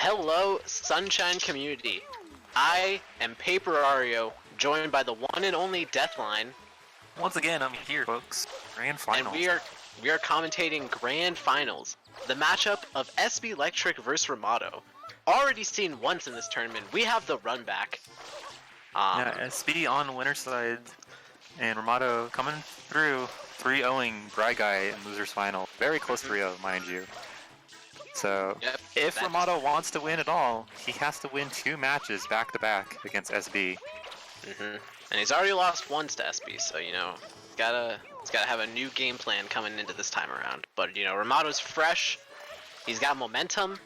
Hello, Sunshine community. I am Paper Ario, joined by the one and only Deathline. Once again, I'm here, folks. Grand Finals. And we are commentating Grand Finals, the matchup of sblectric versus Rimato. Already seen once in this tournament, we have the run back. Yeah, SB on winner's side, and Rimato coming through 3-0ing Bry Guy in loser's final. Very close 3-0, mind you. So, if Rimato wants to win at all, he has to win 2 matches back-to-back against SB. And he's already lost once to SB, so, you know, he's gotta have a new game plan coming into this time around. But, you know, Rimato's fresh, he's got momentum,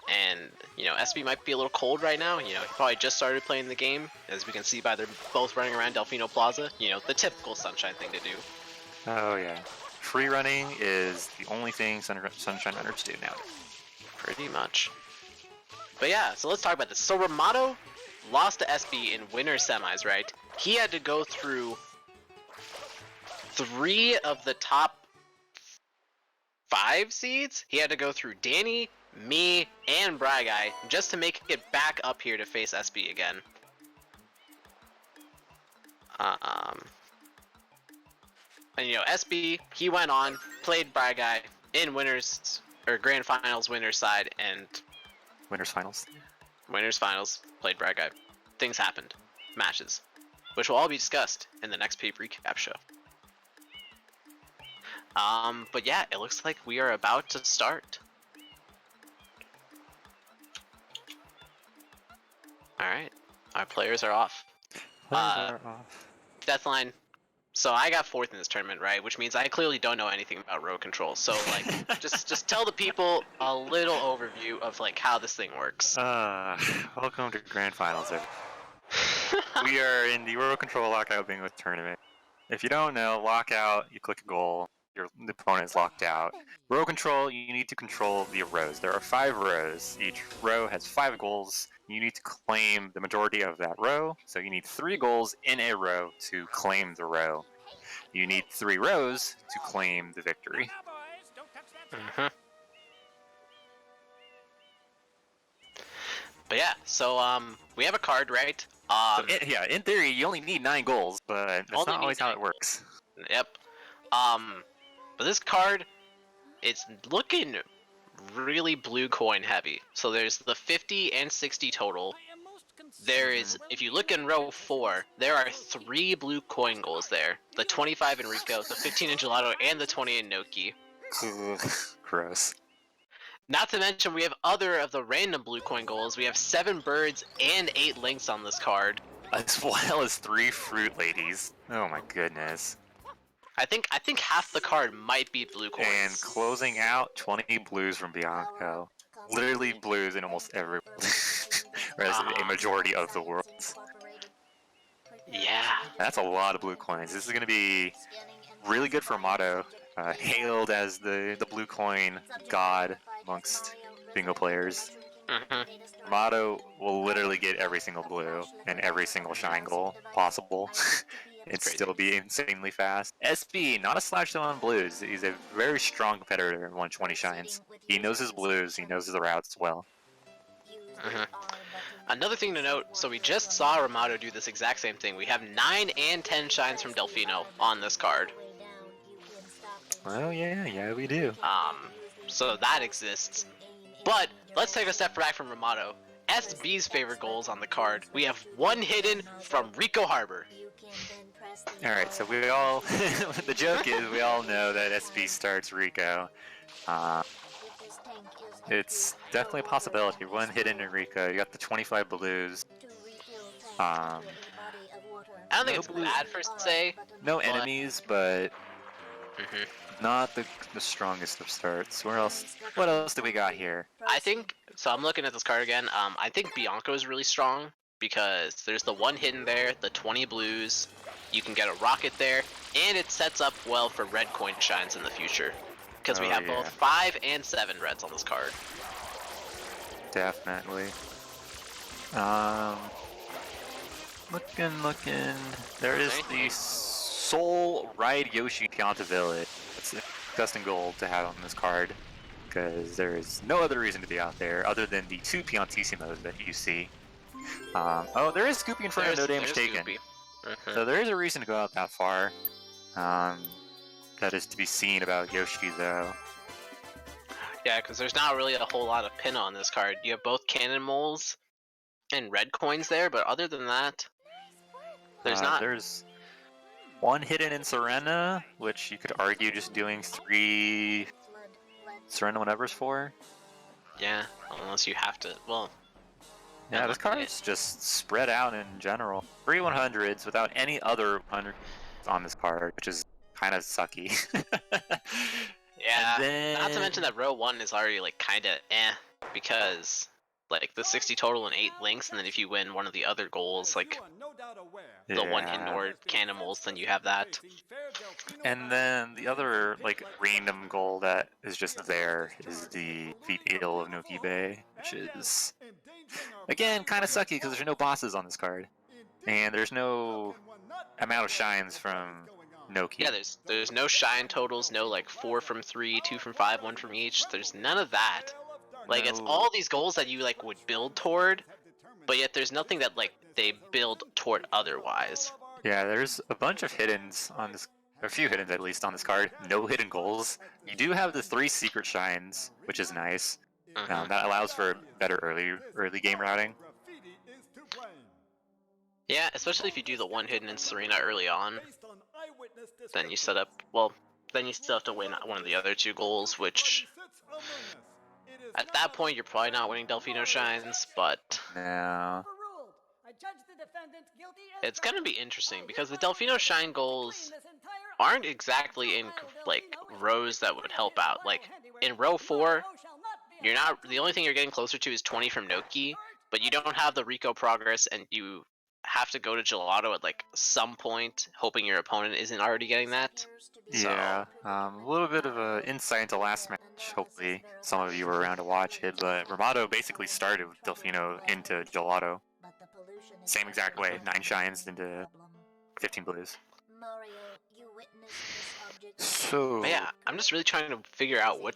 and, you know, SB might be a little cold right now. You know, he probably just started playing the game, as we can see by they're both running around Delfino Plaza. You know, the typical Sunshine thing to do. Oh, yeah. Free running is the only thing Sunshine runners do now. Pretty much. But yeah, so let's talk about this. So Rimato lost to SB in winner semis, right? He had to go through 3 of the top 5 seeds. He had to go through Danny, me, and Bry Guy just to make it back up here to face SB again. And you know, SB, he went on, played Bry Guy in winners, or Grand Finals winners side, and Winners Finals, played Bry Guy. Things happened. Matches. Which will all be discussed in the next Paper Recap show. But yeah, it looks like we are about to start. Alright, our players are off. Deathline. So I got 4th in this tournament, right? Which means I clearly don't know anything about road control. So like, just tell the people a little overview of like how this thing works. Welcome to Grand Finals. We are in the road control lockout bingo tournament. If you don't know, lockout, you click a goal, your opponent is locked out. Row control, you need to control the rows. There are 5 rows. Each row has 5 goals. You need to claim the majority of that row. So you need 3 goals in a row to claim the row. You need 3 rows to claim the victory. But yeah, so we have a card, right? In theory, you only need 9 goals, but that's not always how it works. Yep. But this card, it's looking really blue coin heavy. So there's the 50 and 60 total. There is, if you look in row 4, there are 3 blue coin goals there. The 25 in Rico, the 15 in Gelato, and the 20 in Noki. Gross. Not to mention, we have other of the random blue coin goals. We have 7 birds and 8 links on this card. As well as 3 fruit ladies. Oh my goodness. I think half the card might be blue coins. And closing out, 20 blues from Bianco. Literally blues in almost every whereas a majority of the worlds. Yeah. That's a lot of blue coins. This is going to be really good for Rimato, hailed as the blue coin god amongst bingo players. Rimato will literally get every single blue and every single shine goal possible. It'd still be insanely fast. SB, not a slash zone on blues. He's a very strong competitor in 120 shines. He knows his blues, he knows his routes well. Another thing to note, so we just saw Rimato do this exact same thing. We have 9 and 10 shines from Delfino on this card. Oh yeah, we do. So that exists. But let's take a step back from Rimato. SB's favorite goals on the card. We have 1 hidden from Rico Harbor. Alright, so we all, the joke is we all know that SB starts Rico. It's definitely a possibility. 1 hidden in Rico, you got the 25 blues. I don't think it's bad per se. No enemies, but not the strongest of starts. What else do we got here? I think, so I'm looking at this card again, I think Bianco is really strong because there's the 1 hidden there, the 20 blues, you can get a rocket there, and it sets up well for red coin shines in the future. Because we have both 5 and 7 reds on this card. Definitely. Looking. There is the Soul Ride Yoshi Pianta Village. It's a disgusting gold to have on this card. because there is no other reason to be out there other than the 2 Piantissimos that you see. Oh, there is Scoopy in front of no damage taken. So there is a reason to go out that far. That is to be seen about Yoshi, though. Yeah, because there's not really a whole lot of pin on this card. You have both cannon moles and red coins there, but other than that, there's not. There's one hidden in Serena, which you could argue just doing 3 Serena whatever's for. Yeah, unless you have to. Well. Yeah, this card's just spread out in general. 3 100s without any other 100s on this card, which is kind of sucky. Yeah, then... not to mention that row 1 is already like kind of because like the 60 total and 8 links, and then if you win one of the other goals, like the 1 hidden or cannonballs, then you have that. And then the other like random goal that is just there is the Feet Eel of Noki Bay, which is again kind of sucky because there's no bosses on this card, and there's no amount of shines from Noki. Yeah, there's no shine totals, no like 4 from 3, 2 from 5, 1 from each. There's none of that. Like it's all these goals that you like would build toward, but yet there's nothing that like they build toward otherwise. Yeah, there's a bunch of hiddens on this, a few hiddens at least on this card. No hidden goals. You do have the 3 secret shines, which is nice. That allows for better early game routing. Yeah, especially if you do the 1 hidden in Serena early on. Then you set up, well, then you still have to win one of the other 2 goals, which at that point you're probably not winning Delfino Shines, but no. It's gonna be interesting because the Delfino Shine goals aren't exactly in like rows that would help out. Like in row 4, you're not, the only thing you're getting closer to is 20 from Noki, but you don't have the Rico progress, and you have to go to gelato at like some point, hoping your opponent isn't already getting that. Yeah, a little bit of an insight into last match. Hopefully some of you were around to watch it, but Rimato basically started with Delfino into gelato. Same exact way, 9 shines into 15 blues. So yeah, I'm just really trying to figure out what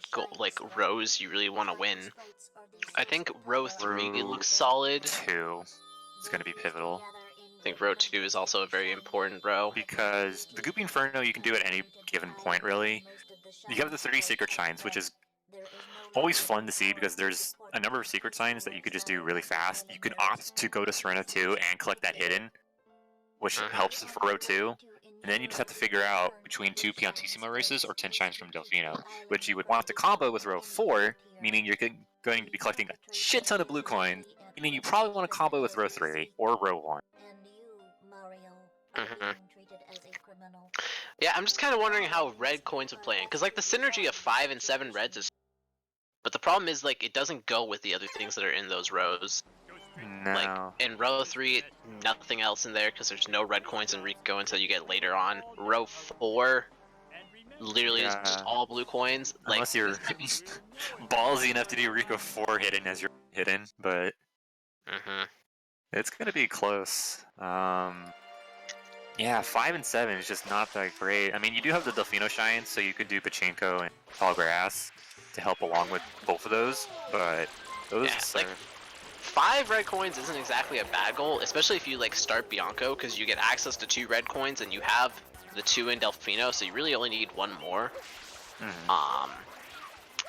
rows you really want to win. I think row 3 looks solid. 2 is going to be pivotal. I think row 2 is also a very important row. Because the Goopy Inferno you can do at any given point, really. You have the 3 secret shines, which is always fun to see because there's a number of secret signs that you could just do really fast. You could opt to go to Serena 2 and collect that hidden, which helps for row 2. And then you just have to figure out between 2 Piantissimo races or 10 shines from Delfino, which you would want to combo with row 4, meaning you're going to be collecting a shit ton of blue coins, meaning you probably want to combo with row 3 or row 1. Yeah, I'm just kind of wondering how red coins would play in, because like the synergy of 5 and 7 reds is, but the problem is like it doesn't go with the other things that are in those rows. No. Like in row 3, nothing else in there because there's no red coins in Rico until you get later on. Row 4, literally is just all blue coins. Unless you're ballsy enough to do Rico 4 hidden as your hidden, but it's gonna be close. Yeah, 5 and 7 is just not that great. I mean, you do have the Delfino Shine, so you could do Pachinko and Tall Grass to help along with both of those, but those are... like 5 red coins isn't exactly a bad goal, especially if you like start Bianco, because you get access to 2 red coins and you have the 2 in Delfino, so you really only need 1 more.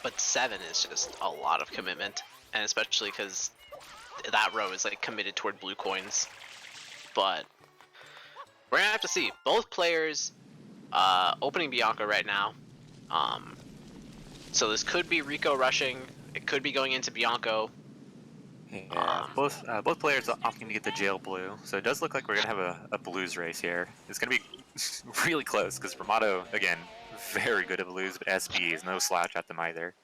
But 7 is just a lot of commitment, and especially because that row is like committed toward blue coins. But we're gonna have to see. Both players opening Bianco right now, so this could be Rico rushing. It could be going into Bianco. Yeah, both players are opting to get the jail blue, so it does look like we're gonna have a blues race here. It's gonna be really close because Rimato, again, very good at blues, but SB is no slouch at them either.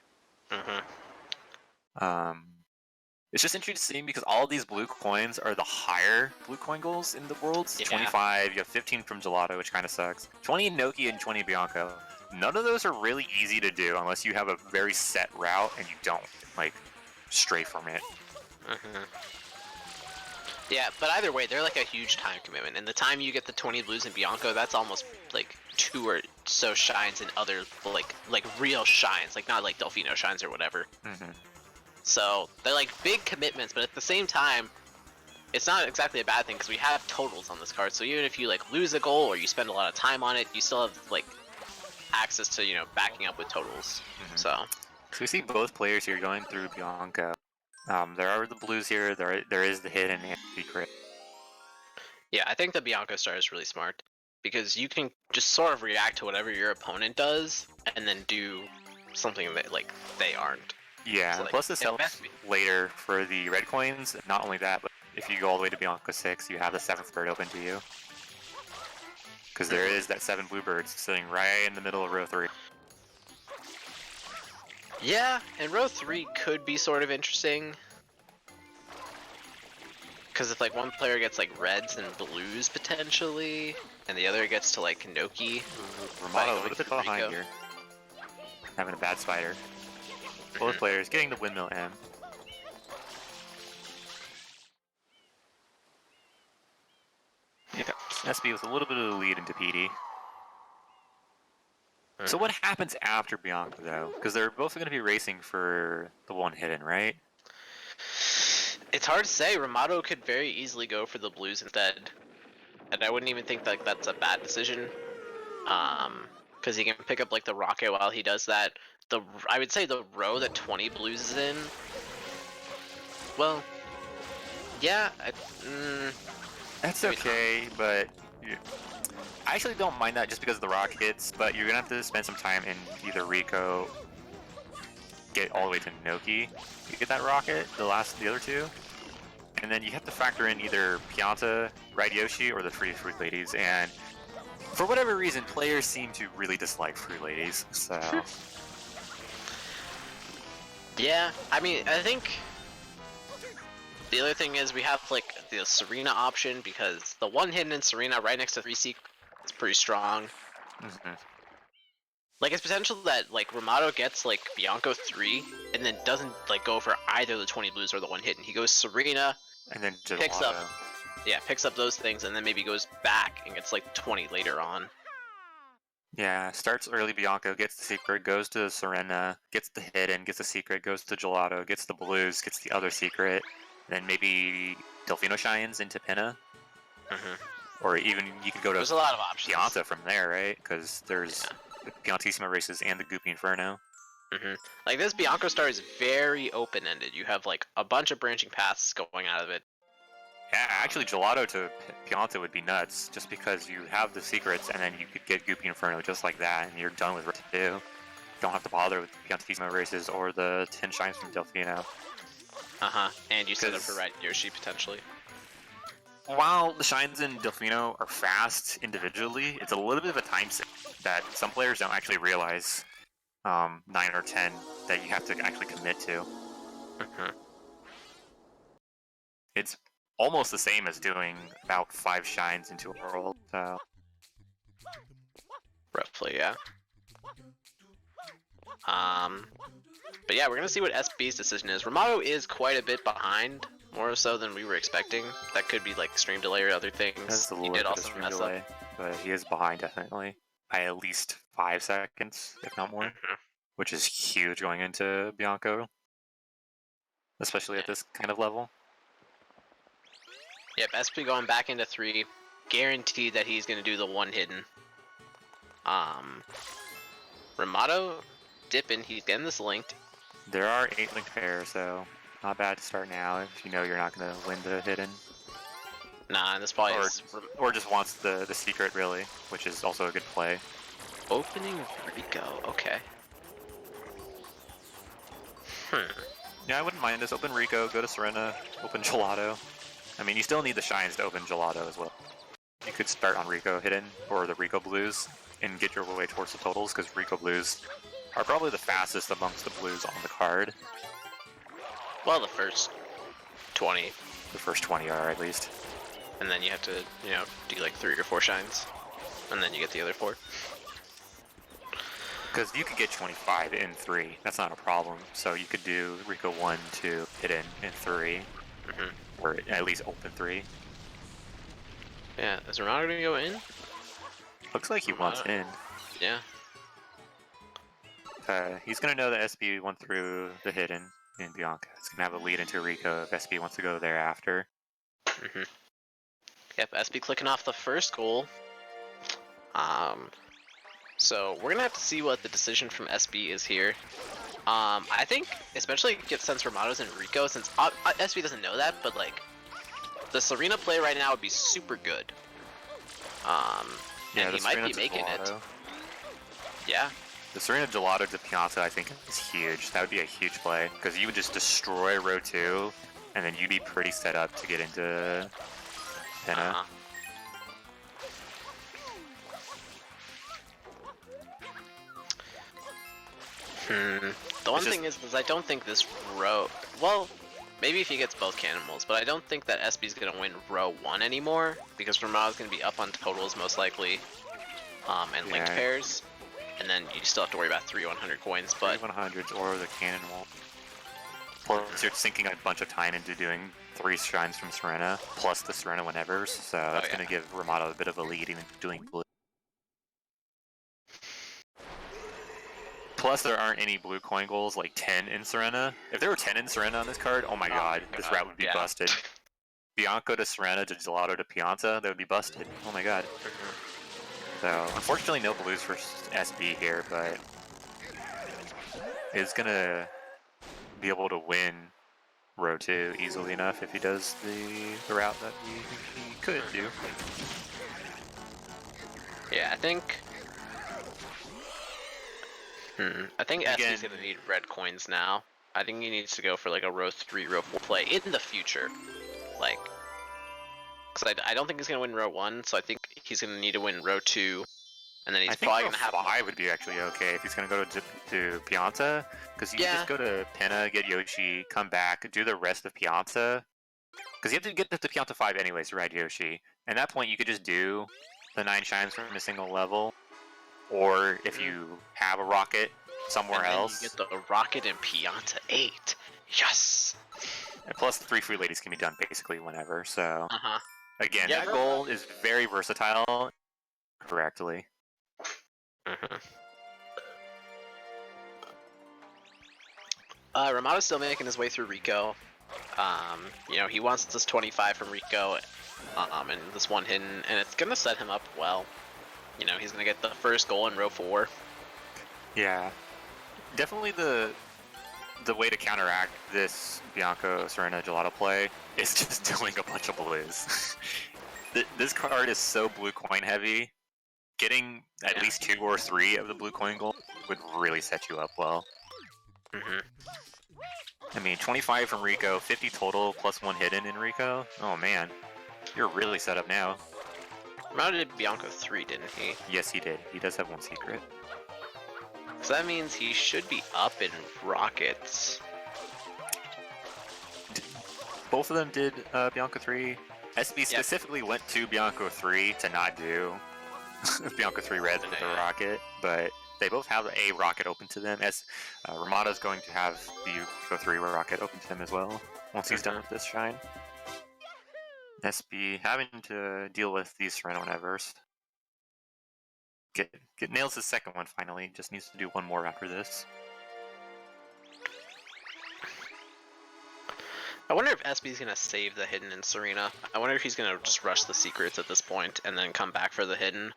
It's just interesting because all these blue coins are the higher blue coin goals in the worlds. Yeah. 25, you have 15 from Gelato, which kind of sucks. 20 in Noki and 20 in Bianco. None of those are really easy to do unless you have a very set route and you don't like stray from it. Yeah, but either way, they're like a huge time commitment. And the time you get the 20 blues in Bianco, that's almost like 2 or also shines in other like real shines, like not like Delfino shines or whatever. So they're like big commitments, but at the same time, it's not exactly a bad thing because we have totals on this card. So even if you like lose a goal or you spend a lot of time on it, you still have like access to backing up with totals. So we see both players here going through Bianco. There are the blues here. There is the hidden and secret. yeah, I think the Bianco star is really smart because you can just sort of react to whatever your opponent does and then do something that like they aren't. Yeah, So, like, plus this helps later for the red coins. Not only that, but if you go all the way to Bianco 6, you have the 7th bird open to you. Because there is that 7 bluebirds sitting right in the middle of row 3. Yeah, and row 3 could be sort of interesting. Because if like one player gets like reds and blues potentially, and the other gets to like Noki. Rimato a little bit behind here. Having a bad spider. Both players getting the windmill M. Yeah, SB with a little bit of the lead into PD. So what happens after Bianca though? Because they're both going to be racing for the one hidden, right? It's hard to say. Rimato could very easily go for the blues instead, and I wouldn't even think that that's a bad decision. Because he can pick up like the rocket while he does that. I would say the row that 20 blues is in. Well, yeah, that's okay, but I actually don't mind that just because of the rockets. But you're gonna have to spend some time in either Rico, get all the way to Noki to get that rocket. The other two. And then you have to factor in either Pianta, Ride Yoshi, or the Fruit Ladies. And for whatever reason, players seem to really dislike Fruit Ladies. So yeah, I mean, I think the other thing is we have like the Serena option because the one hidden in Serena right next to 3C is pretty strong. Like it's potential that like Rimato gets like Bianco 3 and then doesn't like go for either the 20 blues or the one hidden. He goes Serena and then picks up those things and then maybe goes back and gets like 20 later on. Yeah, starts early Bianco, gets the secret, goes to Serena, gets the hidden, gets the secret, goes to Gelato, gets the blues, gets the other secret, then maybe Delfino shines into Pinna. Or even you could go to There's a lot of options. Pianta from there, right? Because there's the Piantissima races and the Goopy Inferno. Like this Bianco star is very open-ended. You have like a bunch of branching paths going out of it. Yeah, actually Gelato to Pianta would be nuts, just because you have the secrets and then you could get Goopy Inferno just like that, and you're done with race 2. Don't have to bother with the Piantissima races or the 10 shines from Delfino. And you set up for Ride Yoshi potentially. While the shines in Delfino are fast individually, it's a little bit of a time sink that some players don't actually realize. 9 or 10 that you have to actually commit to. It's almost the same as doing about 5 shines into a world, so roughly, yeah. But yeah, we're gonna see what SB's decision is. Rimato is quite a bit behind, more so than we were expecting. That could be like stream delay or other things. That's a little bit of stream delay, but he is behind definitely by at least 5 seconds, if not more, which is huge going into Bianco, especially at this kind of level. Yep, SP going back into 3, guaranteed that he's gonna do the one hidden. Rimato dipping, he's getting this linked. There are 8 linked pairs, so not bad to start now if you know you're not gonna win the hidden. Nah, this probably or just wants the secret really, which is also a good play. Opening Rico, okay. Yeah, I wouldn't mind this. Open Rico, go to Serena, open Gelato. I mean, you still need the shines to open Gelato as well. You could start on Rico hidden or the Rico blues and get your way towards the totals, because Rico blues are probably the fastest amongst the blues on the card. Well, the first 20. The first 20 are, at least. And then you have to, do like 3 or 4 shines. And then you get the other 4. Because you could get 25 in 3. That's not a problem. So you could do Rico 1, 2, hidden in 3. Or at least open 3. Yeah, is Rimato gonna go in? Looks like he wants in. Yeah. He's gonna know that SB went through the hidden in Bianca. It's gonna have a lead into Rico if SB wants to go there after. Yep, SB clicking off the first goal. So we're gonna have to see what the decision from SB is here. I think, especially since Rimato's in Rico, since SB doesn't know that, but like, the Serena play right now would be super good. Yeah, and he might be making it. Yeah. The Serena Gelato to Pianta, I think, is huge. That would be a huge play, because you would just destroy row 2, and then you'd be pretty set up to get into Penna. The one thing is I don't think this row... Well, maybe if he gets both cannonballs, but I don't think that SB's going to win row 1 anymore, because Rimato's going to be up on totals most likely, and linked pairs, and then you still have to worry about 3 100 coins, but... 3 100s or the cannonball. Plus you're sinking a bunch of time into doing 3 shrines from Serena, plus the Serena whenevers, so that's going to give Rimato a bit of a lead in doing blue. Plus, there aren't any blue coin goals like 10 in Serena. If there were 10 in Serena on this card, oh my god, this route would be busted. Bianco to Serena to Gelato to Pianta, that would be busted. Oh my god. So, unfortunately, no blues for SB here, but is gonna be able to win row 2 easily enough if he does the route that he could do. Yeah, I think... I think SB's gonna need red coins now. I think he needs to go for like a row 3, row 4 play in the future. Like, because I don't think he's gonna win row 1, so I think he's gonna need to win row 2, and then he's probably gonna have... 5 would be actually okay if he's gonna go to Pianta, because you can just go to Penna, get Yoshi, come back, do the rest of Pianta, because you have to get to Pianta 5 anyways to ride Yoshi. At that point, you could just do the 9 shines from a single level. Or if you have a rocket somewhere else. You get the rocket in Pianta 8. Yes! And plus, the 3 free ladies can be done basically whenever, so... Again, that goal is very versatile correctly. Rimato's still making his way through Rico. You know, he wants this 25 from Rico, and this one hidden, and it's gonna set him up well. You know, he's gonna get the first goal in row 4. Yeah, definitely the way to counteract this Bianco Serena Gelato play is just doing a bunch of blues. This card is so blue coin heavy. Getting at least 2 or 3 of the blue coin goal would really set you up well. I mean, 25 from Rico, 50 total plus 1 hidden in Rico. Oh man, you're really set up now. Rimato did Bianco 3, didn't he? Yes, he did. He does have 1 secret. So that means he should be up in rockets. Both of them did Bianco 3. SB specifically went to Bianco 3 to not do Bianco 3 reds with the rocket, but they both have a rocket open to them. Rimato's going to have the Bianco 3 rocket open to him as well once he's done with this shine. SB having to deal with these Serena whenevers. Nails his second one finally, just needs to do 1 more after this. I wonder if SB's gonna save the hidden in Serena. I wonder if he's gonna just rush the secrets at this point and then come back for the hidden.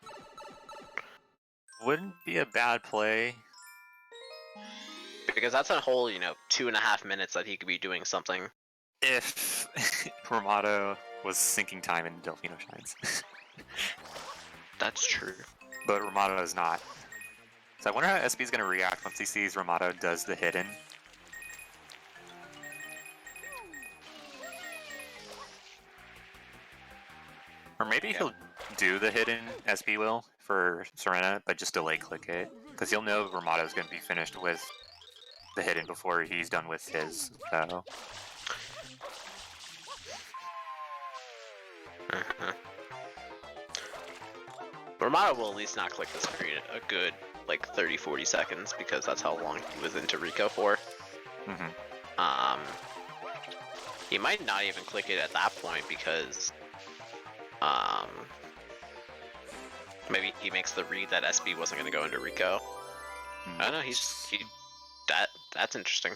Wouldn't be a bad play. Because that's a whole, you know, 2.5 minutes that he could be doing something. If Rimato was sinking time in Delfino Shines. That's true. But Rimato is not. So I wonder how SB is going to react once he sees Rimato does the hidden. Or maybe he'll do the hidden, SB will, for Serena, but just delay click it. Because he'll know Rimato is going to be finished with the hidden before he's done with his, so... Rimato will at least not click this screen a good, like, 30-40 seconds, because that's how long he was into Rico for. He might not even click it at that point, because... Maybe he makes the read that SB wasn't going to go into Rico. I don't know. That's interesting.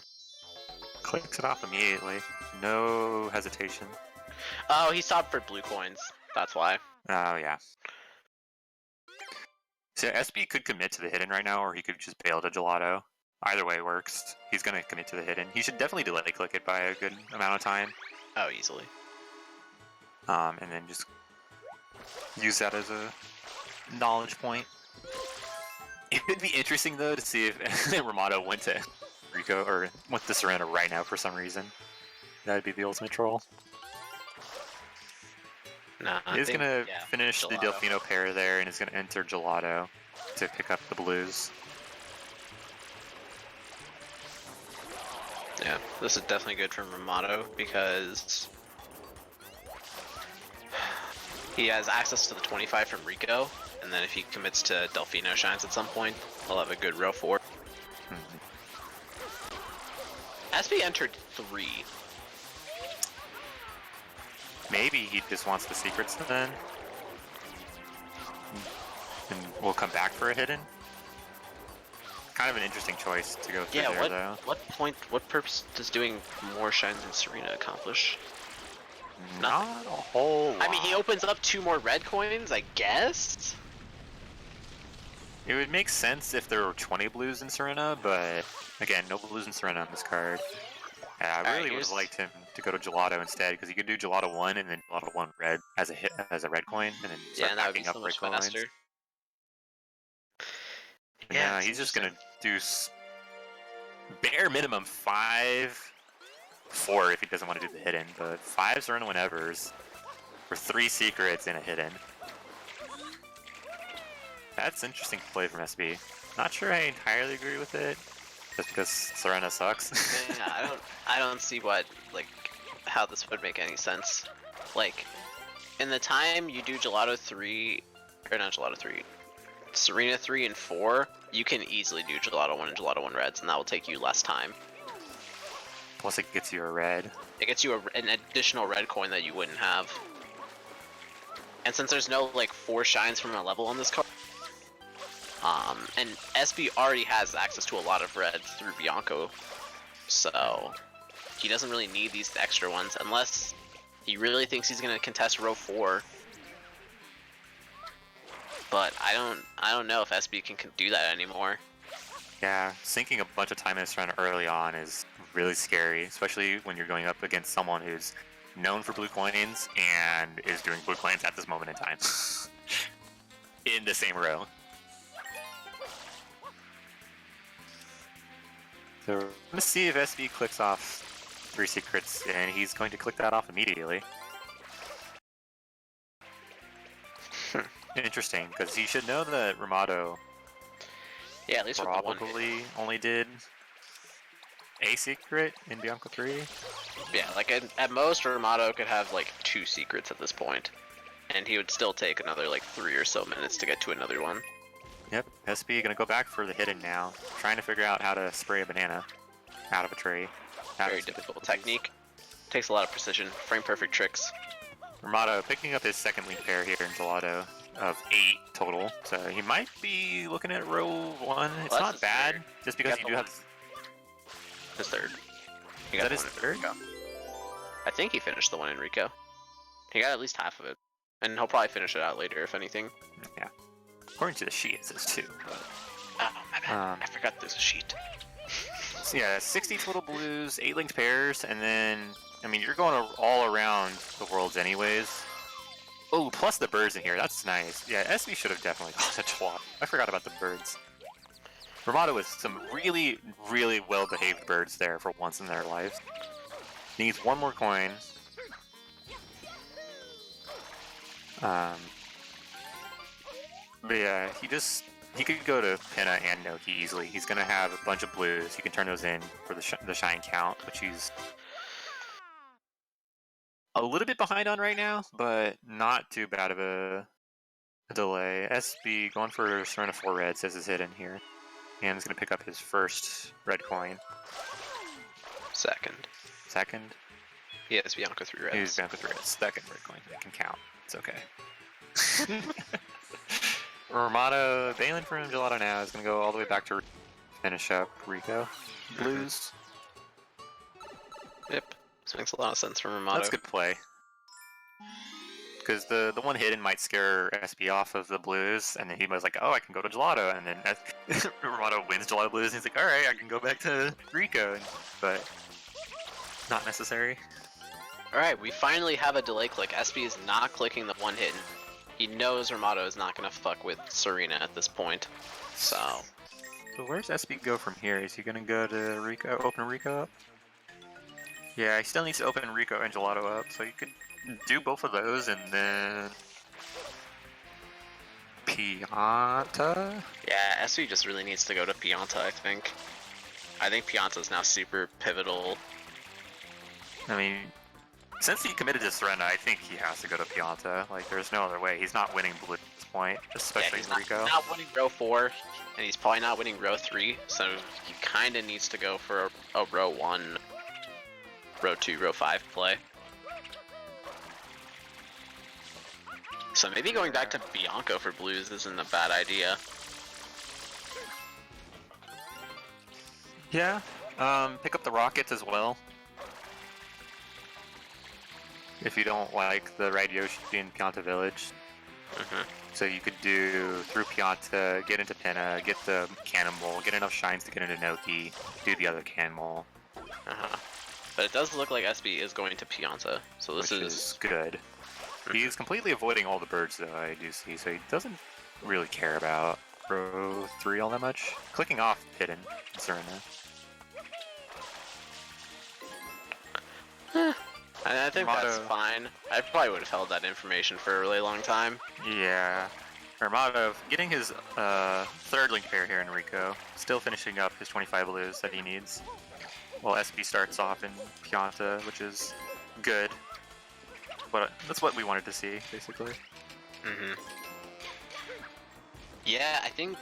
Clicks it off immediately. No hesitation. Oh, he stopped for blue coins. That's why. Oh, yeah. So SB could commit to the hidden right now, or he could just bail to gelato. Either way works. He's going to commit to the hidden. He should definitely delay click it by a good amount of time. Oh, easily. And then just use that as a knowledge point. It would be interesting, though, to see if Rimato went to Rico, or went to Serena right now for some reason. That would be the ultimate troll. Nah, He's going to finish gelato. the Delfino pair there, and is going to enter gelato to pick up the blues. Yeah, this is definitely good for Rimato because he has access to the 25 from Rico, and then if he commits to Delfino Shines at some point, he'll have a good row 4. SB entered 3. Maybe he just wants the secrets then. And we'll come back for a hidden. Kind of an interesting choice to go through there, though. What purpose does doing more Shines than Serena accomplish? Not a whole lot. I mean, he opens up 2 more red coins, I guess? It would make sense if there were 20 blues in Serena, but again, no blues in Serena on this card. I really would have liked him to go to Gelato instead, because he could do Gelato 1 and then Gelato 1 red as a red coin, and then start that would be packing so up much red coins. faster. Yeah, he's just gonna do bare minimum 5, 4 if he doesn't want to do the hidden, but 5 Serena whenevers for 3 secrets and a hidden. That's interesting play from SB. Not sure I entirely agree with it, just because Serena sucks. Yeah, I don't see how this would make any sense. Like, in the time you do Gelato 3, or not Gelato 3, Serena 3 and 4, you can easily do Gelato 1 and Gelato 1 reds, and that will take you less time. Plus it gets you a red. It gets you an additional red coin that you wouldn't have. And since there's no, 4 shines from a level on this card, and SB already has access to a lot of reds through Bianco, so he doesn't really need these extra ones unless he really thinks he's gonna contest row 4. But I don't know if SB can do that anymore. Yeah, sinking a bunch of time in this run early on is really scary, especially when you're going up against someone who's known for blue coins and is doing blue coins at this moment in time in the same row. So we're gonna see if SB clicks off 3 secrets, and he's going to click that off immediately. Interesting, because he should know that Rimato at least probably only did a secret in Bianco 3. Yeah, at most Rimato could have 2 secrets at this point, and he would still take another 3 or so minutes to get to another one. Yep, SB gonna go back for the hidden now, trying to figure out how to spray a banana out of a tree. Very difficult technique. Takes a lot of precision, frame perfect tricks. Rimato picking up his second link pair here in Gelato of 8 total, so he might be looking at row 1. It's not bad, just because you do have his third. He got that his third? I think he finished the one in Rico. He got at least half of it, and he'll probably finish it out later if anything. Yeah, according to the sheet it says 2. But... Oh my bad, I forgot there's a sheet. So yeah, 60 total blues, 8 linked pairs, and then I mean you're going all around the worlds anyways. Oh, plus the birds in here. That's nice. Yeah, SB should have definitely gone to Twat. I forgot about the birds. Rimato with some really, really well-behaved birds there for once in their lives. Needs 1 more coin. But yeah, he could go to Pinna and Noki easily. He's gonna have a bunch of blues. He can turn those in for the shine count, which he's a little bit behind on right now, but not too bad of a delay. SB going for Serena 4 reds as his hidden here. And he's going to pick up his first red coin. Second. He has Bianco 3 reds. He's Bianco 3 reds. Second red coin. It can count. It's okay. Rimato, bailing from Gelato now, is going to go all the way back to finish up Rico. Blues. Yep. This makes a lot of sense for Rimato. That's a good play. Because the one hidden might scare SB off of the blues, and then he was like, oh, I can go to Gelato, and then Rimato wins Gelato Blues, and he's like, alright, I can go back to Rico, but not necessary. Alright, we finally have a delay click. SB is not clicking the one hidden. He knows Rimato is not going to fuck with Serena at this point, so... So where's SB go from here? Is he going to go to Rico, open Rico up? Yeah, he still needs to open Rico and Gelato up, so you could do both of those and then... Pianta? Yeah, SB just really needs to go to Pianta, I think. I think Pianta is now super pivotal. I mean, since he committed to Serena, I think he has to go to Pianta. Like, there's no other way. He's not winning blue at this point, especially yeah, Rico. He's not winning row 4, and he's probably not winning row 3, so he kind of needs to go for a row 1, row 2, row 5 play. So maybe going back to Bianco for blues isn't a bad idea. Yeah, pick up the rockets as well. If you don't like the Red Yoshi in Pianta Village. So you could do through Pianta, get into Pinna, get the Cannonball, get enough shines to get into Noki, do the other Cannonball. But it does look like SB is going to Pianta, so this is good. He's completely avoiding all the birds though, I do see, so he doesn't really care about row 3 all that much. Clicking off hidden, Serena. I think Rimato, that's fine. I probably would have held that information for a really long time. Yeah. Rimato getting his third link pair here in Rico, still finishing up his 25 blues that he needs. While SB starts off in Pianta, which is good. But that's what we wanted to see, basically. Yeah, I think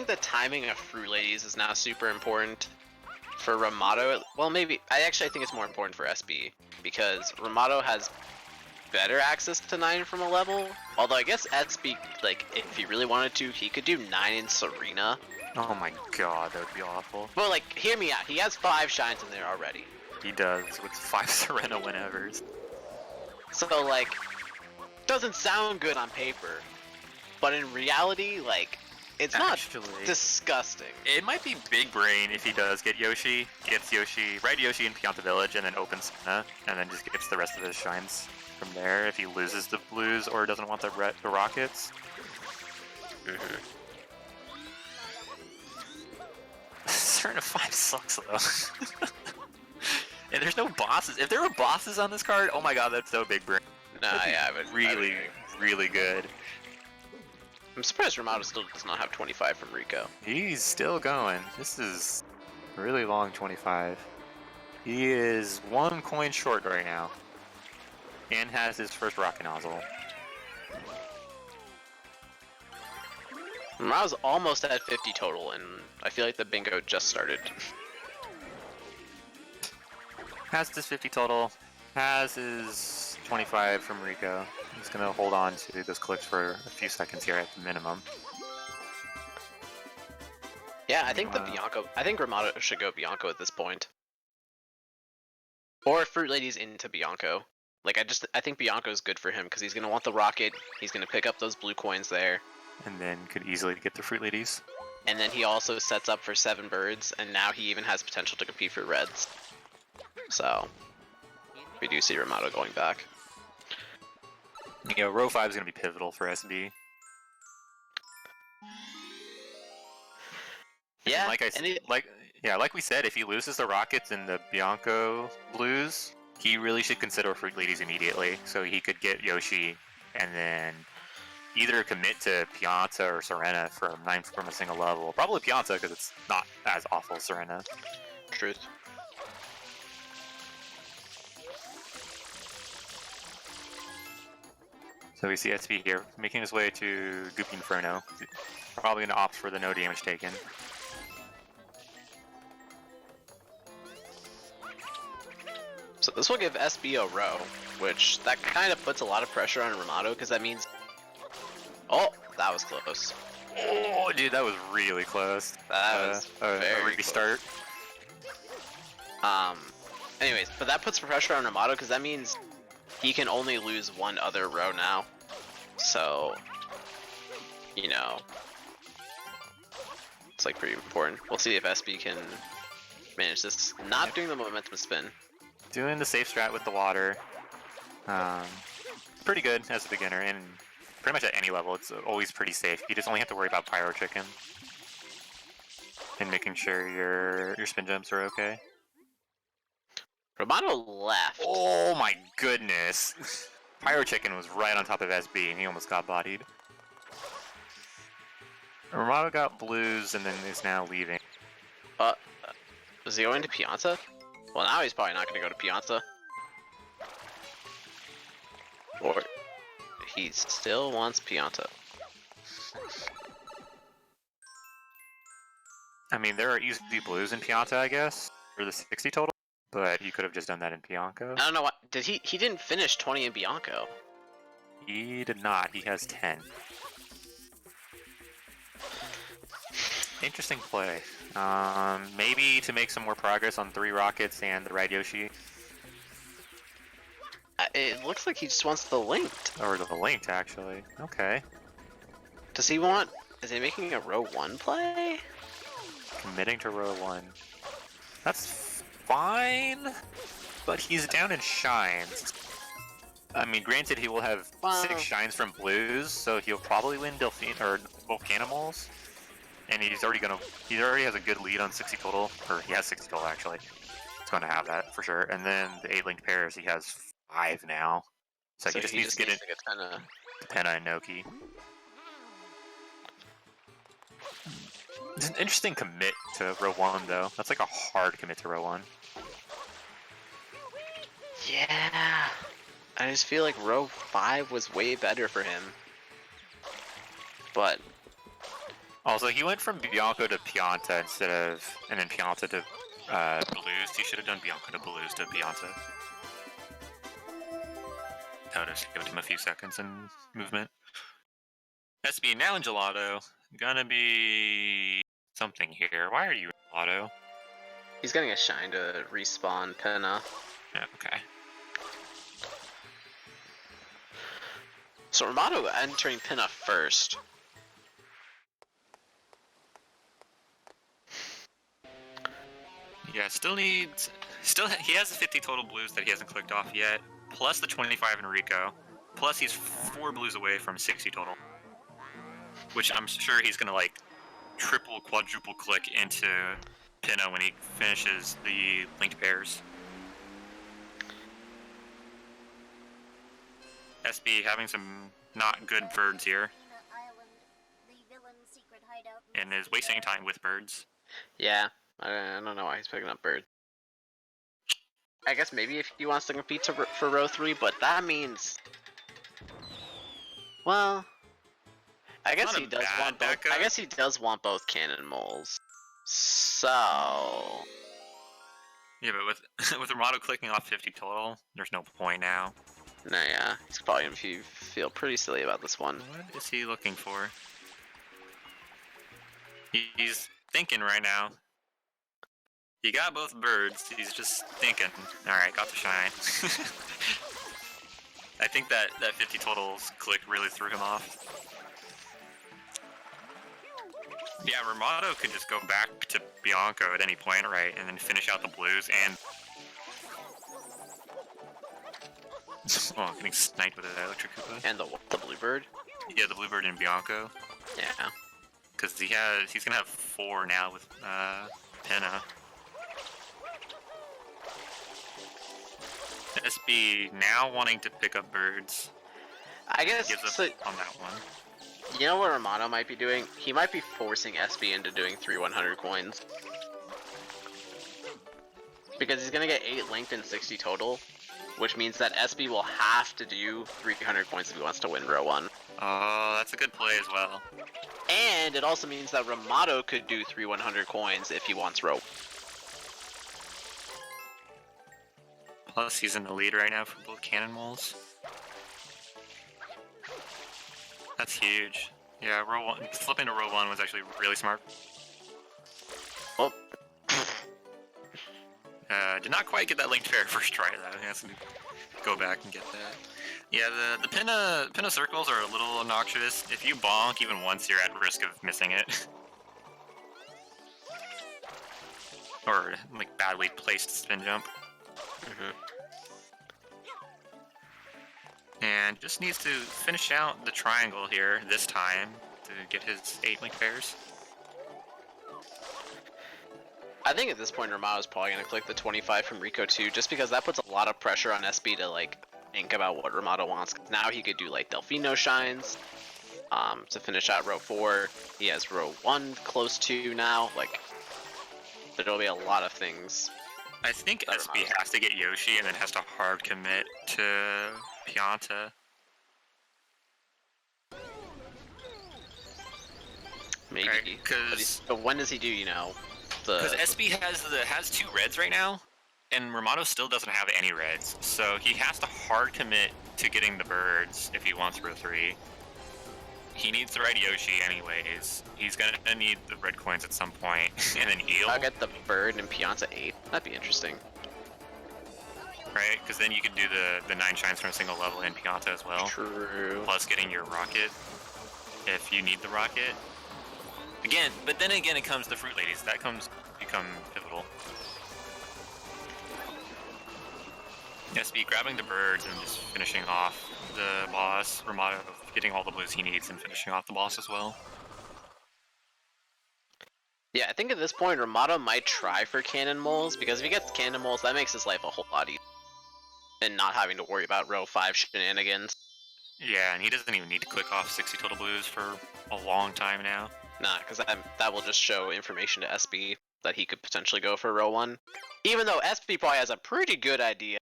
the timing of Fruit Ladies is now super important for Rimato. Well, maybe I think it's more important for SB because Rimato has better access to 9 from a level. Although I guess SB, like, if he really wanted to, he could do 9 in Serena. Oh my god, that would be awful. Well, like, hear me out. He has 5 shines in there already. He does, with 5 Serena whenevers. So, like, doesn't sound good on paper, but in reality, like, it's actually not disgusting. It might be big brain if he does get Yoshi, gets Yoshi, right Yoshi in Pianta Village, and then opens Serena, and then just gets the rest of his shines from there if he loses the blues or doesn't want the rockets. Serena 5 sucks though. And there's no bosses. If there were bosses on this card, oh my god, that's so big brain. Nah, yeah, but really good. I'm surprised Rimato still does not have 25 from Rico. He's still going. This is a really long 25. He is 1 coin short right now. And has his first rocket nozzle. Rimato's almost at 50 total, and I feel like the bingo just started. Has his 50 total, has his 25 from Rico. He's gonna hold on to those clicks for a few seconds here at the minimum. Yeah, I think I think Rimato should go Bianco at this point. Or Fruit Ladies into Bianco. Like, I think Bianco is good for him because he's gonna want the rocket, he's gonna pick up those blue coins there. And then could easily get the Fruit Ladies. And then he also sets up for 7 birds, and now he even has potential to compete for reds. So, we do see Rimato going back. You know, row 5 is going to be pivotal for SB. Yeah, like we said, if he loses the Rockets and the Bianco blues, he really should consider Fruit Ladies immediately, so he could get Yoshi and then either commit to Pianta or Serena from 9 from a single level. Probably Pianta because it's not as awful as Serena. Truth. So we see SB here, making his way to Goopy Inferno. Probably going to opt for the no damage taken. So this will give SB a row, which that kind of puts a lot of pressure on Rimato, because that means Oh, that was close. Oh, dude, that was really close. That was a very restart. close. Anyways, but that puts pressure on Rimato because that means he can only lose one other row now. So, you know, it's like pretty important. We'll see if SB can manage this. Not doing the momentum spin. Doing the safe strat with the water. Pretty good as a beginner, and pretty much at any level, it's always pretty safe. You just only have to worry about pyro chicken and making sure your spin jumps are okay. Rimato left. Oh my goodness! Pyro chicken was right on top of SB, and he almost got bodied. Rimato got blues, and then is now leaving. Is he going to Pianta? Well, now he's probably not going to go to Pianta. Or he still wants Pianta. I mean, there are easy blues in Pianta, I guess, for the 60 total, but you could have just done that in Bianco. I don't know what. Did he didn't finish 20 in Bianco. He did not. He has 10. Interesting play. Maybe to make some more progress on 3 rockets and the Ride Yoshi. It looks like he just wants the linked. Or the linked, actually. Okay. Does he want? Is he making a row 1 play? Committing to row 1. That's fine, but he's down in shines. I mean, granted, he will have 6 shines from blues, so he'll probably win Delphine or Volcanimals. And he already has a good lead on 60 total, or he has 60 total actually. He's going to have that for sure. And then the 8 linked pairs, he has 5 now. So he just needs to get it. Penna and Noki. It's an interesting commit to row 1 though. That's like a hard commit to row 1. Yeah. I just feel like row 5 was way better for him. But also, he went from Bianco to Pianta instead of, and then Pianta to blues. He should have done Bianco to blues to Pianta. That would have given him a few seconds in movement. SB now in Gelato. Gonna be something here. Why are you in Gelato? he's getting a shine to respawn Penna. Yeah, okay. So Rimato entering Penna first. Yeah, he has the 50 total blues that he hasn't clicked off yet, plus the 25 in Rico, plus he's 4 blues away from 60 total. Which I'm sure he's gonna like triple, quadruple click into Pinna when he finishes the linked pairs. SB having some not good birds here. And is wasting time with birds. Yeah, I don't know why he's picking up bird. I guess maybe if he wants to compete for row 3, but that means... Well... I guess he does want both. I guess he does want both cannon moles. So... Yeah, but with Rimato clicking off 50 total, there's no point now. Nah, yeah, he's probably gonna feel pretty silly about this one. What is he looking for? He's thinking right now. He got both birds, he's just thinking. Alright, got the shine. I think that 50 totals click really threw him off. Yeah, Rimato could just go back to Bianco at any point, right, and then finish out the blues and... Oh, getting sniped with an electric Koopa. And the bluebird? Yeah, the bluebird in Bianco. Yeah. Because he's gonna have 4 now with Penna. SB now wanting to pick up birds. I guess gives up on that one. You know what Rimato might be doing? He might be forcing SB into doing 3 100 coins. Because he's gonna get 8 linked and 60 total, which means that SB will have to do 300 coins if he wants to win row 1. Oh, that's a good play as well. And it also means that Rimato could do 3 100 coins if he wants row. Plus, he's in the lead right now for both cannon moles. That's huge. Yeah, row 1, flipping to row 1 was actually really smart. Oh. Did not quite get that linked fair first try though. He has to go back and get that. Yeah, the pinna circles are a little obnoxious. If you bonk even once, you're at risk of missing it. Or like badly placed spin jump. And just needs to finish out the triangle here this time to get his 8 link pairs. I think at this point Rimato's probably gonna click the 25 from Rico too, just because that puts a lot of pressure on SB to like think about what Rimato wants. Now he could do like Delfino shines to finish out row 4. He has row 1 close to now. Like there'll be a lot of things. I think SB has to get Yoshi and then has to hard commit to Pianta. Maybe. Right, but when does he do, you know? Because SB has 2 reds right now, and Rimato still doesn't have any reds, so he has to hard commit to getting the birds if he wants row 3. He needs to ride Yoshi anyways. He's gonna need the red coins at some point, and then heal. I'll get the bird and Pianta 8. That'd be interesting. Right, because then you could do the 9 shines from a single level in Pianta as well. True. Plus getting your rocket, if you need the rocket. Again, but then again it comes to Fruit Ladies. That become pivotal. SB grabbing the birds and just finishing off the boss. Rimato getting all the blues he needs and finishing off the boss as well. Yeah, I think at this point Rimato might try for cannon moles, because if he gets cannon moles, that makes his life a whole lot easier. And not having to worry about row 5 shenanigans. Yeah, and he doesn't even need to click off 60 total blues for a long time now. Nah, because that will just show information to SB that he could potentially go for row 1. Even though SB probably has a pretty good idea.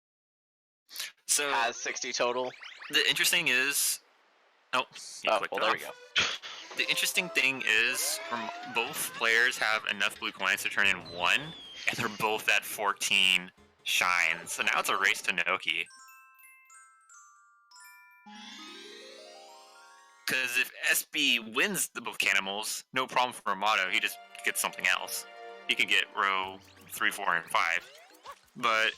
So has 60 total. The interesting is... Oh, well, there we go. The interesting thing is, both players have enough blue coins to turn in 1, and they're both at 14 shines. So now it's a race to Noki. Because if SB wins the both Canimals, no problem for Rimato, he just gets something else. He could get row 3, 4, and 5. But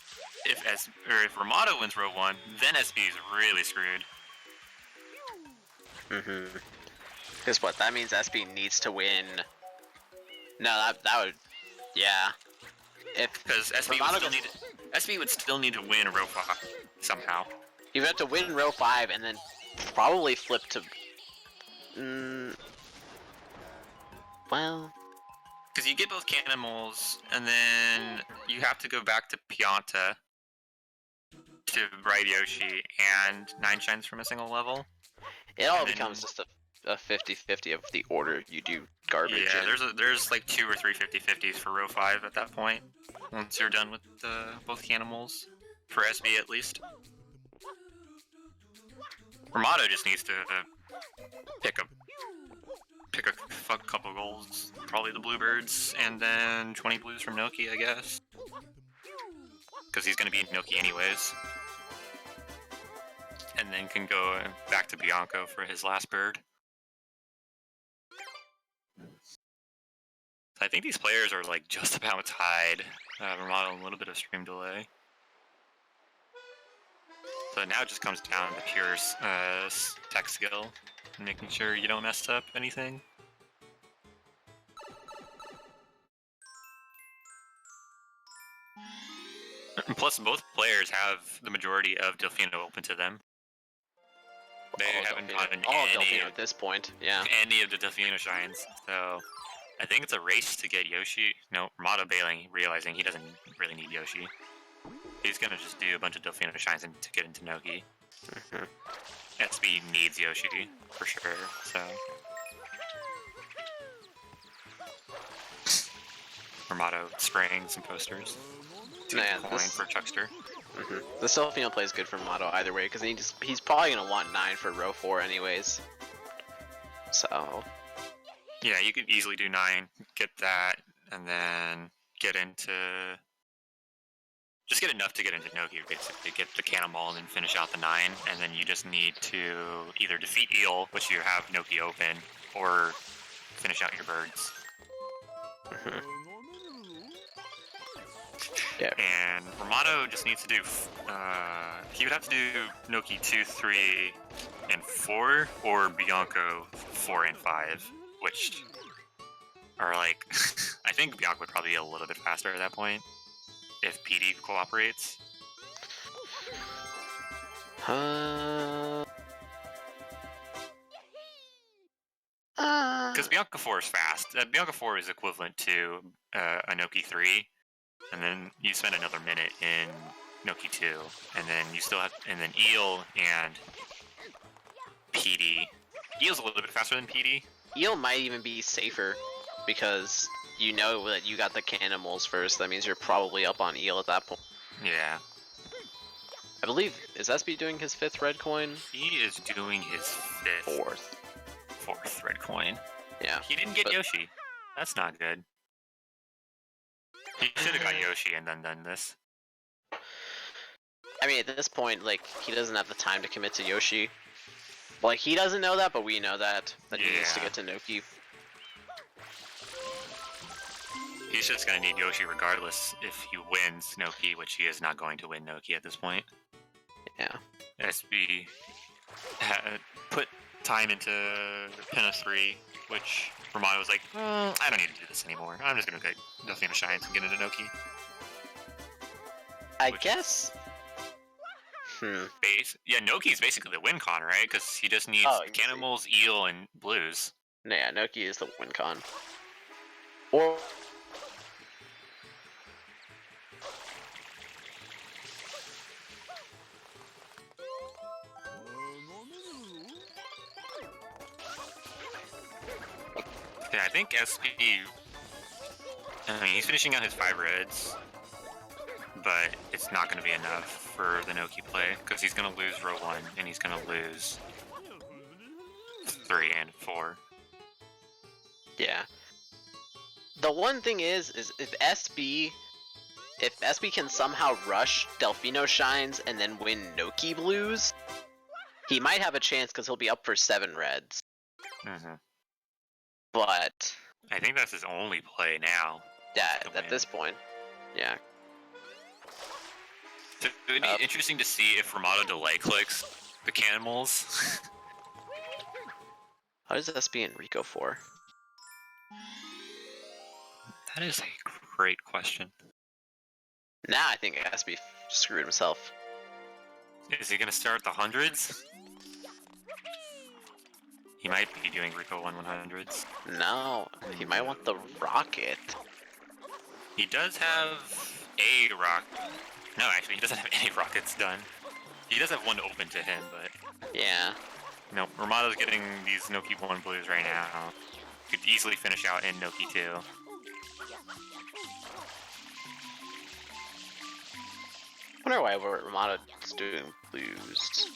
if Rimato wins row 1, then SB is really screwed. Because what, that means SB needs to win. No, that would, yeah. Because SB would still need to win row 5 somehow. You have to win row 5 and then probably flip to... well... Because you get both Canimals, and then you have to go back to Pianta to ride Yoshi and 9 shines from a single level. It all becomes just a 50-50 of the order you do garbage in. There's like 2 or 3 50-50s for row 5 at that point, once you're done with both Canimals, for SB at least. Rimato just needs to pick a couple goals, probably the bluebirds, and then 20 blues from Noki, I guess. Because he's going to be Noki anyways. And then can go back to Bianco for his last bird. I think these players are like just about tied. Rimato a little bit of stream delay. So now it just comes down to pure tech skill and making sure you don't mess up anything. And plus, both players have the majority of Delfino open to them. They haven't gotten Delfino at this point, yeah. Any of the Delfino shines, so I think it's a race to get Yoshi. No, Rimato bailing, realizing he doesn't really need Yoshi. He's gonna just do a bunch of Delfino shines to get into Noki. SB needs Yoshi, for sure, so... Rimato spraying some posters. Coin for Chuckster. The Delfino play is good for Rimato either way, because he's probably gonna want 9 for row 4 anyways. So... yeah, you could easily do 9, get that, and then get into Just get enough to get into Noki, basically. Get the Cannonball and then finish out the 9, and then you just need to either defeat Eel, which you have Noki open, or finish out your birds. Yeah. And Rimato just needs to do... he would have to do Noki 2, 3, and 4, or Bianco 4 and 5, which are like... I think Bianco would probably be a little bit faster at that point, if PD cooperates. Because Bianca 4 is fast. Bianca 4 is equivalent to Noki 3, and then you spend another minute in Noki 2, and then you still have, and then Eel and PD. Eel's a little bit faster than PD. Eel might even be safer because you know that you got the Cannonballs first. That means you're probably up on Eel at that point. Yeah. I believe, is SB doing his 5th red coin? He is doing his 5th. 4th red coin. Yeah. He didn't get Yoshi. That's not good. He should have got Yoshi and then done this. I mean, at this point, like, he doesn't have the time to commit to Yoshi. Like, he doesn't know that, but we know that he needs to get to Noki. He's just gonna need Yoshi regardless if he wins Noki, which he is not going to win Noki at this point. Yeah. SB put time into Pinna 3, which Rimato was like, I don't need to do this anymore. I'm just gonna get Nothing to Shines and get into Noki. I guess. Yeah, Noki's basically the win con, right? Because he just needs Cannonballs, Eel, and Blues. Yeah, Noki is the win con. Or... Yeah, I think SB... I mean, he's finishing out his 5 reds, but it's not going to be enough for the Noki play, because he's going to lose row 1, and he's going to lose 3 and 4. Yeah. The one thing is if SB can somehow rush Delfino Shines and then win Noki Blues, he might have a chance because he'll be up for 7 reds. But I think that's his only play now. Yeah, at this point. Yeah. So it would be interesting to see if Rimato delay clicks the Cannonballs. How does SB and Rico for? That is a great question. Now I think SB screwed himself. Is he going to start the hundreds? He might be doing Rico 100s. No, he might want the rocket. He does have a rocket. No, actually, he doesn't have any rockets done. He does have one open to him, but... Yeah. No, Rimato's getting these Noki 1 blues right now. Could easily finish out in Noki 2. I wonder why Rimato's doing blues.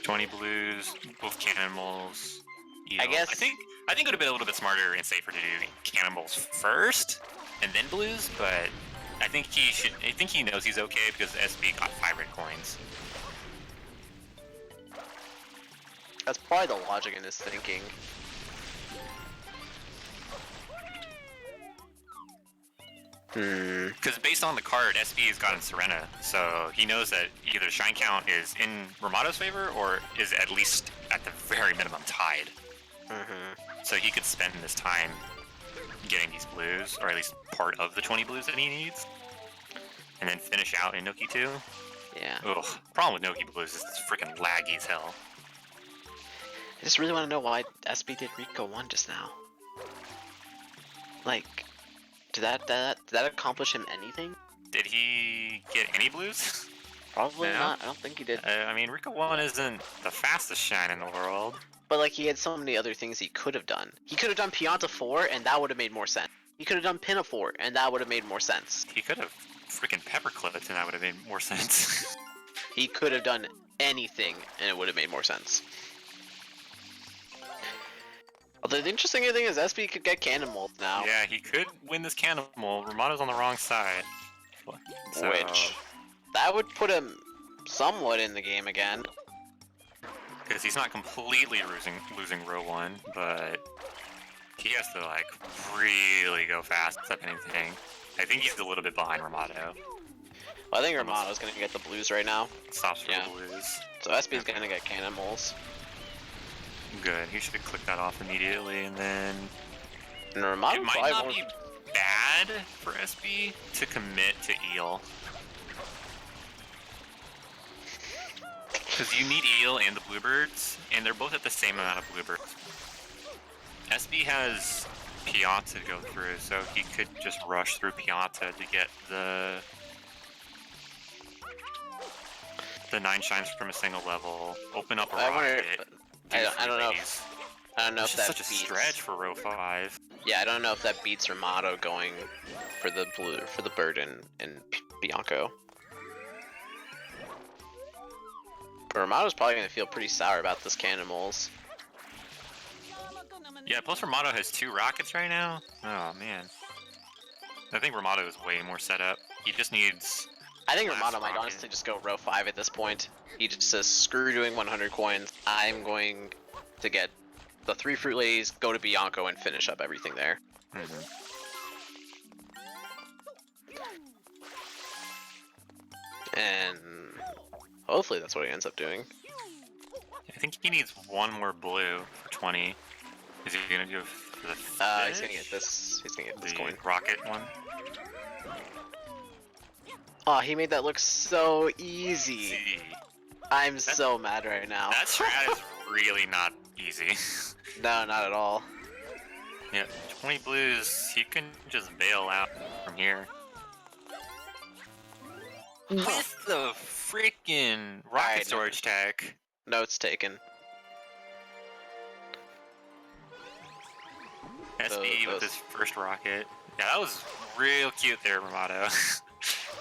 20 blues, both Cannonballs. I guess... I think it would have been a little bit smarter and safer to do Cannonballs first, and then blues, but I think he knows he's okay because SB got 5 red coins. That's probably the logic in his thinking. Because based on the card, SB has gotten Serena, so he knows that either Shine Count is in Rimato's favor or is at least at the very minimum tied. So he could spend this time getting these blues, or at least part of the 20 blues that he needs, and then finish out in Noki 2. Yeah. Ugh. Problem with Noki blues is it's freaking laggy as hell. I just really want to know why SB did Rico 1 just now. Like... Did that accomplish him anything? Did he get any blues? Probably not. I don't think he did. I mean, Rico 1 isn't the fastest shine in the world. But like, he had so many other things he could have done. He could have done Pianta 4, and that would have made more sense. He could have done Pinna 4, and that would have made more sense. He could have freaking Pepperclipped, and that would have made more sense. He could have done anything, and it would have made more sense. Although the interesting thing is SB could get cannon mold now. Yeah, he could win this cannonball. Rimato's on the wrong side. So, Which, that would put him somewhat in the game again. because he's not completely losing row 1, but he has to like really go fast except anything. I think he's a little bit behind Rimato. Well, I think Rimato's gonna get the blues right now. Stops for Yeah. the blues. So SB's gonna get cannon moles. Good. He should click that off immediately, and then And Rimato it might probably not won't. be bad for SB to commit to Eel. Because you need Eel and the Bluebirds, and they're both at the same amount of Bluebirds. SB has Pianta to go through, so he could just rush through Pianta to get the 9 shines from a single level, open up a I wonder rocket. if, I don't know. ladies. I don't know It's if just that such a beats. stretch for row 5. Yeah, I don't know if that beats Rimato going for the blue for the bird and Bianco. But Rimato's probably gonna feel pretty sour about this cannon moles. Yeah, plus Rimato has 2 rockets right now. Oh man. I think Rimato is way more set up. He just needs... I think Last Rimato might rocket. honestly just go row 5 at this point. He just says, screw doing 100 coins. I'm going to get the 3 fruit ladies, go to Bianco, and finish up everything there. Mhm. And hopefully that's what he ends up doing. I think he needs 1 more blue for 20. Is he gonna do it for the He's fish? gonna get this. He's gonna get this The coin. rocket one? Oh, he made that look so easy. See, I'm so mad right now. that strat is really not easy. No, not at all. Yeah, 20 blues, he can just bail out from here. With the freaking rocket Alright, storage tech. Notes taken. SB with his first rocket. Yeah, that was real cute there, Rimato.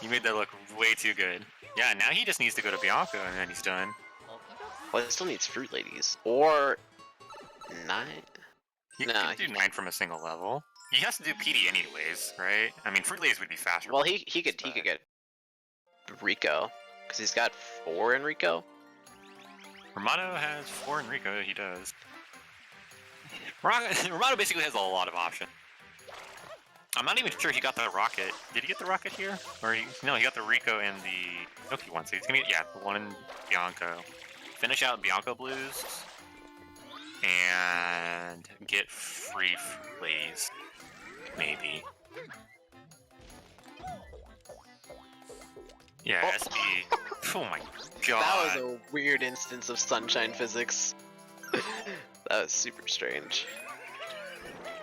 You made that look way too good. Yeah, now he just needs to go to Bianco and then he's done. Well, he still needs fruit ladies. Or 9. He Nah, can do 9 from a single level. He has to do PD anyways, right? I mean, Fruit Ladies would be faster. Well, he could get Rico, because he's got 4 in Rico. Rimato has 4 in Rico, he does. Rimato basically has a lot of options. I'm not even sure he got the rocket. Did he get the rocket here? Or no, he got the Rico and the Noki one. So he's gonna get, yeah, the one in Bianco. Finish out Bianco Blues. And get free Fruit Ladies. Maybe. Yeah, SB. Oh my god. That was a weird instance of sunshine physics. That was super strange.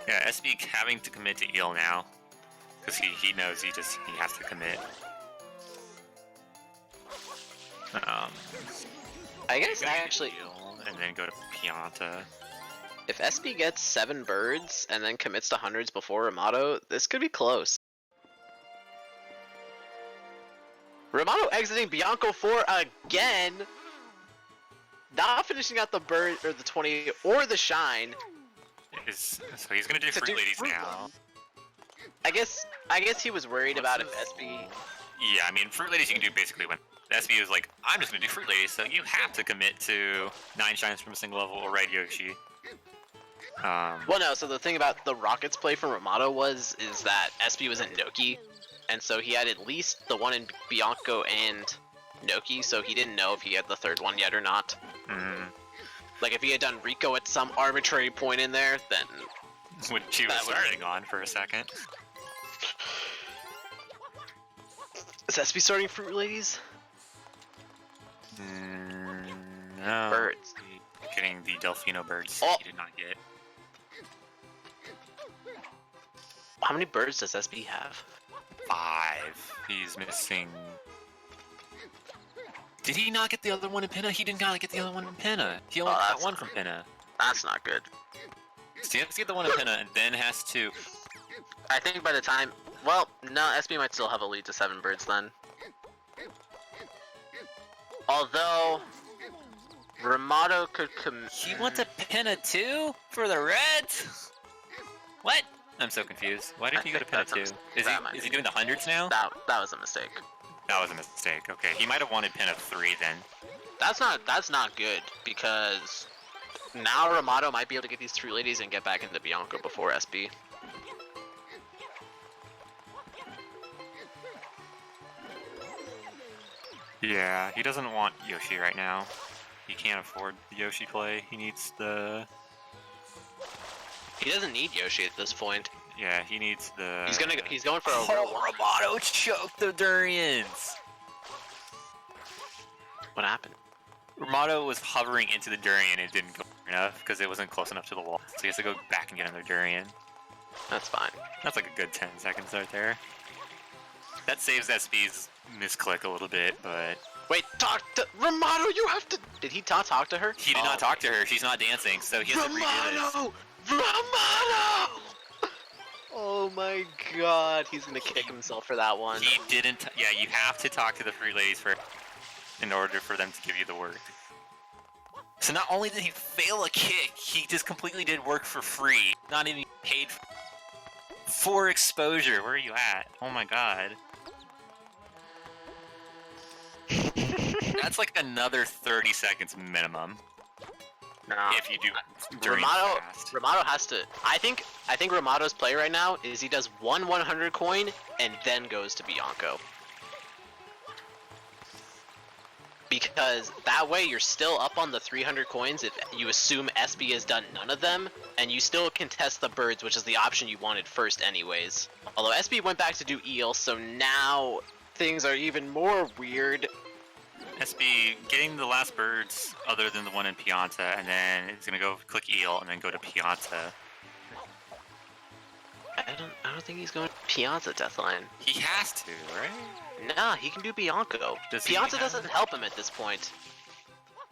Yeah, SB having to commit to Eel now. Because he knows he has to commit. I guess Go to actually, Eel, and then go to Pianta. if SB gets 7 birds and then commits to hundreds before Rimato, this could be close. Rimato exiting Bianco 4 again! Not finishing out the bird, or the 20, or the shine. So he's gonna do To Fruit do Ladies Fruit now. I guess he was worried about if SB... Yeah, I mean, Fruit Ladies you can do basically when SB is like, I'm just gonna do Fruit Ladies, so you have to commit to 9 shines from a single level or Red Yoshi. Well, no, so the thing about the Rockets play from Rimato is that SB was in Noki, and so he had at least the one in Bianco and Noki, so he didn't know if he had the 3rd one yet or not. Like, if he had done Rico at some arbitrary point in there, then... Which he was starting on for a second. Is SB starting Fruit Ladies? No. Birds. Getting the Delfino birds Oh. he did not get. How many birds does SB have? 5. He's missing... Did he not get the other one in Pinna? He did not get the other one in Pinna. He only got one from Pinna. That's not good. So he has to get the one in Pinna and then has to... I think by the time... Well, no, SB might still have a lead to 7 birds then. Although... Rimato could He wants a pin a 2 for the Reds? What? I'm so confused. Why did he go to pin a 2? Is he doing the hundreds now? That was a mistake. That was a mistake. Okay, he might have wanted pin of 3 then. That's not good, because now Rimato might be able to get these 3 ladies and get back into Bianca before SB. Yeah, he doesn't want Yoshi right now. He can't afford the Yoshi play. He needs the... He doesn't need Yoshi at this point. Yeah, he needs the... He's going for a... Rimato choked the durians! What happened? Rimato was hovering into the durian and it didn't go enough because it wasn't close enough to the wall. So he has to go back and get another durian. That's fine. That's like a good 10 seconds right there. That saves SB's misclick a little bit, but... Wait, talk to... Rimato, you have to... Did he not talk to her? He did not talk to her. She's not dancing, so he has to redo this. Rimato! Oh my god, he's gonna kick himself for that one. He didn't... Yeah, you have to talk to the 3 ladies first in order for them to give you the work. So not only did he fail a kick, he just completely did work for free. Not even paid for exposure. Where are you at? Oh my god. That's like another 30 seconds minimum. Nah. If you do during Rimato has to... I think Rimato's play right now is he does one 100 coin and then goes to Bianco. Because that way you're still up on the 300 coins if you assume SB has done none of them, and you still can test the birds, which is the option you wanted first anyways. Although SB went back to do eel, so now things are even more weird. SB getting the last birds other than the one in Pianta, and then it's gonna go click eel and then go to Pianta. I don't think he's going to Pianta Deathline. He has to, right? Nah, he can do Bianco. Pianta doesn't help him at this point.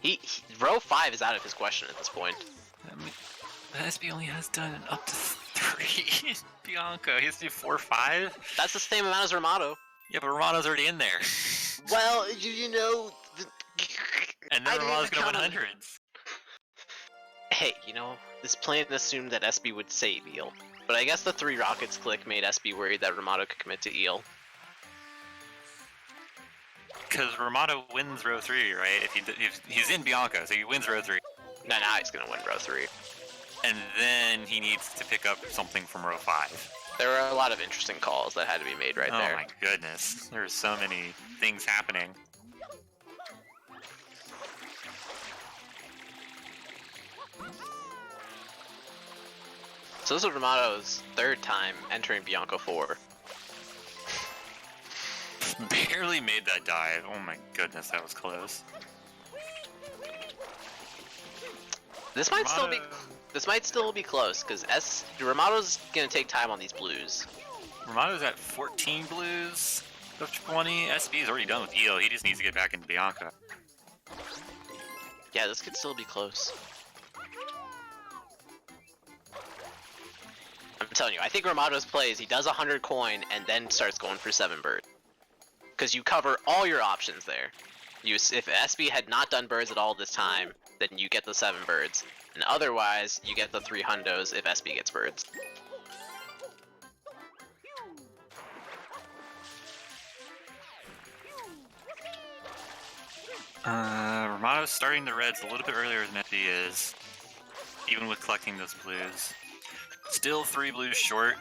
He row 5 is out of his question at this point. SB only has done up to 3 Bianco. He has to do 4 or 5? That's the same amount as Rimato. Yeah, but Romano's already in there. Well, you know... And then Romano's gonna win hundreds. Hey, you know, this plan assumed that SB would save eel. But I guess the 3 rockets click made SB worried that Rimato could commit to eel. Because Rimato wins row 3, right? If he's in Bianco, so he wins row 3. No, now he's gonna win row 3. And then he needs to pick up something from row 5. There were a lot of interesting calls that had to be made right there. Oh my goodness. There are so many things happening. So this is Rimato's 3rd time entering Bianco 4. Barely made that dive. Oh my goodness, that was close. This might still be close because Rimato's gonna take time on these blues. Rimato's at 14 blues of 20. SB's already done with eel. He just needs to get back into Bianca. Yeah, this could still be close. I'm telling you, I think Rimato's play is he does 100 coin and then starts going for 7 birds. Because you cover all your options there. If SB had not done birds at all this time, then you get the 7 birds. And otherwise, you get the 3 hundos if SB gets birds. Romano's starting the reds a little bit earlier than SB is, even with collecting those blues. Still 3 blues short.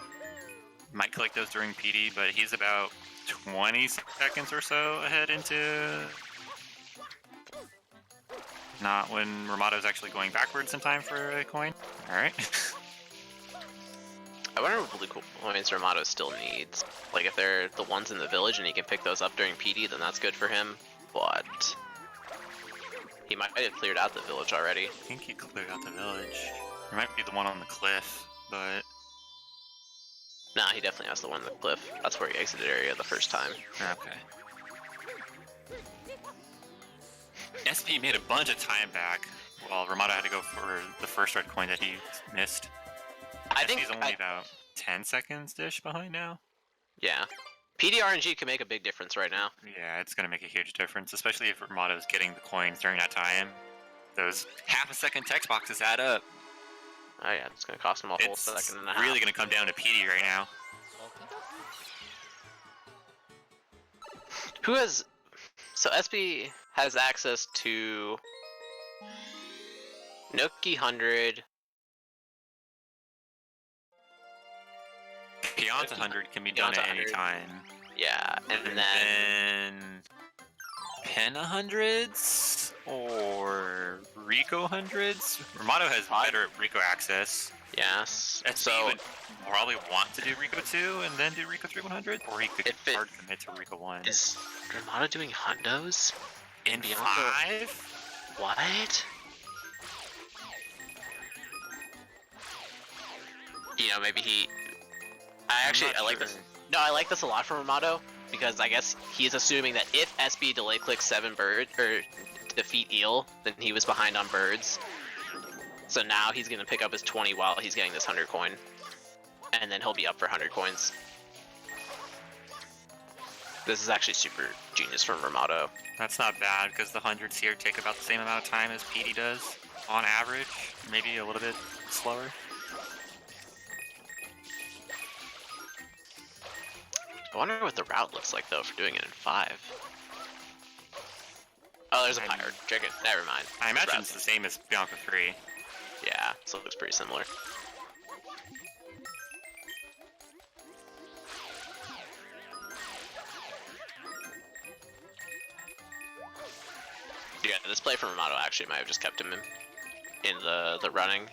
Might collect those during PD, but he's about 20 seconds or so ahead into... Not when Rimato's actually going backwards in time for a coin. Alright. I wonder what blue coins Rimato still needs. Like if they're the ones in the village and he can pick those up during PD, then that's good for him. But he might have cleared out the village already. I think he cleared out the village. There might be the one on the cliff, but... Nah, he definitely has the one on the cliff. That's where he exited area the first time. Okay. SP made a bunch of time back, while Rimato had to go for the first red coin that he missed. I think he's only about 10 seconds-ish behind now. Yeah. PD RNG can make a big difference right now. Yeah, it's going to make a huge difference, especially if Rimato's getting the coins during that time. Those half-a-second text boxes add up. Oh yeah, it's gonna cost him a whole second and a half. It's really gonna come down to PD right now. Who has... So SB has access to... Nookie 100... Pianta 100 can be done at any time. Yeah, and then Penna 100s or Rico 100s. Rimato has better Rico access. Yes. SB would probably want to do Rico 2 and then do Rico 3 100, or he could hard commit to Rico 1. Is Rimato doing hundos? In Bianca? 5? What? You know, maybe he... I like this. No, I like this a lot from Rimato, because I guess he's assuming that if SB delay clicks 7 birds, or defeat Eel, then he was behind on birds. So now he's gonna pick up his 20 while he's getting this 100 coin. And then he'll be up for 100 coins. This is actually super genius from Rimato. That's not bad, because the 100s here take about the same amount of time as PD does, on average. Maybe a little bit slower. I wonder what the route looks like, though, for doing it in 5. Oh, there's a pirate. Check it. Never mind. I imagine it's the same as Bianca 3. Yeah, so it looks pretty similar. Yeah, this play from Rimato actually might have just kept him in the running.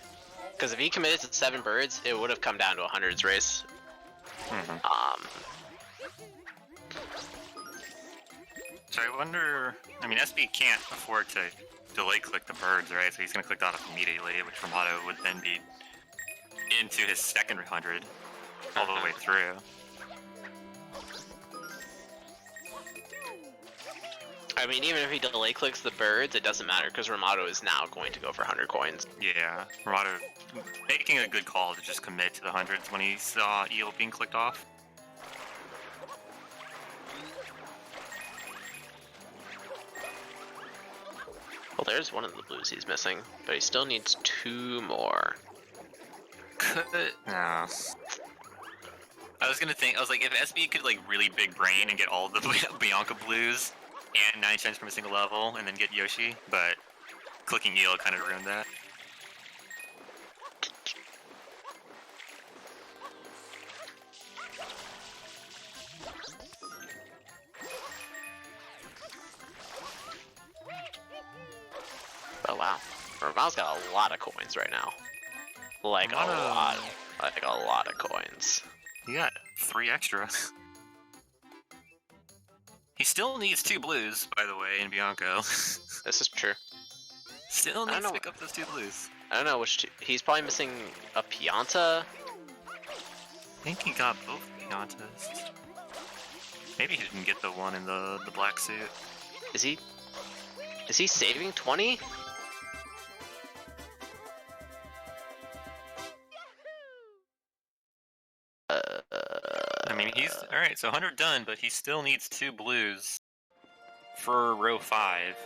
Because if he committed to 7 birds, it would have come down to a 100s race. So I wonder, I mean, SB can't afford to delay click the birds, right? So he's going to click that off immediately, which Rimato would then be into his second 100 all the way through. I mean, even if he delay clicks the birds, it doesn't matter because Rimato is now going to go for 100 coins. Yeah, Rimato making a good call to just commit to the 100s when he saw Eel being clicked off. Well, there's one of the blues he's missing, but he still needs 2 more. No. I was gonna think, I was like, if SB could like really big brain and get all the Bianca blues and 9 shines from a single level and then get Yoshi, but clicking Eel kind of ruined that. Oh wow, Rimato's got a lot of coins right now. Like a lot of coins. He got 3 extra. He still needs 2 blues, by the way, in Bianco. This is true. Still needs to pick up those 2 blues. I don't know which 2. He's probably missing a Pianta. I think he got both Piantas. Maybe he didn't get the one in the black suit. Is he saving 20? I mean, he's alright, so 100 done, but he still needs 2 blues for row 5.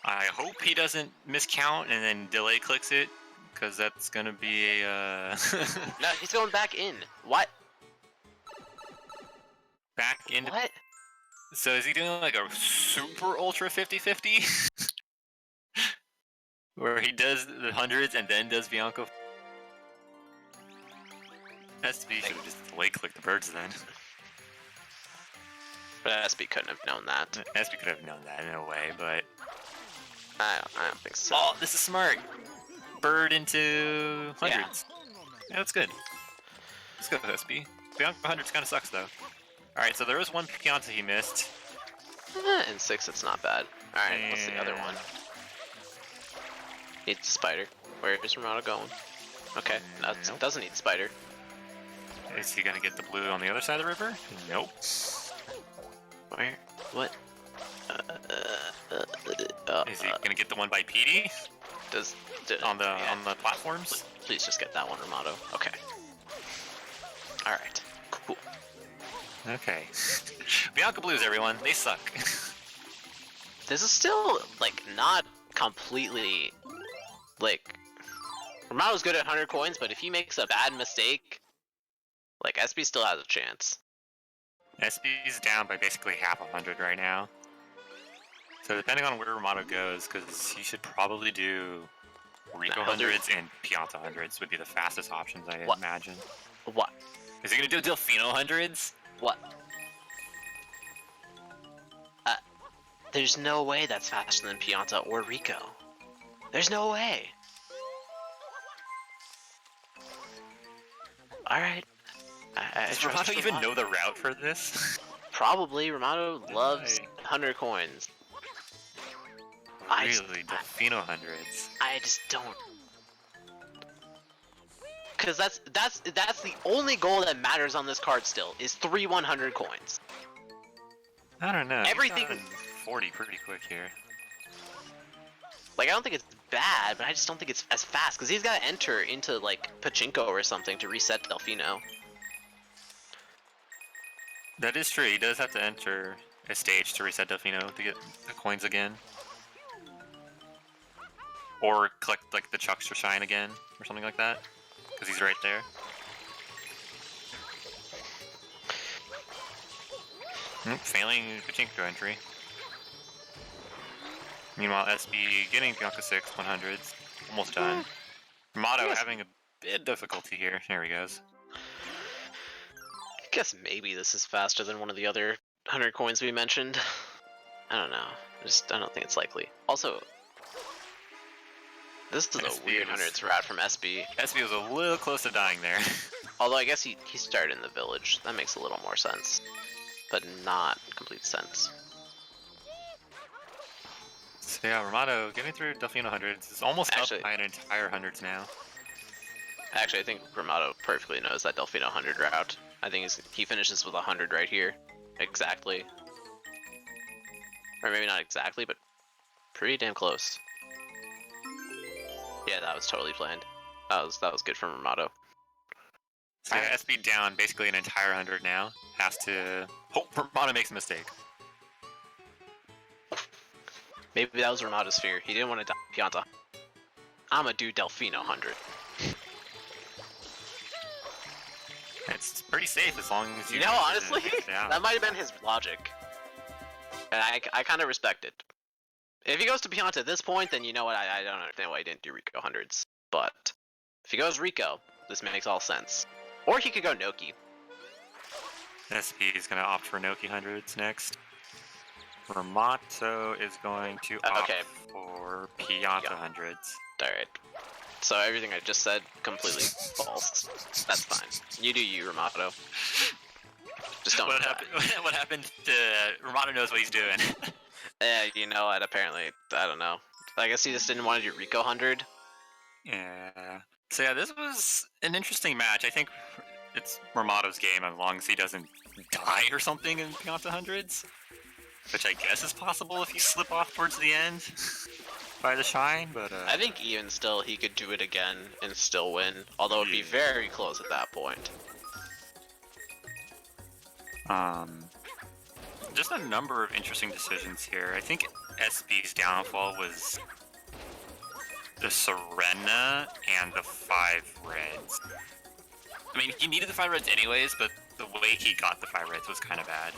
I hope he doesn't miscount and then delay clicks it, because that's gonna be a. No, he's going back in. What? Back into. What? So is he doing like a super ultra 50-50? Where he does the 100s and then does Bianco? SB should have just delay clicked the birds then. But SB couldn't have known that. SB could have known that in a way, but I don't think so. oh, this is smart. Bird into 100s. Yeah, that's good. Let's go with SB. Bianco 100s kind of sucks though. Alright, so there was one Pianta he missed. In 6, it's not bad. Alright, what's the other one? Needs a spider. Where is Rimato going? Okay, that doesn't need spider. Is he gonna get the blue on the other side of the river? Nope. Where? What? Is he gonna get the one by PD? On the platforms? Please just get that one, Rimato. Okay. Alright. Cool. Okay. Bianca blues, everyone. They suck. This is still, like, not completely, like, Rimato's good at 100 coins, but if he makes a bad mistake, like, SB still has a chance. SB's down by basically half 100 right now. So depending on where Rimato goes, because he should probably do Rico hundreds and Pianta hundreds would be the fastest options, I imagine. What? Is he gonna do Delfino hundreds? What? There's no way that's faster than Pianta or Rico. There's no way. Alright. Does Rimato even know the route for this? Probably. Rimato loves 100 coins. Really? Delfino hundreds? I just don't. Because that's the only goal that matters on this card still, is 3 100 coins. I don't know. Everything... 40 pretty quick here. Like, I don't think it's bad, but I just don't think it's as fast, because he's got to enter into, like, Pachinko or something to reset Delfino. That is true, he does have to enter a stage to reset Delfino to get the coins again. Or collect, like, the Chuckster Shine again, or something like that, because he's right there. Failing Pachinko entry. Meanwhile, SB getting Bianca 6 100s, almost done. Rimato having a bit of difficulty here. There he goes. I guess maybe this is faster than one of the other 100 coins we mentioned. I don't know. I don't think it's likely. Also, this is a weird 100s route from SB. SB was a little close to dying there. Although I guess he started in the village. That makes a little more sense. But not complete sense. So yeah, Rimato getting through Delfino hundreds. It's almost up by an entire hundreds now. Actually, I think Rimato perfectly knows that Delfino 100 route. I think he finishes with 100 right here. Exactly. Or maybe not exactly, but pretty damn close. Yeah, that was totally planned. That was good from Rimato. So yeah, SB down basically an entire 100 now. Has to hope Rimato makes a mistake. Maybe that was Rimato's fear. He didn't want to die Pianta. I'ma do Delfino 100. It's pretty safe as long as you... You know, honestly, that might have been his logic. And I kind of respect it. If he goes to Pianta at this point, then you know what, I don't understand why he didn't do Rico hundreds. But if he goes Rico, this makes all sense. Or he could go Noki. SB is going to opt for Noki hundreds next. Rimato is going to opt for Pianta hundreds. Alright. So everything I just said, completely false. That's fine. You do you, Rimato. Just don't What happened to... Rimato knows what he's doing. Yeah, you know what, apparently. I don't know. I guess he just didn't want to do Rico 100. Yeah. So yeah, this was an interesting match. I think it's Rimato's game as long as he doesn't die or something in Pianta hundreds. Which I guess is possible if you slip off towards the end by the shine, but I think even still he could do it again and still win, although it'd be very close at that point. Just a number of interesting decisions here. I think SB's downfall was the Serena and the 5 reds. I mean, he needed the 5 reds anyways, but the way he got the 5 reds was kind of bad.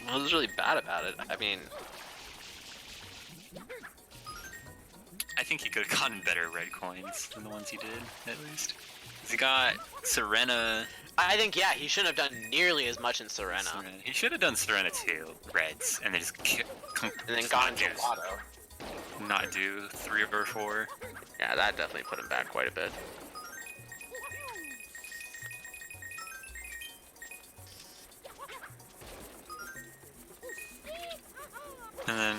What was really bad about it? I mean... I think he could have gotten better red coins than the ones he did, at least. He got Serena... I think, yeah, he shouldn't have done nearly as much in Serena. He should have done Serena too, reds, and then just... and then gone Gelato. Not do 3 or 4. Yeah, that definitely put him back quite a bit. And then...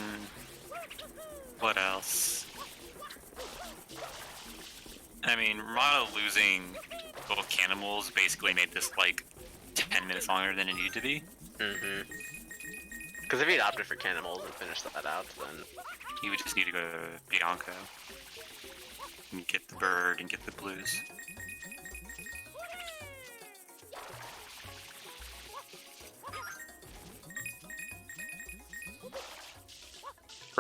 what else? I mean, Rimato losing both Cannibals basically made this, like, 10 minutes longer than it needed to be. Because if he'd opted for Cannibals and finished that out, then... he would just need to go to Bianco. And get the bird and get the blues.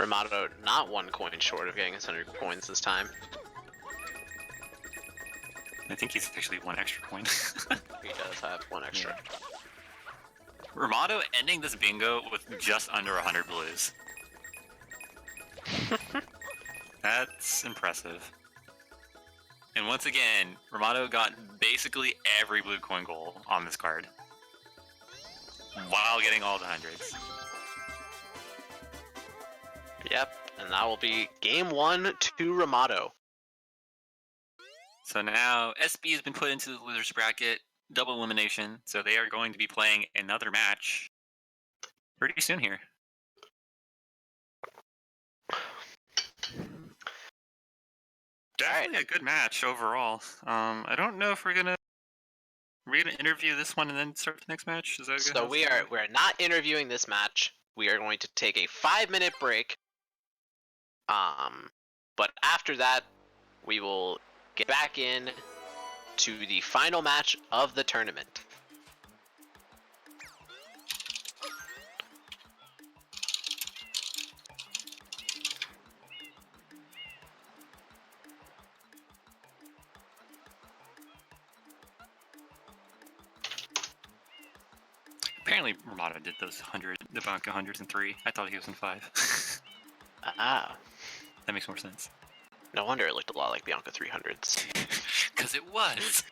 Rimato not 1 coin short of getting his 100 coins this time. I think he's actually 1 extra coin. He does have 1 extra. Rimato ending this bingo with just under 100 blues. That's impressive. And once again, Rimato got basically every blue coin goal on this card, while getting all the hundreds. Yep, and that will be game 1 to Rimato. So now SB has been put into the loser's bracket, double elimination, so they are going to be playing another match pretty soon here. Definitely a good match overall. I don't know if we're gonna interview this one and then start the next match. Is that good? So we're not interviewing this match. We are going to take a 5-minute break. But after that, we will get back in to the final match of the tournament. Apparently, Rimato did those the Banca 103. I thought he was in 5. Ah. That makes more sense. No wonder it looked a lot like Bianca 300s. Because it was!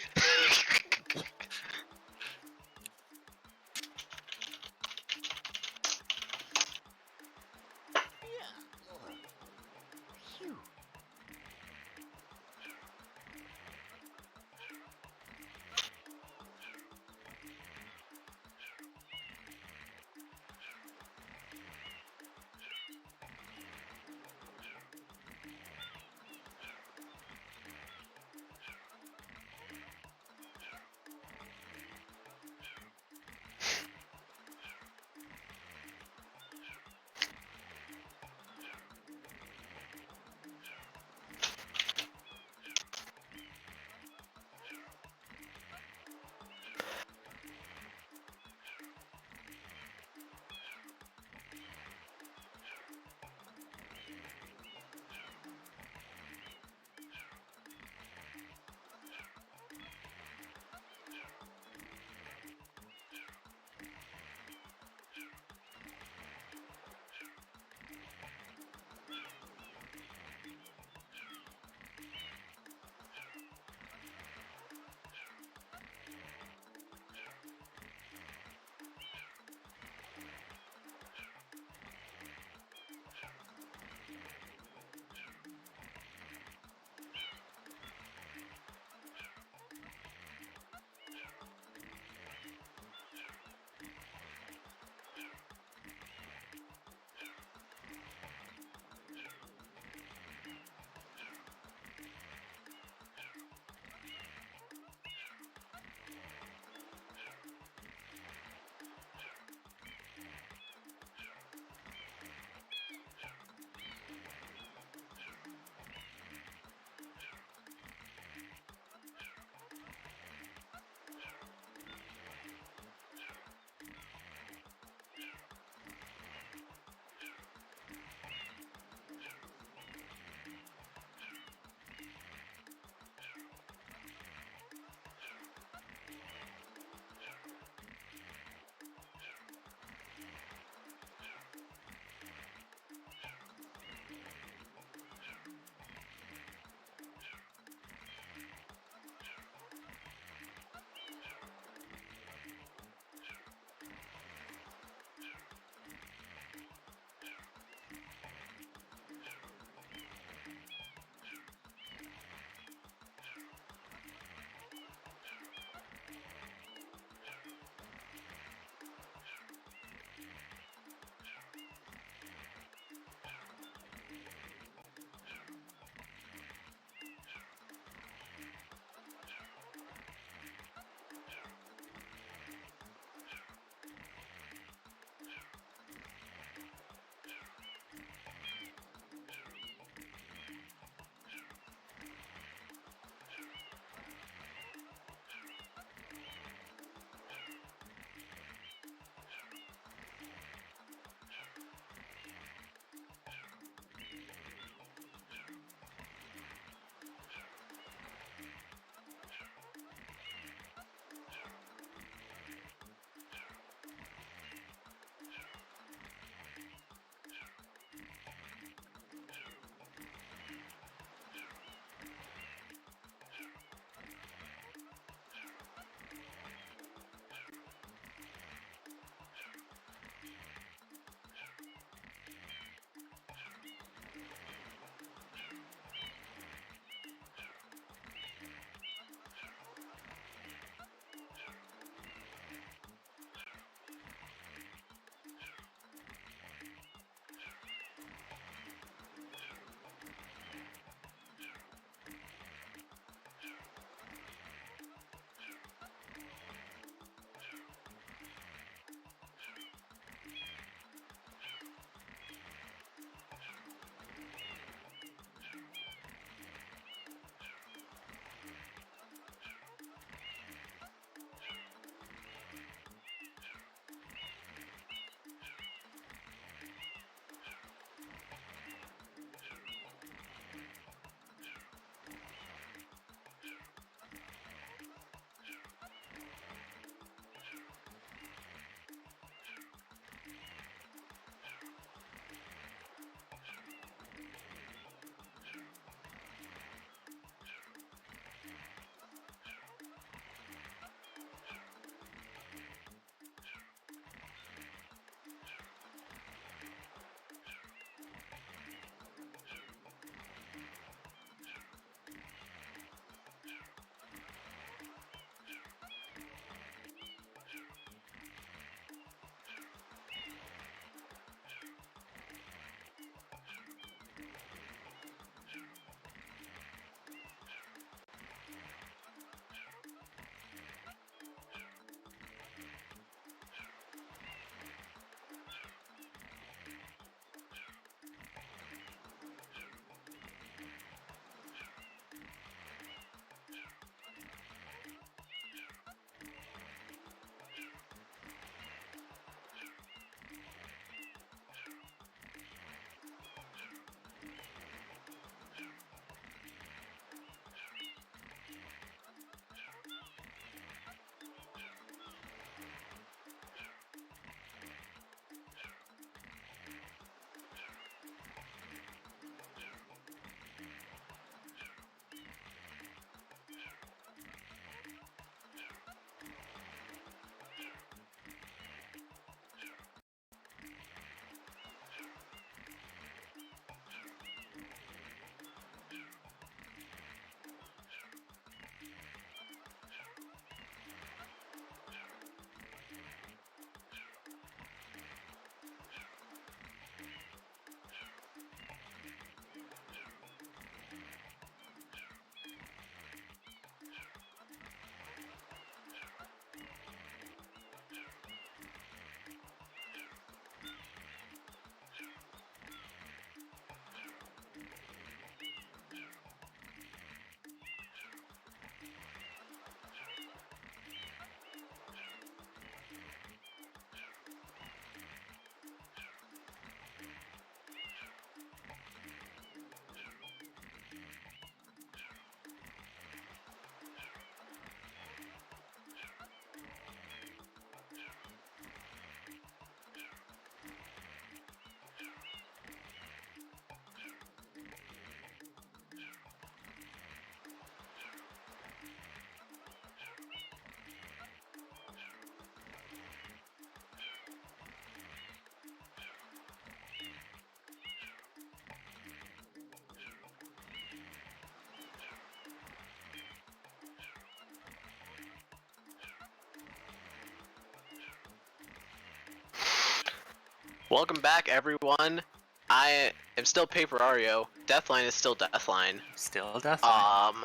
Welcome back, everyone. I am still Paper Ario. Deathline is still Deathline. Still a deathline.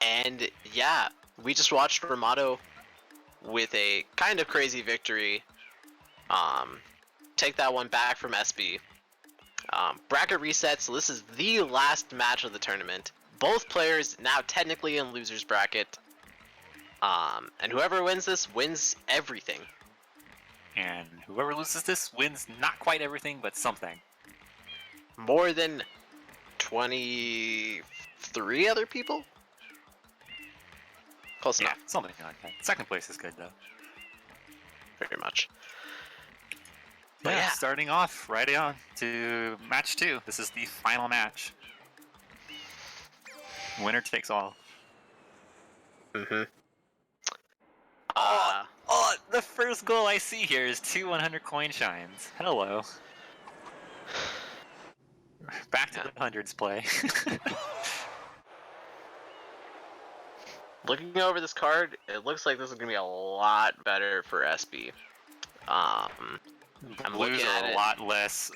And yeah, we just watched Rimato with a kind of crazy victory. Take that one back from SB. Bracket reset, so this is the last match of the tournament. Both players now technically in loser's bracket. And whoever wins this wins everything. And whoever loses this wins not quite everything, but something. More than 23 other people? Close enough. Something like that. Second place is good, though. Very much. Yeah, starting off right on to match 2. This is the final match. Winner takes all. Mm-hmm. The first goal I see here is 2 100 coin shines. Hello. Back to the hundreds play. Looking over this card, it looks like this is going to be a lot better for SB. I'm Blues looking are at a it. lot less.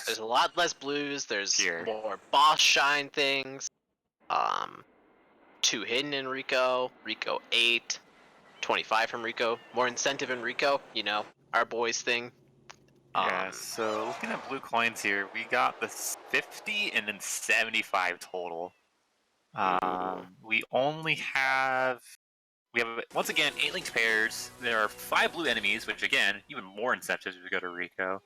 There's a lot less blues. There's Here. more boss shine things. 2 hidden in Rico. Rico 8. 25 from Rico. More incentive in Rico. You know, our boys thing. Yeah, so looking at blue coins here, we got the 50 and then 75 total. We have once again 8 linked pairs. There are 5 blue enemies, which again, even more incentives if we go to Rico.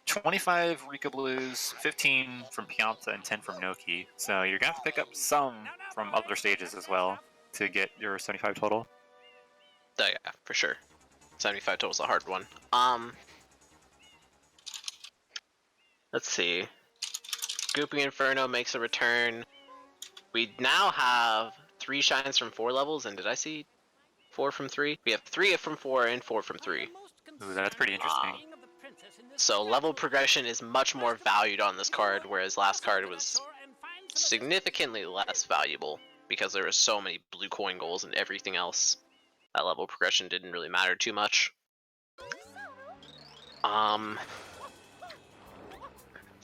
25 Rico blues, 15 from Pianta, and 10 from Noki. So you're gonna have to pick up some from other stages as well to get your 75 total. Oh, yeah, for sure. 75 total is a hard one. Let's see. Goopy Inferno makes a return. We now have 3 shines from 4 levels, and did I see 4 from 3? We have 3 from 4 and 4 from 3. Ooh, that's pretty interesting. So level progression is much more valued on this card, whereas last card was significantly less valuable because there were so many blue coin goals and everything else. That level progression didn't really matter too much. So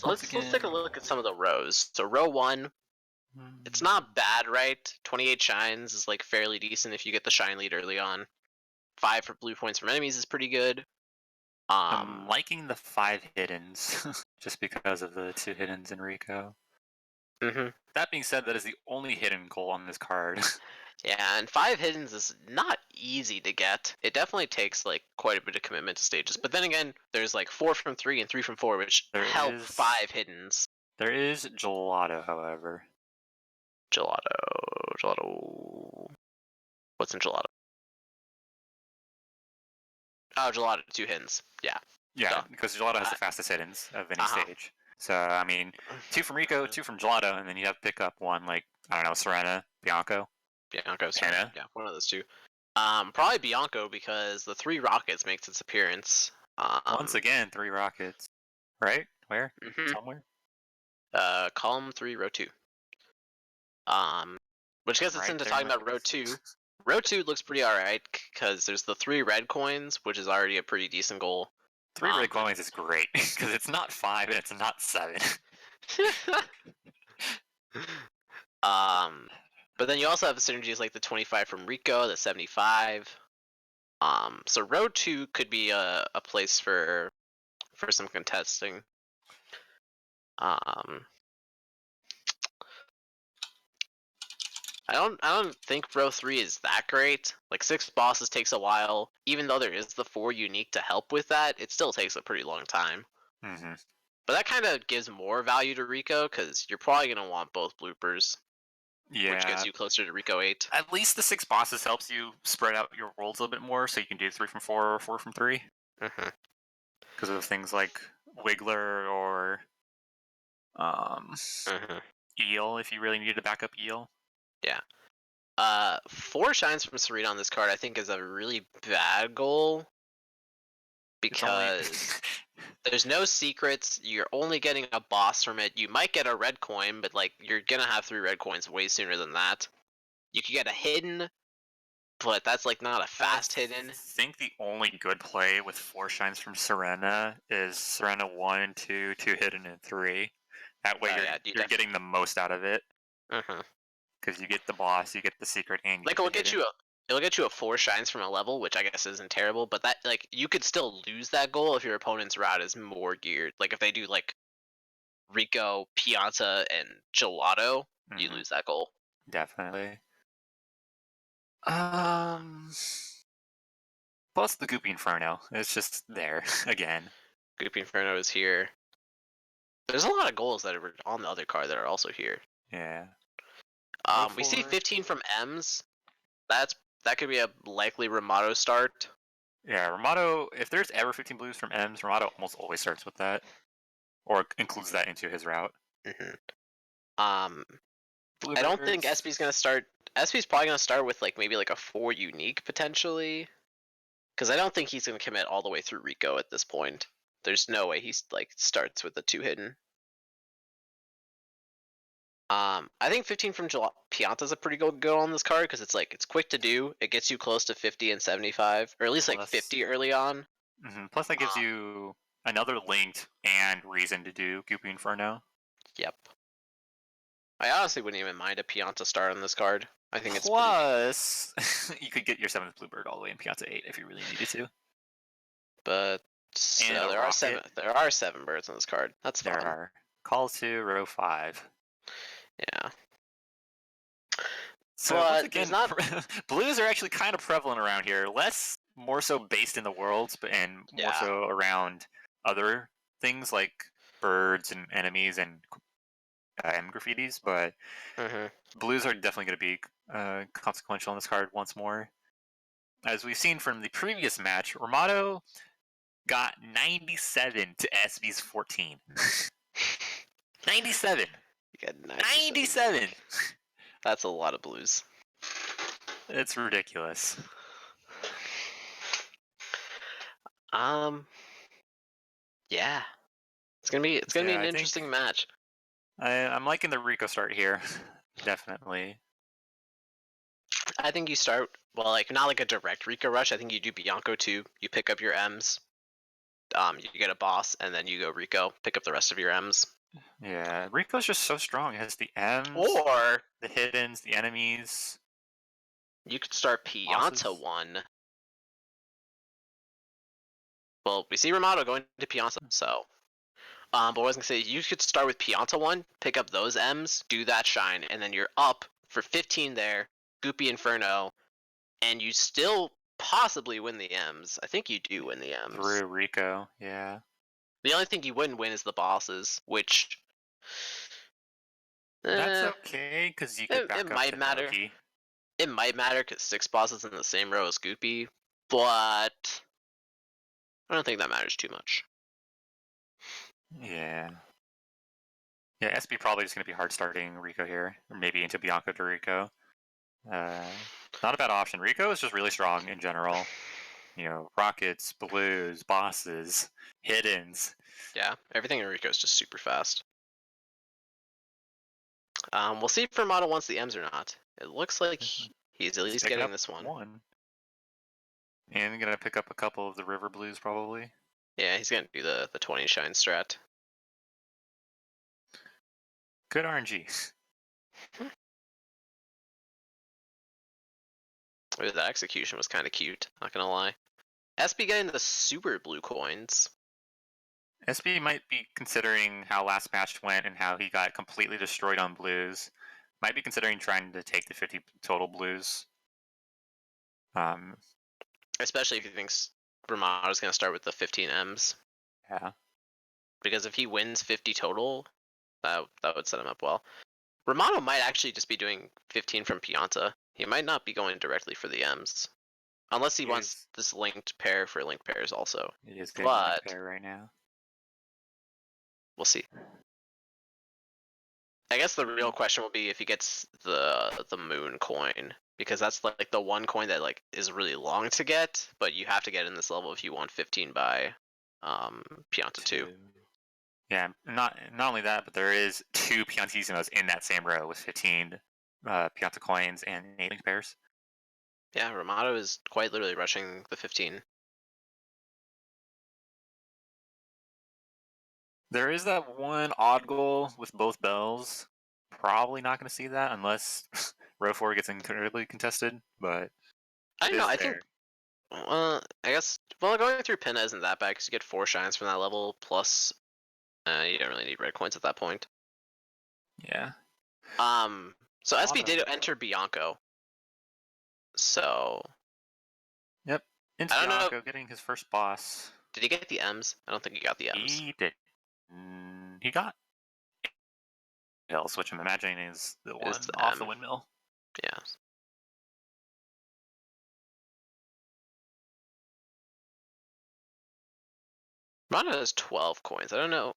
let's take a look at some of the rows. So row 1, it's not bad, right? 28 shines is like fairly decent if you get the shine lead early on. 5 for blue points from enemies is pretty good. I'm liking the 5 hiddens just because of the 2 hiddens in Rico. That being said, that is the only hidden goal on this card. Yeah, and 5 hiddens is not easy to get. It definitely takes like quite a bit of commitment to stages. But then again, there's like 4 from 3 and 3 from 4, which help 5 hiddens. There is gelato, however. Gelato. What's in gelato? Oh, gelato, 2 hiddens. Yeah. Yeah, because gelato has the fastest hiddens of any stage. So, I mean, 2 from Rico, 2 from gelato, and then you have to pick up 1, like, I don't know, Serena, Bianco. Serena. Yeah, one of those 2. Probably Bianco because the 3 rockets makes its appearance. Once again, 3 rockets. Right? Where? Somewhere? Column 3, row 2. Which gets us into talking about row 2. Row 2 looks pretty alright because there's the 3 red coins, which is already a pretty decent goal. 3 red coins is great because it's not 5 and it's not 7. But then you also have synergies like the 25 from Rico, the 75. So row 2 could be a place for some contesting. I don't think row 3 is that great. Like 6 bosses takes a while. Even though there is the 4 unique to help with that, it still takes a pretty long time. But that kind of gives more value to Rico because you're probably going to want both bloopers. Yeah. Which gets you closer to Rico 8. At least the 6 bosses helps you spread out your rolls a little bit more so you can do 3 from 4 or 4 from 3. Because of things like Wiggler or Eel if you really needed a backup Eel. Yeah. 4 shines from Serena on this card I think is a really bad goal. Because there's no secrets, you're only getting a boss from it. You might get a red coin, but like you're gonna have 3 red coins way sooner than that. You could get a hidden, but that's like not a fast hidden. I think the only good play with 4 shines from Serena is Serena 1 and 2, 2 hidden and 3. That way you're getting the most out of it. Because you get the boss, you get the secret, and you like it'll get you a 4 shines from a level, which I guess isn't terrible, but that like you could still lose that goal if your opponent's route is more geared. Like if they do like Rico, Pianta, and Gelato, you lose that goal. Definitely. Plus the Goopy Inferno. It's just there again. Goopy Inferno is here. There's a lot of goals that are on the other card that are also here. Yeah. We see 15 from M's. That could be a likely Rimato start. Yeah, Rimato, if there's ever 15 blues from M's, Rimato almost always starts with that. Or includes that into his route. I don't think SB's gonna start. SB's probably gonna start with like maybe like a 4 unique potentially. Because I don't think he's gonna commit all the way through Rico at this point. There's no way he like starts with the 2 hidden. I think 15 from Pianta's a pretty good on this card because it's quick to do. It gets you close to 50 and 75, or at least like 50 early on. Plus that gives you another linked and reason to do Goopy Inferno. Yep. I honestly wouldn't even mind a Pianta start on this card. I think it's plus you could get your 7th Bluebird all the way in Pianta 8 if you really needed to. But there are 7 birds on this card. That's fine. There are. Call to row 5. Yeah. So once again, blues are actually kind of prevalent around here. Less, more so based in the worlds, and more so around other things like birds and enemies and graffitis. But blues are definitely going to be consequential on this card once more. As we've seen from the previous match, Rimato got 97 to SB's 14. 97. You got 97. That's a lot of blues. It's ridiculous. Yeah. It's gonna be an interesting match. I'm liking the Rico start here. Definitely. I think you start like not like a direct Rico rush. I think you do Bianco 2. You pick up your M's. You get a boss, and then you go Rico. Pick up the rest of your M's. Yeah, Rico's just so strong. It has the M's, or the hiddens, the enemies. You could start Pianta 1. Well, we see Rimato going to Pianta, so. But what I was gonna say, you could start with Pianta 1, pick up those M's, do that shine, and then you're up for 15 there, Goopy Inferno, and you still possibly win the M's. I think you do win the M's. Through Rico, yeah. The only thing you wouldn't win is the bosses, which... That's okay, because you could back up might matter. Naoki. It might matter, because 6 bosses in the same row as Goopy, but... I don't think that matters too much. Yeah. Yeah, SB probably just going to be hard starting Rico here, or maybe into Bianco to Rico. Not a bad option. Rico is just really strong in general. You know, rockets, blues, bosses, hiddens. Yeah, everything in Rico is just super fast. We'll see if Rimato wants the M's or not. It looks like he's at least getting this one. And gonna pick up a couple of the river blues probably. Yeah, he's gonna do the 20 shine strat. Good RNG. That execution was kind of cute, not gonna lie. SB getting the super blue coins. SB might be considering how last match went and how he got completely destroyed on blues. Might be considering trying to take the 50 total blues. Especially if he thinks Rimato's gonna start with the 15 M's. Yeah. Because if he wins 50 total, that would set him up well. Rimato might actually just be doing 15 from Pianta. He might not be going directly for the M's. Unless he wants this linked pair for linked pairs also. He is getting a linked pair right now. We'll see. I guess the real question will be if he gets the moon coin. Because that's like the one coin that like is really long to get, but you have to get in this level if you want 15 by Pianta 2. Yeah, not only that, but there is 2 Piantissimos in that same row with 15 Pianta coins and 8 linked pairs. Yeah, Rimato is quite literally rushing the 15. There is that one odd goal with both bells. Probably not going to see that unless row 4 gets incredibly contested, but I it don't know. is I there. think. Well, I guess. Well, going through Pinna isn't that bad because you get 4 shines from that level. Plus, you don't really need red coins at that point. Yeah. So SB Auto. did enter Bianco. So Yep. Into I don't know. Bianco, getting his first boss. Did he get the M's? I don't think he got the M's. He did. He got hills, which I'm imagining is the Is one the off the M. windmill. Yeah. Mana has 12 coins. I don't know.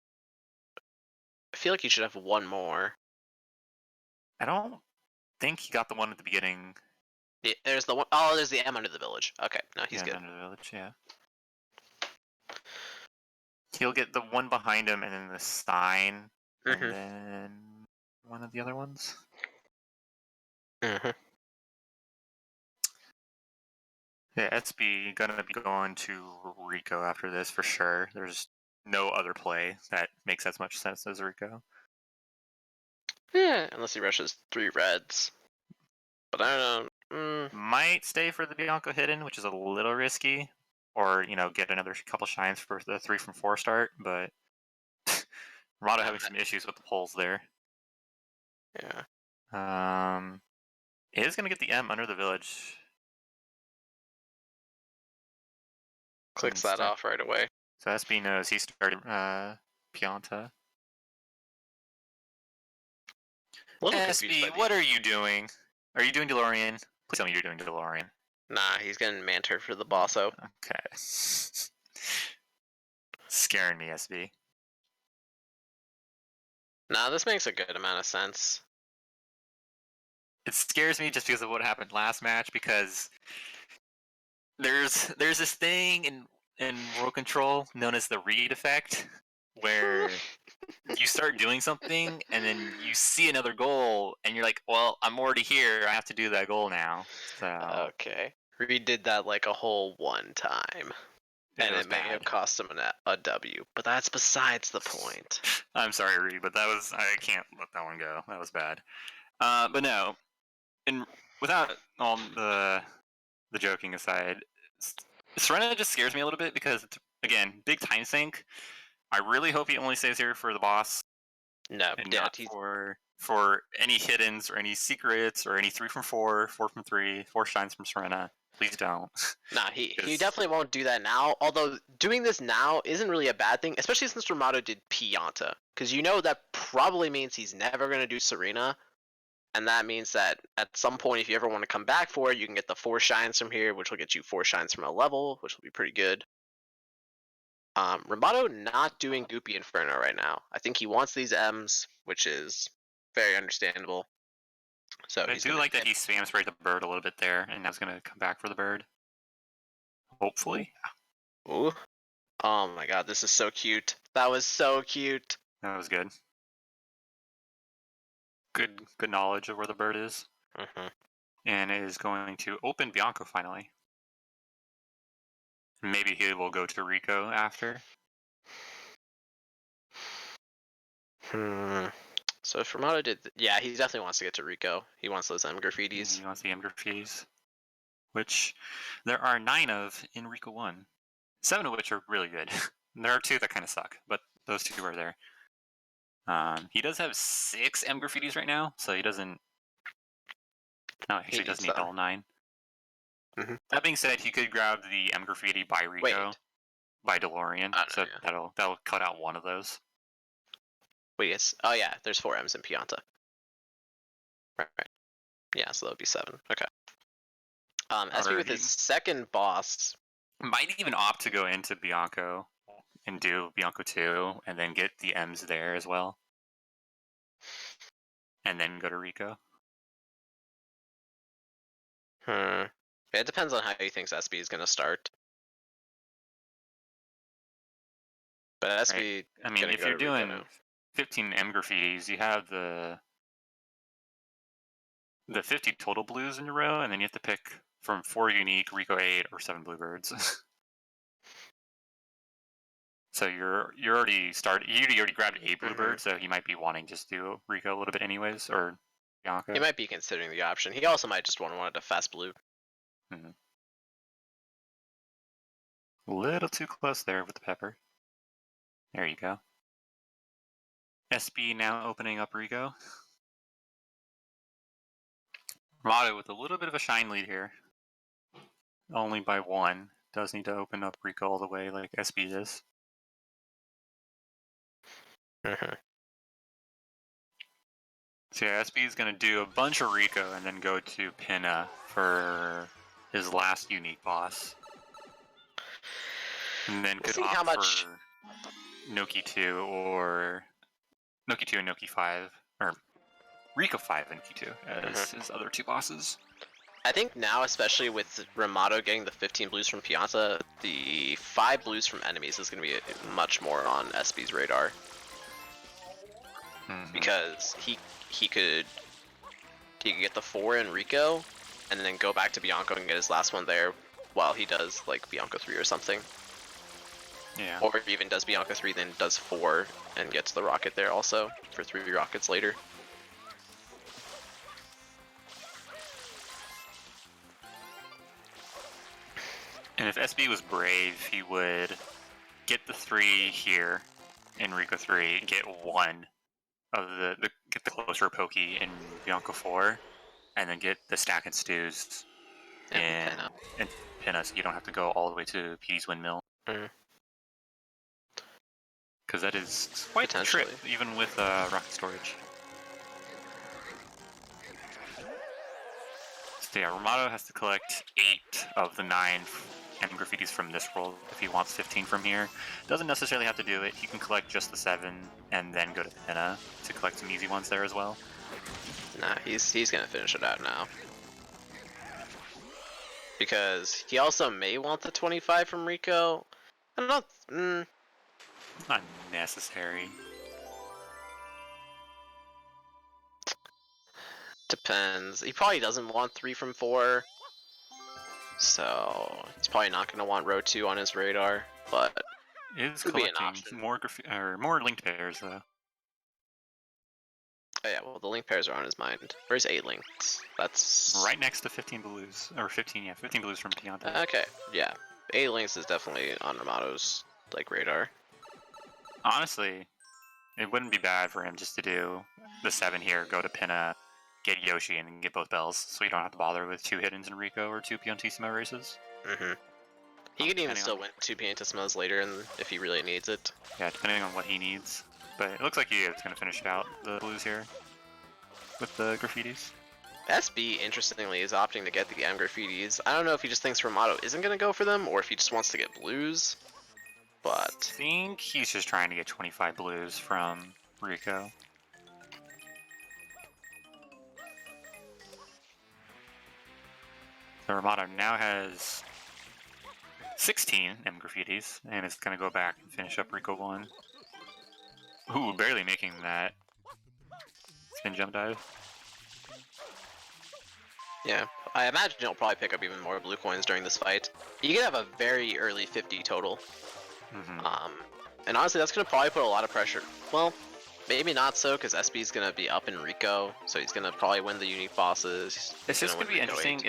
I feel like he should have one more. I don't think he got the one at the beginning. Yeah, there's the one. Oh, there's the M under the village. Okay, no, he's Yeah, good. under the village, yeah. He'll get the one behind him and then the sign, and then one of the other ones. Yeah, SB gonna be going to Rico after this for sure. There's no other play that makes as much sense as Rico. Yeah, unless he rushes 3 reds. But I don't know. Might stay for the Bianco hidden, which is a little risky, or get another couple shines for the 3 from 4 start. But Rimato having some issues with the pulls there. Yeah. It is gonna get the M under the village. Clicks that off right away. So SB knows he started Pianta. SB, what are you doing? Are you doing DeLorean? Please tell me you're doing DeLorean. Nah, he's getting Manter for the bosso. Okay. Scaring me, SB. Nah, this makes a good amount of sense. It scares me just because of what happened last match, because there's this thing in World Control known as the read effect, where you start doing something and then you see another goal and you're like, well, I'm already here, I have to do that goal now. So okay. Reed did that like a whole one time. And it may have cost him a W, but that's besides the point. I'm sorry, Reed, but I can't let that one go. That was bad. But no, without all the joking aside, Serena just scares me a little bit because, again, big time sink. I really hope he only stays here for the boss. No, and not for any hiddens or any secrets or any 3 from 4, 4 from 3, 4 shines from Serena. Please don't. Nah, he definitely won't do that now. Although doing this now isn't really a bad thing, especially since Rimato did Pianta, because that probably means he's never gonna do Serena, and that means that at some point, if you ever want to come back for it, you can get the 4 shines from here, which will get you 4 shines from a level, which will be pretty good. Rimato not doing Goopy Inferno right now. I think he wants these M's, which is very understandable. So I do like that he spam sprayed the bird a little bit there, and now he's going to come back for the bird. Hopefully. Ooh. Oh my god, this is so cute. That was so cute. That was good. Good knowledge of where the bird is. And is going to open Bianco finally. Maybe he will go to Rico after. So if Rimato did, yeah, he definitely wants to get to Rico. He wants those M graffitis. He wants the M graffitis, which there are 9 of in Rico 1. 7 of which are really good. There are 2 that kind of suck, but those 2 are there. He does have 6 M graffitis right now, so he doesn't. No, actually, he doesn't need all 9. That being said, he could grab the M graffiti by Rico, by DeLorean, so that'll cut out one of those. Wait, yes. Oh yeah, there's 4 M's in Pianta. Right. Yeah, so that would be 7. Okay. SB with his second boss might even opt to go into Bianco and do Bianco 2, and then get the M's there as well, and then go to Rico. It depends on how he thinks SB is going to start. But SB, right. I mean, if you're doing 15 M graffitis, you have the 50 total blues in your row, and then you have to pick from 4 unique, Rico 8, or 7 bluebirds. So you already grabbed 8 bluebirds, so he might be wanting just to do Rico a little bit anyways, or Bianca. He might be considering the option. He also might just wanted a fast blue. Mm-hmm. A little too close there with the pepper. There you go. SB now opening up Rico. Rimato with a little bit of a shine lead here. Only by 1. Does need to open up Rico all the way like SB is. So yeah, SB is going to do a bunch of Rico and then go to Pinna for his last unique boss. And then could opt for Noki 2 or Noki 2 and Noki 5, or Rico 5 and Noki 2 as his other 2 bosses. I think now, especially with Rimato getting the 15 blues from Pianta, the 5 blues from enemies is going to be much more on SB's radar. Because he could get the 4 in Rico, and then go back to Bianco and get his last one there, while he does like Bianco 3 or something. Yeah. Or if he even does Bianco 3, then does 4 and gets the rocket there also for 3 rockets later. And if SB was brave, he would get the 3 here in Rico 3, get 1 of get the closer pokey in Bianco 4, and then get the stack and stews in Pinna, so you don't have to go all the way to Petey's Windmill. Because that is quite a trip, even with rocket storage. So yeah, Rimato has to collect 8 of the 9 M graffitis from this world if he wants 15 from here. Doesn't necessarily have to do it. He can collect just the 7 and then go to Pinna to collect some easy ones there as well. Nah, he's gonna finish it out now. Because he also may want the 25 from Rico. I don't know. It's not necessary. Depends. He probably doesn't want 3 from 4. So he's probably not going to want row 2 on his radar, but it is collecting more linked pairs though. Oh yeah, well the link pairs are on his mind. Where's 8 links? That's right next to 15 blues, or 15 blues from Pianta. Okay, yeah, 8 links is definitely on Rimato's like radar. Honestly, it wouldn't be bad for him just to do the 7 here, go to Pinna, get Yoshi, and then get both bells, so you don't have to bother with 2 hiddens in Rico or 2 Piantissimo races. He could even still win 2 Piantissimos later if he really needs it. Yeah, depending on what he needs. But it looks like he is going to finish out the blues here with the graffitis. SB, interestingly, is opting to get the M graffitis. I don't know if he just thinks Rimato isn't going to go for them, or if he just wants to get blues. But I think he's just trying to get 25 blues from Rico. So Rimato now has 16 M graffitis, and it's going to go back and finish up Rico 1. Ooh, barely making that spin jump dive. Yeah, I imagine he'll probably pick up even more blue coins during this fight. You could have a very early 50 total. And honestly, that's going to probably put a lot of pressure. Well, maybe not so, because SB's going to be up in Rico, so he's going to probably win the unique bosses. It's just going to be interesting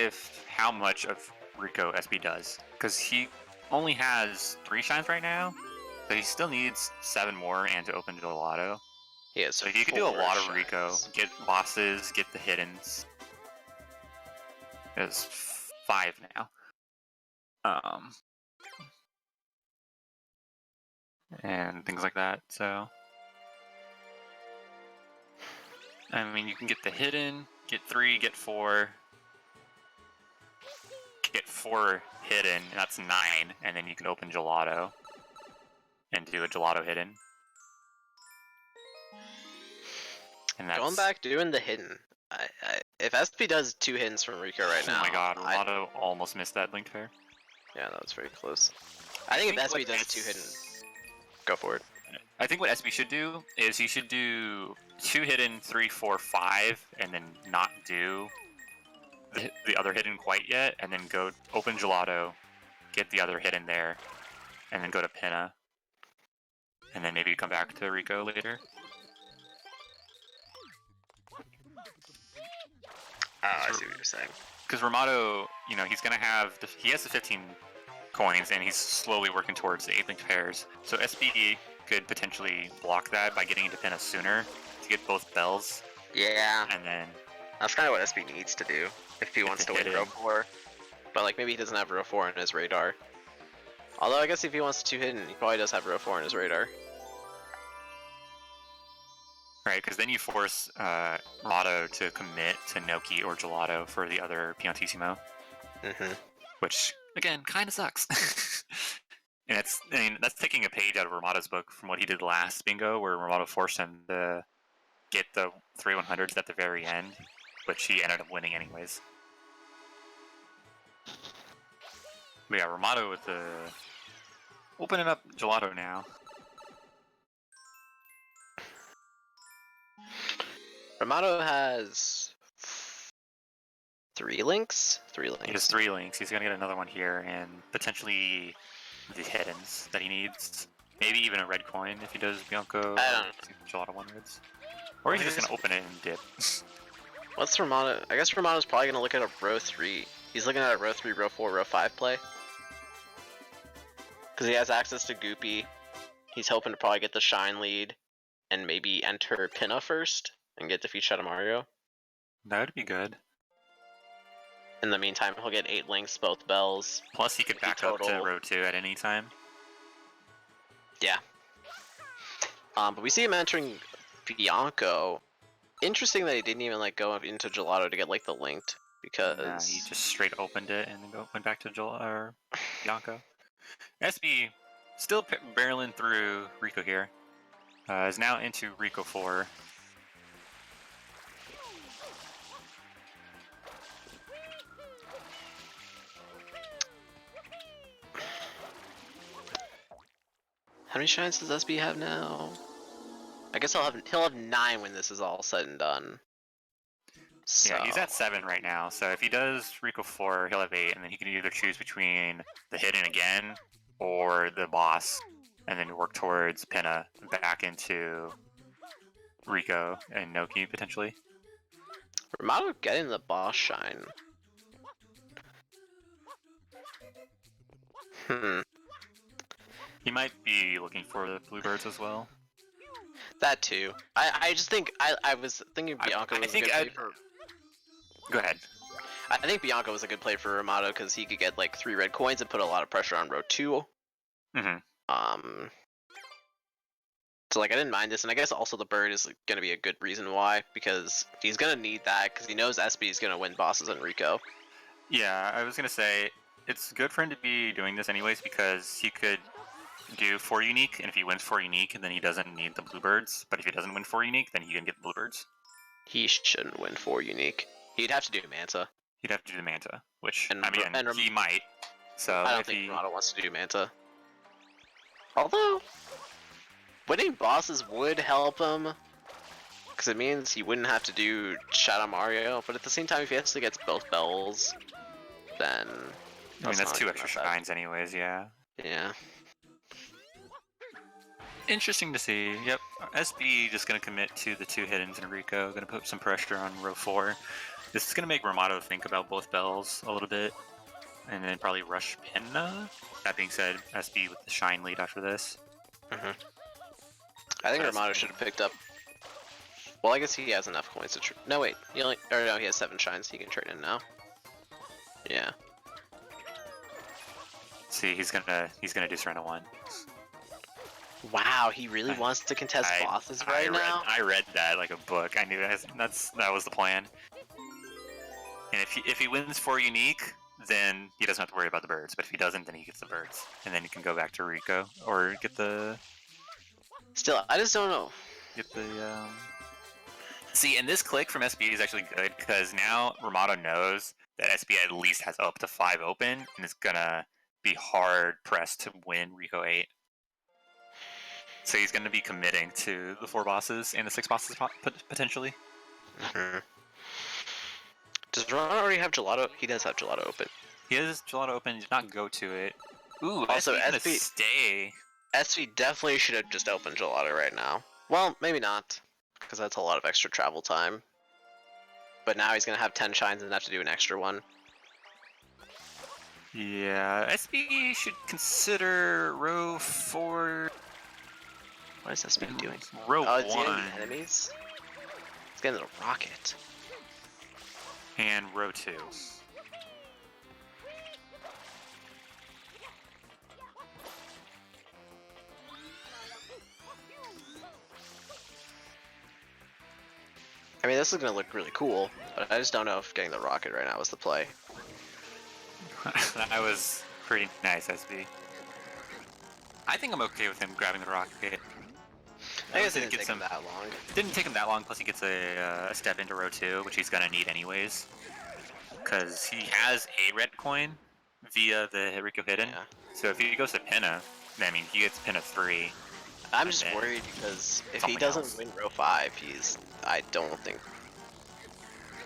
how much of Rico SB does, because he only has 3 shines right now, but he still needs 7 more and to open Gelato. Yeah, so he could do a lot of Rico, get bosses, get the hiddens. There's 5 now. And things like that, so... I mean, you can get the hidden, get 3, get 4... Get 4 hidden, and that's 9, and then you can open Gelato. And do a Gelato hidden. And that's... Going back, doing the hidden. If SP does 2 hiddens from Rico right now... Oh my god, Rimato almost missed that linked pair. Yeah, that was very close. I think if SB does 2 hidden... Go for it. I think what SB should do is he should do 2 hidden, 3, 4, 5, and then not do the other hidden quite yet, and then go open Gelato, get the other hidden there, and then go to Pinna, and then maybe come back to Rico later. Oh, I see what you're saying. Because Rimato, you know, he's gonna have he has the 15 coins, and he's slowly working towards the 8-linked pairs. So SB could potentially block that by getting into Pinna sooner to get both bells. Yeah, and then that's kind of what SB needs to do if he wants to win row 4. But like maybe he doesn't have row 4 in his radar. Although I guess if he wants 2 hidden, he probably does have row 4 in his radar. Right, because then you force Rimato to commit to Noki or Gelato for the other Piantissimo. Which, again, kind of sucks. And that's taking a page out of Ramato's book from what he did last bingo, where Rimato forced him to get the 3-100s at the very end, which he ended up winning anyways. But yeah, Rimato with the... Opening up Gelato now. Rimato has 3 links? 3 links. He has 3 links. He's going to get another one here, and potentially the hiddens that he needs. Maybe even a red coin if he does Bianco. I don't Gelato 1-reds. Or he's just going to open it and dip. What's Rimato? I guess Romano's probably going to look at a row 3. He's looking at a row 3, row 4, row 5 play. Because he has access to Goopy. He's hoping to probably get the Shine lead and maybe enter Pinna first and get defeat Shadow Mario. That would be good. In the meantime, he'll get 8 links, both bells. Plus, he could back up to row 2 at any time. Yeah. But we see him entering Bianco. Interesting that he didn't even like go into Gelato to get like the linked, because Yeah, he just straight opened it and then went back to Bianco. SB still barreling through Rico here. Is now into Rico 4. How many shines does SB have now? I guess he'll have 9 when this is all said and done. So. Yeah, he's at 7 right now. So if he does Rico 4, he'll have 8, and then he can either choose between the hidden again or the boss, and then work towards Pinna back into Rico and Noki potentially. Rimato getting the boss shine. He might be looking for the bluebirds as well. That too. I just think I was thinking Bianco was a good play for. Go ahead. I think Bianco was a good play for Rimato because he could get like 3 red coins and put a lot of pressure on row 2. So like I didn't mind this, and I guess also the bird is going to be a good reason why, because he's going to need that because he knows SB is going to win bosses in Rico. Yeah, I was going to say it's good for him to be doing this anyways because he could do 4 unique, and if he wins 4 unique, then he doesn't need the bluebirds. But if he doesn't win 4 unique, then he can get the bluebirds. He shouldn't win 4 unique. He'd have to do Manta. He'd have to do the Manta, which And, I mean, he might. So I don't think Rimato wants to do Manta. Although winning bosses would help him, because it means he wouldn't have to do Shadow Mario. But at the same time, if he actually gets both bells, then I mean that's 2 extra shines, anyways. Yeah. Yeah. Interesting to see. Yep. SB just going to commit to the 2 hiddens in Rico. Going to put some pressure on row 4. This is going to make Rimato think about both bells a little bit. And then probably rush Pinna. That being said, SB with the shine lead after this. I think Rimato should have picked up. Well, I guess he has enough coins to no, wait. He has 7 shines. He can trade in now. Yeah. See, he's gonna do Serena 1. Wow, he really wants to contest bosses right now? I read that like a book. I knew that was the plan. And if he wins 4 unique, then he doesn't have to worry about the birds. But if he doesn't, then he gets the birds. And then he can go back to Rico. Or get the... Still, I just don't know. Get the... See, and this click from SB is actually good, because now Rimato knows that SB at least has up to 5 open, and it's gonna be hard pressed to win Rico 8. So he's going to be committing to the 4 bosses and the 6 bosses potentially. Does Ron already have Gelato? He does have Gelato open. He has Gelato open, did not go to it. Ooh, Also, SB gonna stay. SV definitely should have just opened Gelato right now. Well, maybe not, because that's a lot of extra travel time. But now he's gonna have 10 shines and have to do an extra one. Yeah, SB should consider row 4. What is SB doing? Row Oh, it's 1. getting the enemies? It's getting the rocket. And row 2. I mean, this is gonna look really cool, but I just don't know if getting the rocket right now is the play. That was pretty nice, SB. I think I'm okay with him grabbing the rocket. I guess it didn't take him that long. Didn't take him that long, plus he gets a step into row 2, which he's gonna need anyways. Because he has a red coin via the Rico Hidden. Yeah. So if he goes to Pinna, I mean, he gets Pinna 3. I'm just worried because if he doesn't win row 5, I don't think...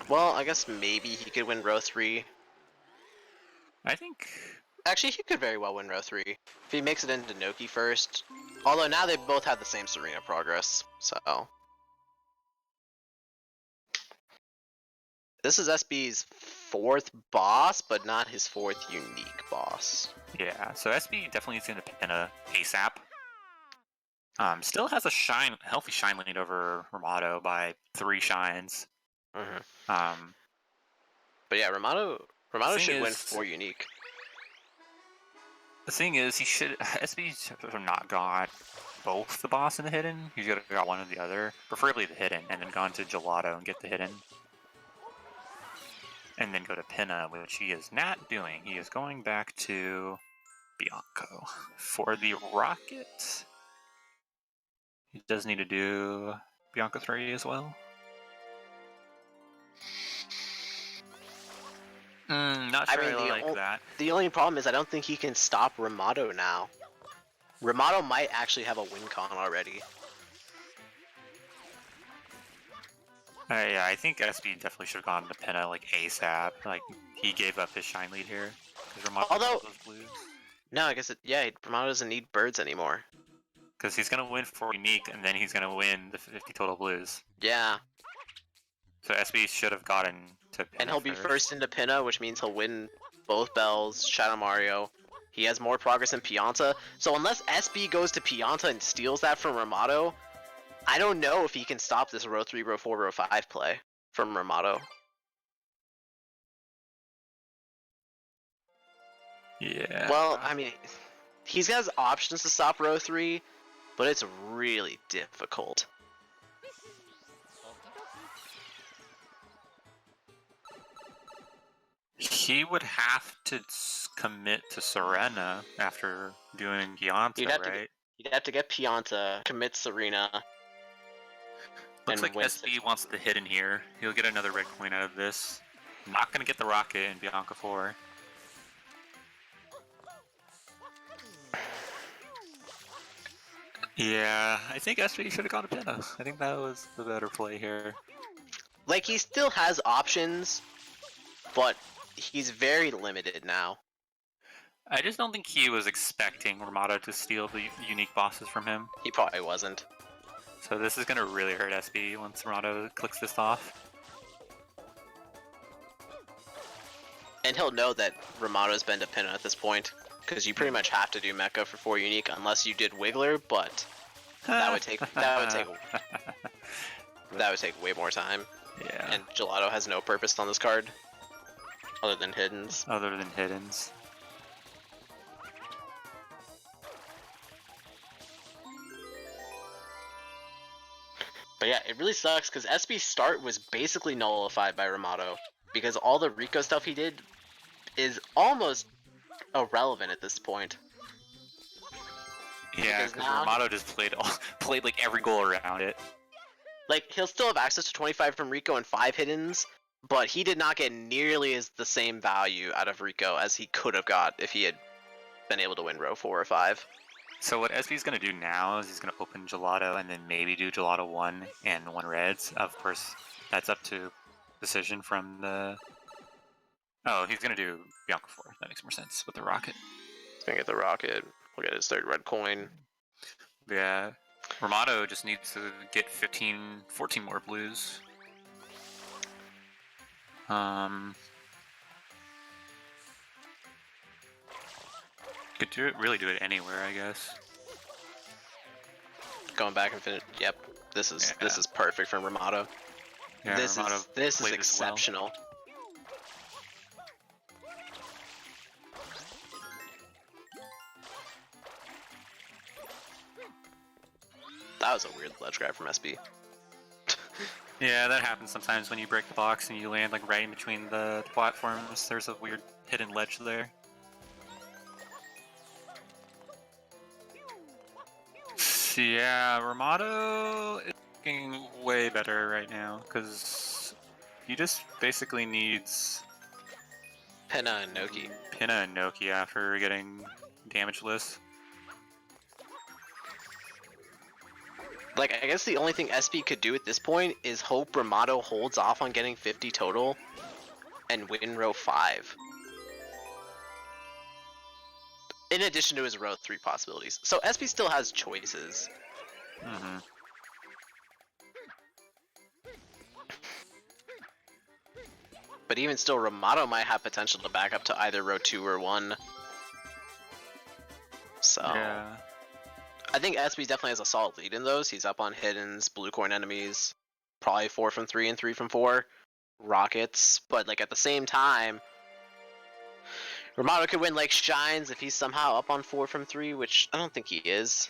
Well, I guess maybe he could win row 3. I think... Actually, he could very well win row 3. If he makes it into Noki first. Although now they both have the same Serena progress, so... This is SB's 4th boss, but not his 4th unique boss. Yeah, so SB definitely is going to Pinna ASAP. Still has a healthy shine lead over Rimato by 3 shines. Mm-hmm. But yeah, Rimato should win 4 unique. The thing is, SB should have not got both the boss and the hidden. He should have got one or the other, preferably the hidden, and then gone to Gelato and get the hidden. And then go to Pinna, which he is not doing. He is going back to Bianco for the rocket. He does need to do Bianco 3 as well. Not sure I like that. The only problem is I don't think he can stop Rimato now. Rimato might actually have a win con already. Yeah, I think SB definitely should have gone to Pinna like ASAP. Like, he gave up his shine lead here. Although, no, I guess Rimato doesn't need birds anymore. Because he's gonna win 4 unique, and then he's gonna win the 50 total blues. Yeah. So SB should have gotten to Pinna and he'll be first into Pinna, which means he'll win both bells, Shadow Mario. He has more progress in Pianta. So unless SB goes to Pianta and steals that from Rimato, I don't know if he can stop this row 3, row 4, row 5 play from Rimato. Yeah. Well, I mean, he's got his options to stop row 3, but it's really difficult. He would have to commit to Serena after doing Pianta, right? You'd have to get Pianta, commit Serena. Looks like SB wants the hidden here. He'll get another red coin out of this. Not gonna get the rocket in Bianca 4. Yeah, I think SB should have gone to Pinna. I think that was the better play here. Like, he still has options, but he's very limited now. I just don't think he was expecting Rimato to steal the unique bosses from him. He probably wasn't. So this is gonna really hurt SB once Rimato clicks this off. And he'll know that Rimato's been to Pinna at this point, because you pretty much have to do Mecha for 4 unique unless you did Wiggler, but that would take way more time. Yeah. And Gelato has no purpose on this card, other than hiddens. But yeah, it really sucks because SB's start was basically nullified by Rimato, because all the Rico stuff he did is almost irrelevant at this point. Yeah, because Rimato just played like every goal around it. Like, he'll still have access to 25 from Rico and 5 hiddens, but he did not get nearly the same value out of Rico as he could have got if he had been able to win row 4 or 5. So what SB's going to do now is he's going to open Gelato and then maybe do Gelato 1 and 1 reds. Of course, that's up to decision from the Oh, he's gonna do Bianca 4. That makes more sense with the rocket. He's gonna get the rocket. We'll get his third red coin. Yeah. Rimato just needs to get 14 more blues. Could really do it anywhere, I guess. Going back and finish. Yep. This is perfect from Rimato. Yeah, this is played exceptional. Well. That was a weird ledge grab from SB. Yeah, that happens sometimes when you break the box and you land like right in between the platforms. There's a weird hidden ledge there. So yeah, Rimato is looking way better right now because he just basically needs Pinna and Noki. Pinna and Noki after getting damageless. Like, I guess the only thing SB could do at this point is hope Rimato holds off on getting 50 total and win row 5. In addition to his row 3 possibilities. So SB still has choices. Mm-hmm. But even still, Rimato might have potential to back up to either row 2 or 1. So... Yeah. I think SB definitely has a solid lead in those. He's up on hiddens, blue coin enemies, probably 4 from 3 and 3 from 4, rockets. But like at the same time, Rimato could win like shines if he's somehow up on 4 from 3, which I don't think he is.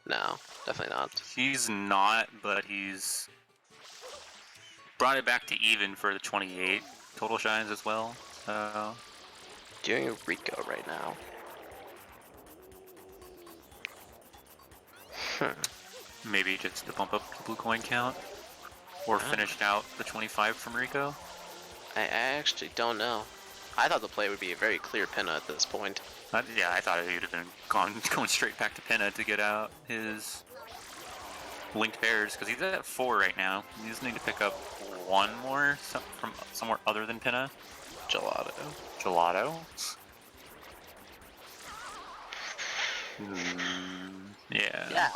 No, definitely not. He's not, but he's brought it back to even for the 28 total shines as well. So Doing Rico right now. Maybe just to bump up the blue coin count, or finished out the 25 from Rico. I actually don't know. I thought the play would be a very clear Pinna at this point. Yeah, I thought he would have been going straight back to Pinna to get out his linked pairs, because he's at 4 right now. He just need to pick up one more from somewhere other than Pinna. Gelato. Gelato? Yeah. Yeah,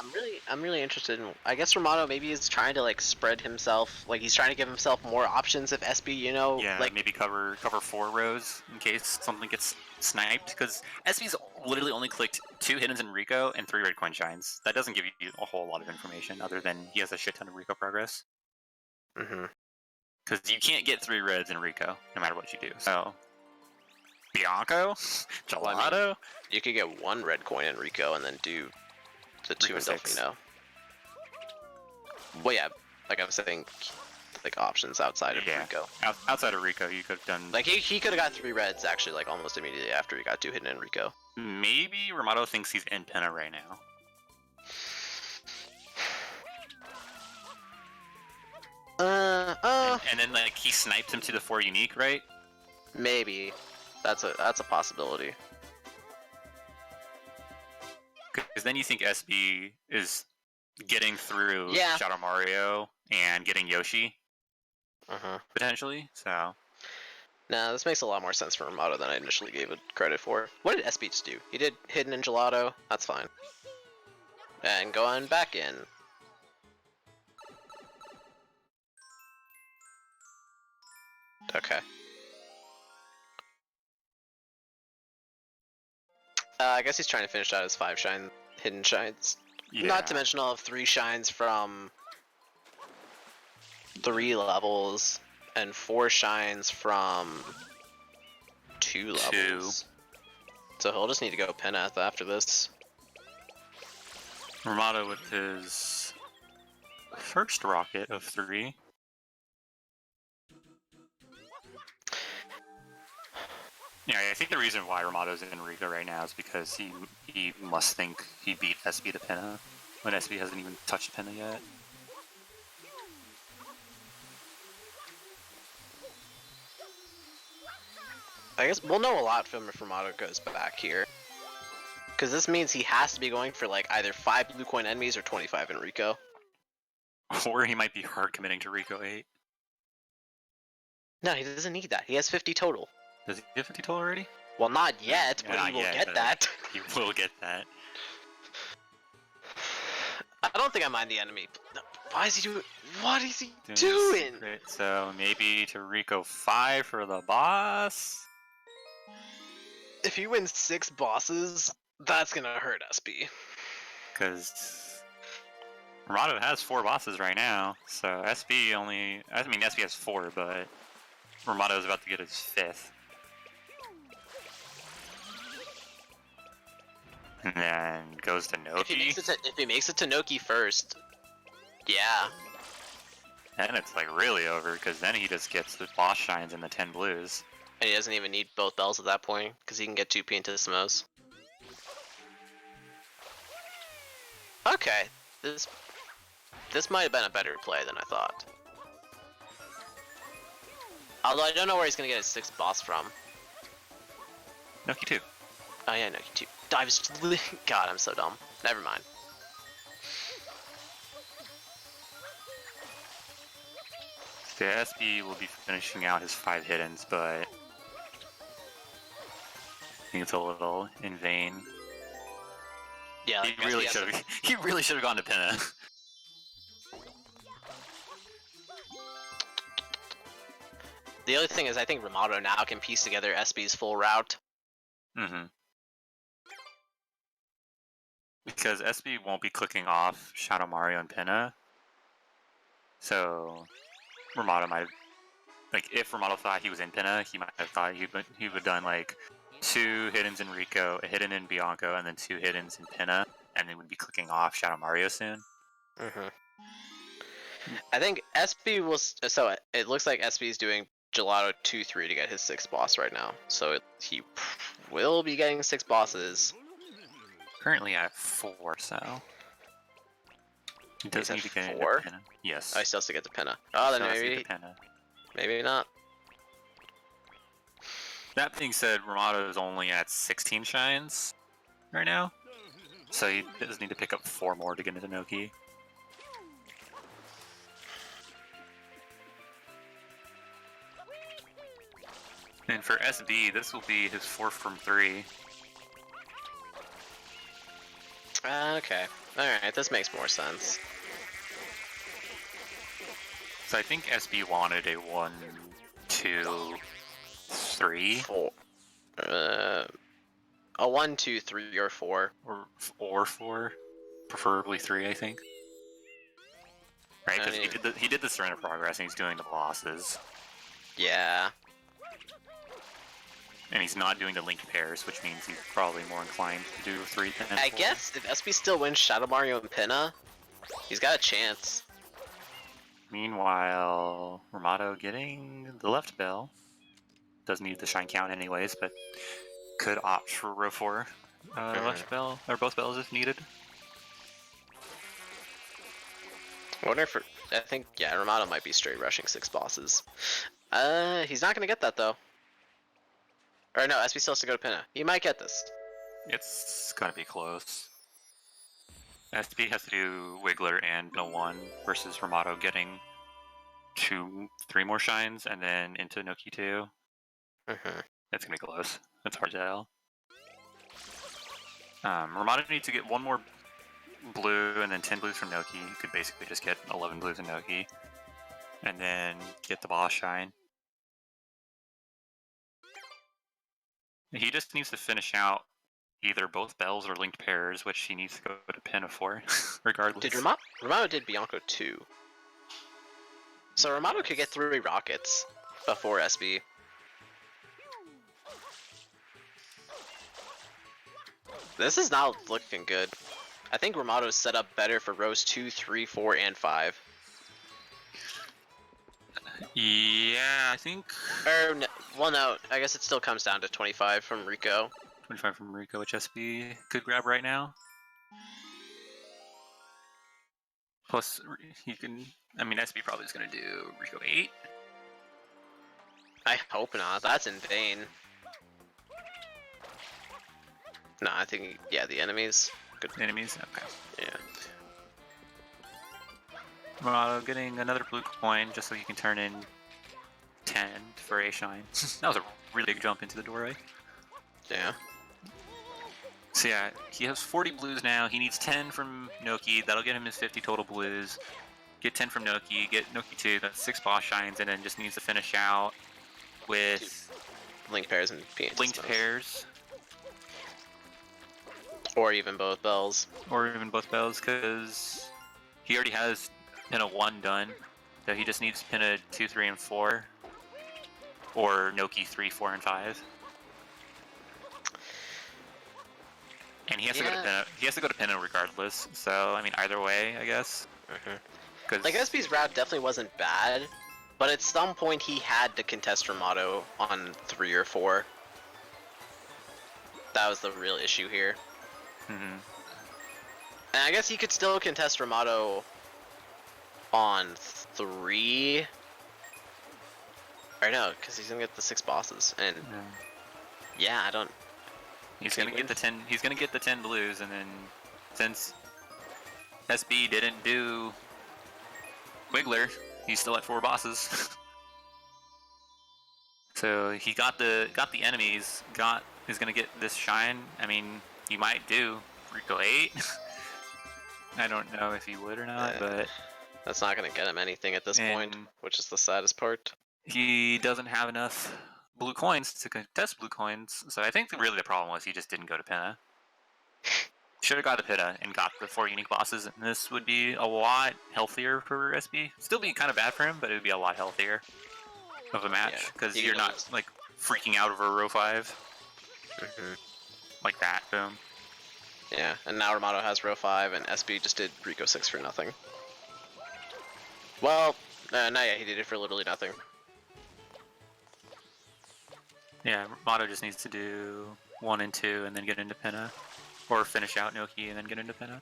I'm really interested in. I guess Rimato maybe is trying to like spread himself. Like he's trying to give himself more options if SB, you know. Yeah, like maybe cover 4 rows in case something gets sniped. Because SB's literally only clicked 2 hiddens in Rico and 3 red coin shines. That doesn't give you a whole lot of information other than he has a shit ton of Rico progress. Mm-hmm. Because you can't get 3 reds in Rico no matter what you do. So Bianco, Gelato. Well, I mean, you could get 1 red coin in Rico and then do the 2 in Delfino. Well, yeah, like I was saying, like options outside of Rico. Outside of Rico, you could have done. Like he could have got 3 reds actually, like almost immediately after he got 2 hidden in Rico. Maybe Rimato thinks he's in Pinna right now. And then like he sniped him to the 4 unique, right? Maybe. That's a possibility. Because then you think SB is getting through Shadow Mario and getting Yoshi, potentially. So, nah, this makes a lot more sense for Rimato than I initially gave it credit for. What did SB do? He did hidden in Gelato. That's fine. And going back in. Okay. I guess he's trying to finish out his 5 hidden shines. Yeah. Not to mention all of 3 shines from 3 levels and 4 shines from 2 levels. So he'll just need to go Pinnath after this. Rimato with his first rocket of 3. Yeah, I think the reason why Rimato's in Rico right now is because he must think he beat SB to Pinna when SB hasn't even touched Pinna yet. I guess we'll know a lot from if Rimato goes back here. Because this means he has to be going for like either 5 blue coin enemies or 25 in Rico. Or he might be hard committing to Rico 8. No, he doesn't need that. He has 50 total. Does he have 50 total already? Well, not yet, Yeah, but not he will yet, get but that. He will get that. I don't think I mind the enemy. No, why is he doing? What is he Doing doing? secret, so maybe to Rico 5 for the boss? If he wins 6 bosses, that's gonna hurt SB. Because Rimato has 4 bosses right now, so SB only... I mean, SB has 4, but Rimato is about to get his 5th. And then goes to Noki. If he makes it to Noki first, yeah. Then it's like really over, because then he just gets the boss shines and the 10 blues. And he doesn't even need both bells at that point, because he can get 2P into the Smos. Okay, this might have been a better play than I thought. Although I don't know where he's gonna get his 6th boss from. Noki 2. Oh yeah, Noki 2. I was God, I'm so dumb. Never mind. The SB will be finishing out his 5 hiddens, but I think it's a little in vain. Yeah, He really should have. He really should have gone to Pinna. The other thing is, I think Rimato now can piece together SB's full route. Mm-hmm. Because SB won't be clicking off Shadow Mario and Pinna. So Rimato might have, like, if Rimato thought he was in Pinna, he might have thought he would have done like 2 hiddens in Rico, a hidden in Bianco, and then 2 hiddens in Pinna, and then would be clicking off Shadow Mario soon. Mm-hmm. I think SB will. So it looks like SB is doing Gelato 2-3 to get his 6th boss right now. So he will be getting 6 bosses. Currently at 4, so he does need to get 4? into Pinna. Yes. Oh, he still has to get to Pinna. Oh, then maybe not. That being said, Rimato is only at 16 shines right now, so he does need to pick up 4 more to get into Noki. And for SB, this will be his 4th from 3. Okay. Alright, this makes more sense. So I think SB wanted a 1, 2, 3. 4. A 1, 2, 3, or 4. Or 4. Preferably 3, I think. Right, because he did the Surrender Progress and he's doing the bosses. Yeah. And he's not doing the linked pairs, which means he's probably more inclined to do 3 than 4. I guess if SB still wins Shadow Mario and Pinna, he's got a chance. Meanwhile, Rimato getting the left bell. Doesn't need the shine count anyways, but could opt for row 4 left bell, or both bells if needed. I wonder if I think, yeah, Rimato might be straight rushing 6 bosses. He's not gonna get that though. Or no, SB still has to go to Pinna. He might get this. It's gonna be close. SB has to do Wiggler and no 1 versus Rimato getting 2, 3 more shines and then into Noki 2. That's gonna be close. That's hard to tell. Rimato needs to get 1 more blue and then 10 blues from Noki. You could basically just get 11 blues in Noki. And then get the boss shine. He just needs to finish out either both bells or linked pairs, which he needs to go to Pinna for, regardless. Rimato did Bianco 2. So Rimato could get 3 rockets before SB. This is not looking good. I think Rimato's set up better for rows 2, 3, 4, and 5. Yeah, I think... Well, no, I guess it still comes down to 25 from Rico. 25 from Rico, which SB could grab right now. Plus, he can... I mean, SB probably is going to do Rico 8. I hope not. That's in vain. No, I think, yeah, the enemies. Good. Enemies? Okay. Yeah. Rimato getting another blue coin just so he can turn in 10 for a shine. That was a really big jump into the doorway. Yeah. So yeah, he has 40 blues now. He needs 10 from Noki. That'll get him his 50 total blues. Get 10 from Noki. Get Noki 2. That's 6 boss shines, and then just needs to finish out with Linked pairs and linked pairs. Or even both bells. Or even both bells, because he already has Pinna 1 done. So he just needs Pinna 2, 3, and 4. Or Noki 3, 4, and 5. And he has to go to Pinna. He has to go to Pinna regardless. So I mean, either way, I guess. Like SB's route definitely wasn't bad, but at some point he had to contest Rimato on 3 or 4. That was the real issue here. And I guess he could still contest Rimato on 3. Or no, because he's gonna get the 6 bosses, and yeah, I don't. He's gonna get the 10. He's gonna get the 10 blues, and then since SB didn't do Wiggler, he's still at 4 bosses. So he got the enemies. Is gonna get this shine. I mean, he might do Rico 8. I don't know if he would or not, but that's not gonna get him anything at this point, which is the saddest part. He doesn't have enough blue coins to contest blue coins, so I think really the problem was he just didn't go to Pinna. Should have got the Pinna and got the 4 unique bosses, and this would be a lot healthier for SB. Still be kind of bad for him, but it would be a lot healthier of a match, because you're not like freaking out over row 5. Like that, boom. Yeah, and now Rimato has row 5, and SB just did Rico 6 for nothing. Well, not yet, he did it for literally nothing. Yeah, Rimato just needs to do 1 and 2 and then get into Pinna. Or finish out Noki and then get into Pinna.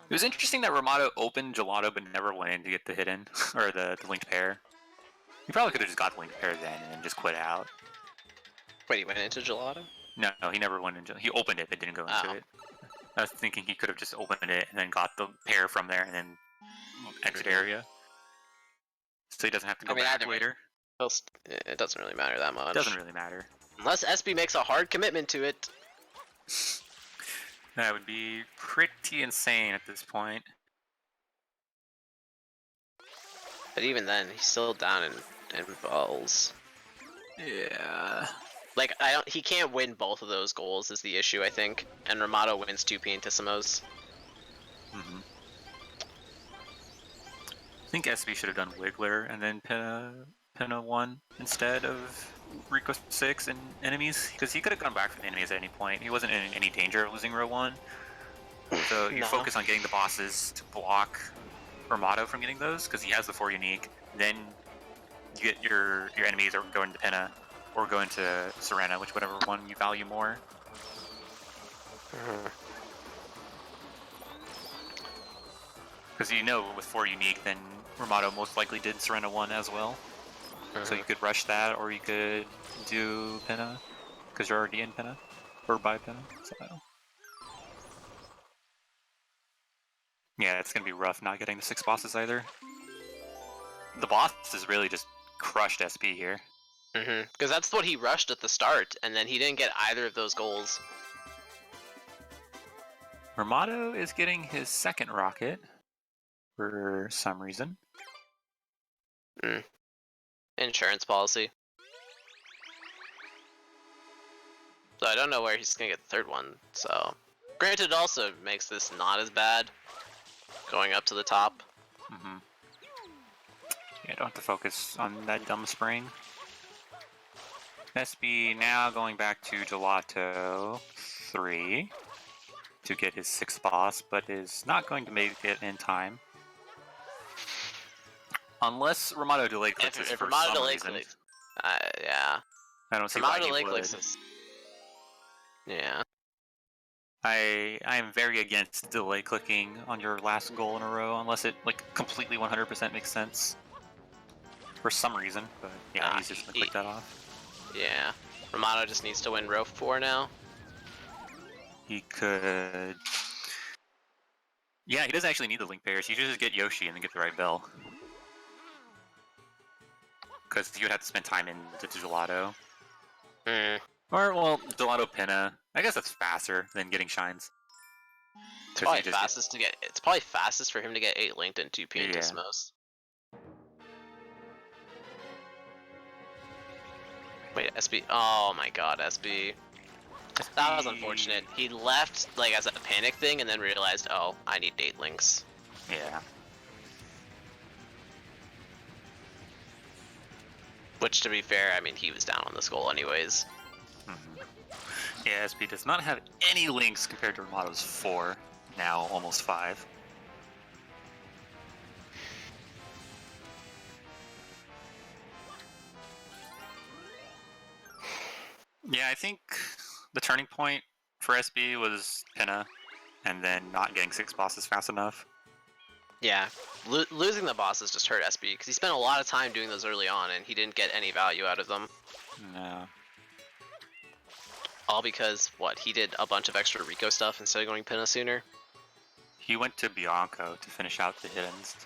It was interesting that Rimato opened Gelato but never went in to get the hidden, or the linked pair. He probably could have just got the linked pair then and then just quit out. Wait, he went into Gelato? No, he never went into. He opened it but didn't go into it. I was thinking he could have just opened it and then got the pair from there and then exit area. So he doesn't have to go back later. It doesn't really matter that much. It doesn't really matter. Unless SB makes a hard commitment to it. That would be pretty insane at this point. But even then, he's still down in balls. Yeah. Like, he can't win both of those goals is the issue, I think. And Rimato wins 2 Piantissimos. I think SB should have done Wiggler and then Pinna 1 instead of Rico 6 and enemies, because he could have gone back for the enemies at any point. He wasn't in any danger of losing row 1. So you focus on getting the bosses to block Rimato from getting those, because he has the 4 unique. Then you get your enemies or go into Pinna or go into Serena, whichever one you value more. Because you know with 4 unique, then Rimato most likely did Serena 1 as well. So you could rush that, or you could do Pinna, because you're already in Pinna, or by Pinna. So. Yeah, it's gonna be rough not getting the 6 bosses either. The boss is really just crushed SP here. Because that's what he rushed at the start, and then he didn't get either of those goals. Rimato is getting his 2nd rocket for some reason. Insurance policy. So I don't know where he's gonna get the 3rd one, so... Granted, it also makes this not as bad, going up to the top. Yeah, don't have to focus on that dumb spring. SB now going back to Gelato 3 to get his 6th boss, but is not going to make it in time. Unless Rimato delay clicks this for some reason. Yeah. I don't see why he would. Clicks. Yeah. I am very against delay clicking on your last goal in a row, unless it like completely 100% makes sense. For some reason, but yeah, he's just gonna click that off. Yeah. Rimato just needs to win row 4 now. He could... Yeah, he doesn't actually need the link pairs. He should just get Yoshi and then get the right bell. because you would have to spend time in the gelato. Mm. Or, well, gelato pinna. I guess that's faster than getting shines. It's probably fastest to get. It's probably fastest for him to get 8 linked and 2 Piantissimos. Wait, SB. Oh my God, SB. That was unfortunate. He left like as a panic thing and then realized, oh, I need 8 links. Yeah. Which, to be fair, I mean, he was down on this goal anyways. Yeah, SB does not have any links compared to Rimato's 4, now almost 5. Yeah, I think the turning point for SB was Pinna, and then not getting 6 bosses fast enough. Yeah, losing the bosses just hurt SB, because he spent a lot of time doing those early on, and he didn't get any value out of them. No. All because, what, he did a bunch of extra Rico stuff instead of going Pinna sooner? He went to Bianco to finish out the hiddens.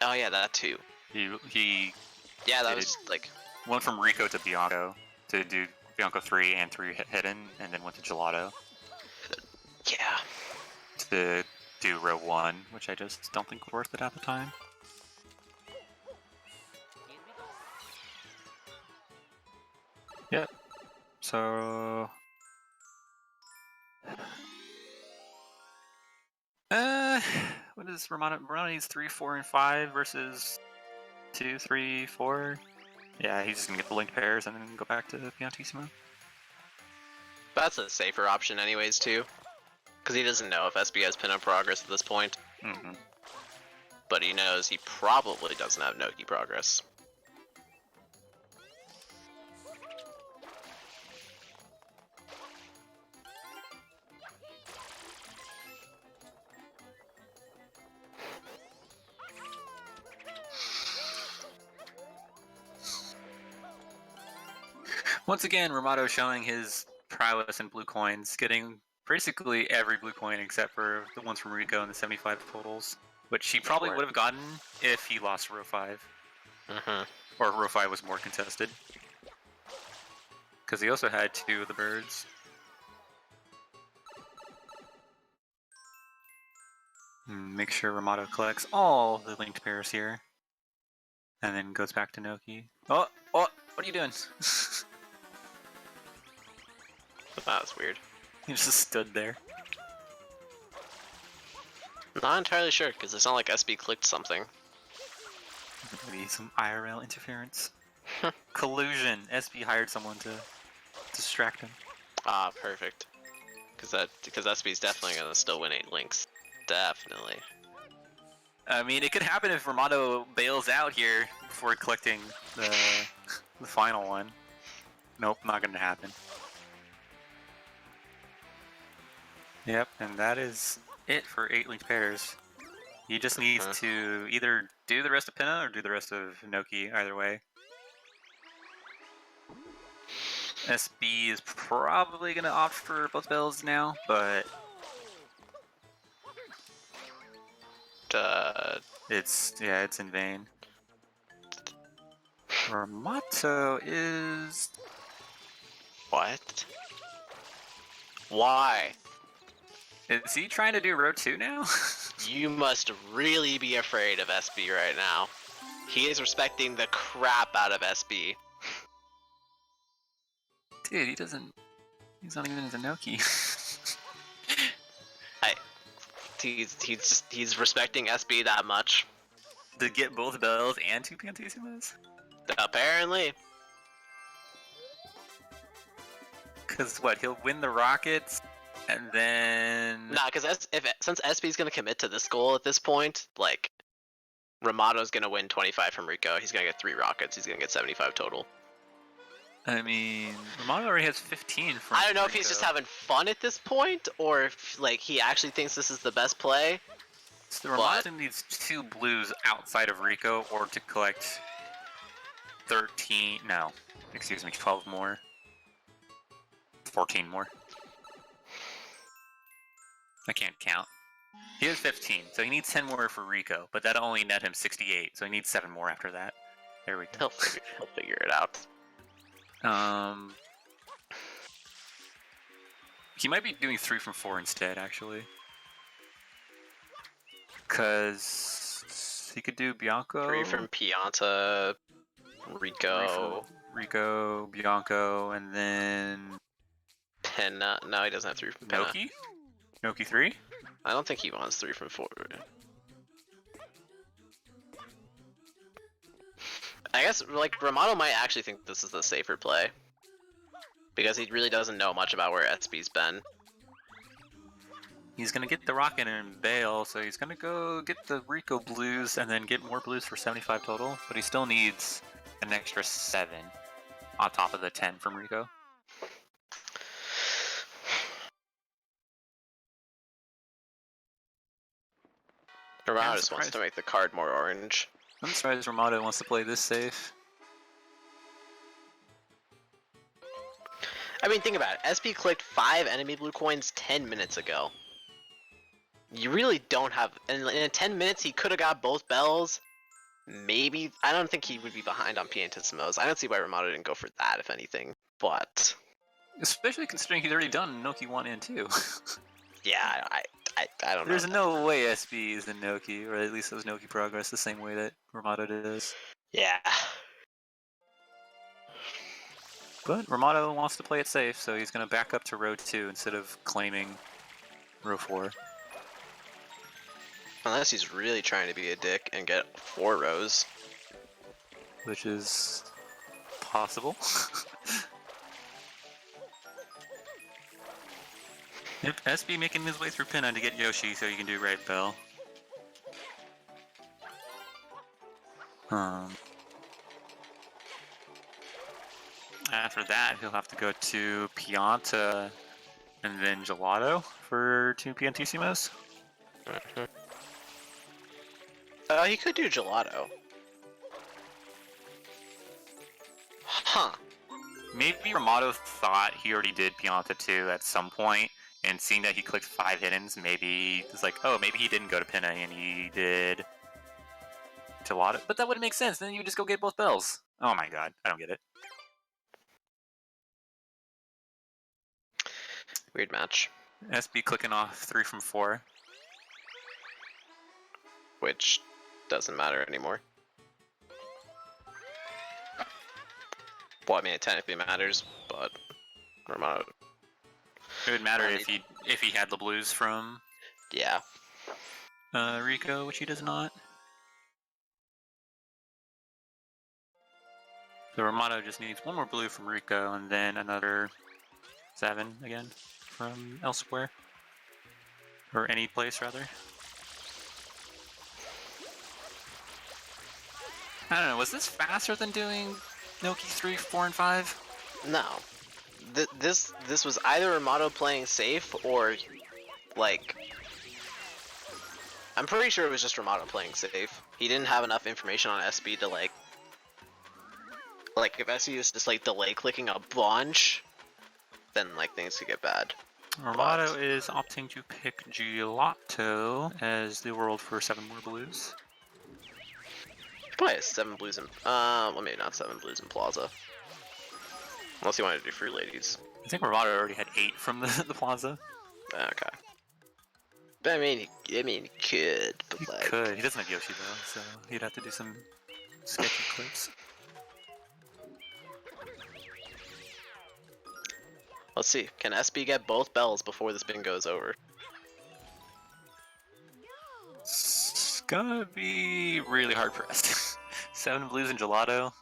Oh yeah, that too. He yeah, that was like... Went from Rico to Bianco to do Bianco 3 and 3 hidden, and then went to Gelato. Yeah. To do row 1, which I just don't think was worth it at the time. Yep. So... what is Rimato? Rimato needs 3, 4, and 5 versus 2, 3, 4. Yeah, he's just gonna get the linked pairs and then go back to Piantissimo. That's a safer option anyways too. Because he doesn't know if SB has pin-up progress at this point. Mm-hmm. But he knows he probably doesn't have Noki progress. Once again, Rimato showing his prowess in blue coins, getting basically every blue coin except for the ones from Rico and the 75 totals, which he probably would have gotten if he lost row 5. Mm-hmm. Or row 5 was more contested. Because he also had 2 of the birds. Make sure Rimato collects all the linked pairs here. And then goes back to Noki. Oh! What are you doing? That was weird. He just stood there. Not entirely sure, because it's not like SB clicked something. Maybe some IRL interference. Collusion! SB hired someone to distract him. Ah, perfect. Because SB's definitely gonna still win 8 links. Definitely. I mean, it could happen if Rimato bails out here before collecting the final one. Nope, not gonna happen. Yep, and that is it for 8 linked pairs. He just needs to either do the rest of Pinna or do the rest of Noki, either way. SB is probably going to opt for both bells now, but... it's in vain. Rimato is... What? Why? Is he trying to do row 2 now? You must really be afraid of SB right now. He is respecting the crap out of SB. Dude, he's not even into Noki. He's respecting SB that much. To get both bells and 2 Piantissimos? Apparently. Cause what, he'll win the rockets, and then... Nah, because since SB's gonna commit to this goal at this point, like, Rimato's gonna win 25 from Rico, he's gonna get 3 rockets, he's gonna get 75 total. I mean, Rimato already has 15 from I don't know Rico. if he's just having fun at this point, or if, like, he actually thinks this is the best play. So Rimato needs 2 blues outside of Rico, or to collect 12 more. 14 more. I can't count. He has 15, so he needs 10 more for Rico, but that'll only net him 68, so he needs 7 more after that. There we go. He'll figure it out. He might be doing 3 from 4 instead, actually. Because he could do Bianco. 3 from Pianta, Rico. Rico, Bianco, and then... Penna. No, he doesn't have 3 from Penna. Noki? Noki 3? I don't think he wants 3 from 4. I guess, like, Rimato might actually think this is the safer play. Because he really doesn't know much about where SB's been. He's gonna get the rocket and bail, so he's gonna go get the Rico blues and then get more blues for 75 total, but he still needs an extra 7 on top of the 10 from Rico. Rimato just wants to make the card more orange. I'm surprised Rimato wants to play this safe. I mean, think about it. SB clicked 5 enemy blue coins 10 minutes ago. You really don't have... In 10 minutes, he could have got both bells. Maybe... I don't think he would be behind on Piantissimos. I don't see why Rimato didn't go for that, if anything. But... Especially considering he's already done Noki 1 and 2. Yeah, I don't know. There's no way SB is in Noki, or at least those Noki progress the same way that Rimato does. Yeah. But Rimato wants to play it safe, so he's going to back up to row 2 instead of claiming row 4. Unless he's really trying to be a dick and get 4 rows. Which is possible. Yep, SB making his way through Pinna to get Yoshi so he can do right bell. After that, he'll have to go to Pianta and then Gelato for 2 Piantissimos. He could do Gelato. Huh. Maybe Rimato thought he already did Pianta 2 at some point, and seeing that he clicked 5 hiddens, maybe it's like, oh, maybe he didn't go to Pinna and he did Gelato. But that wouldn't make sense, then you would just go get both bells. Oh my god, I don't get it. Weird match. SB clicking off 3 from 4. Which doesn't matter anymore. Well, I mean, it technically matters, but Rimato. It would matter if he had the blues from Yeah. Rico, which he does not. So Rimato just needs 1 more blue from Rico and then another 7 again from elsewhere. Or any place, rather. I don't know, was this faster than doing Noki 3, 4, and 5? No. This was either Rimato playing safe or, like... I'm pretty sure it was just Rimato playing safe. He didn't have enough information on SB to, like... Like, if SB was just, like, delay clicking a bunch, then, like, things could get bad. Rimato is opting to pick Gelato as the world for 7 more blues. Probably has 7 blues in... well, maybe not 7 blues in Plaza. Unless you wanted to do Free Ladies. I think Rimato already had 8 from the Plaza. Okay. But I mean, he could, but He like... could. He doesn't have Yoshi though, so he'd have to do some sketchy clips. Let's see. Can SB get both bells before this bingo is over? It's gonna be really hard pressed. 7 blues and Gelato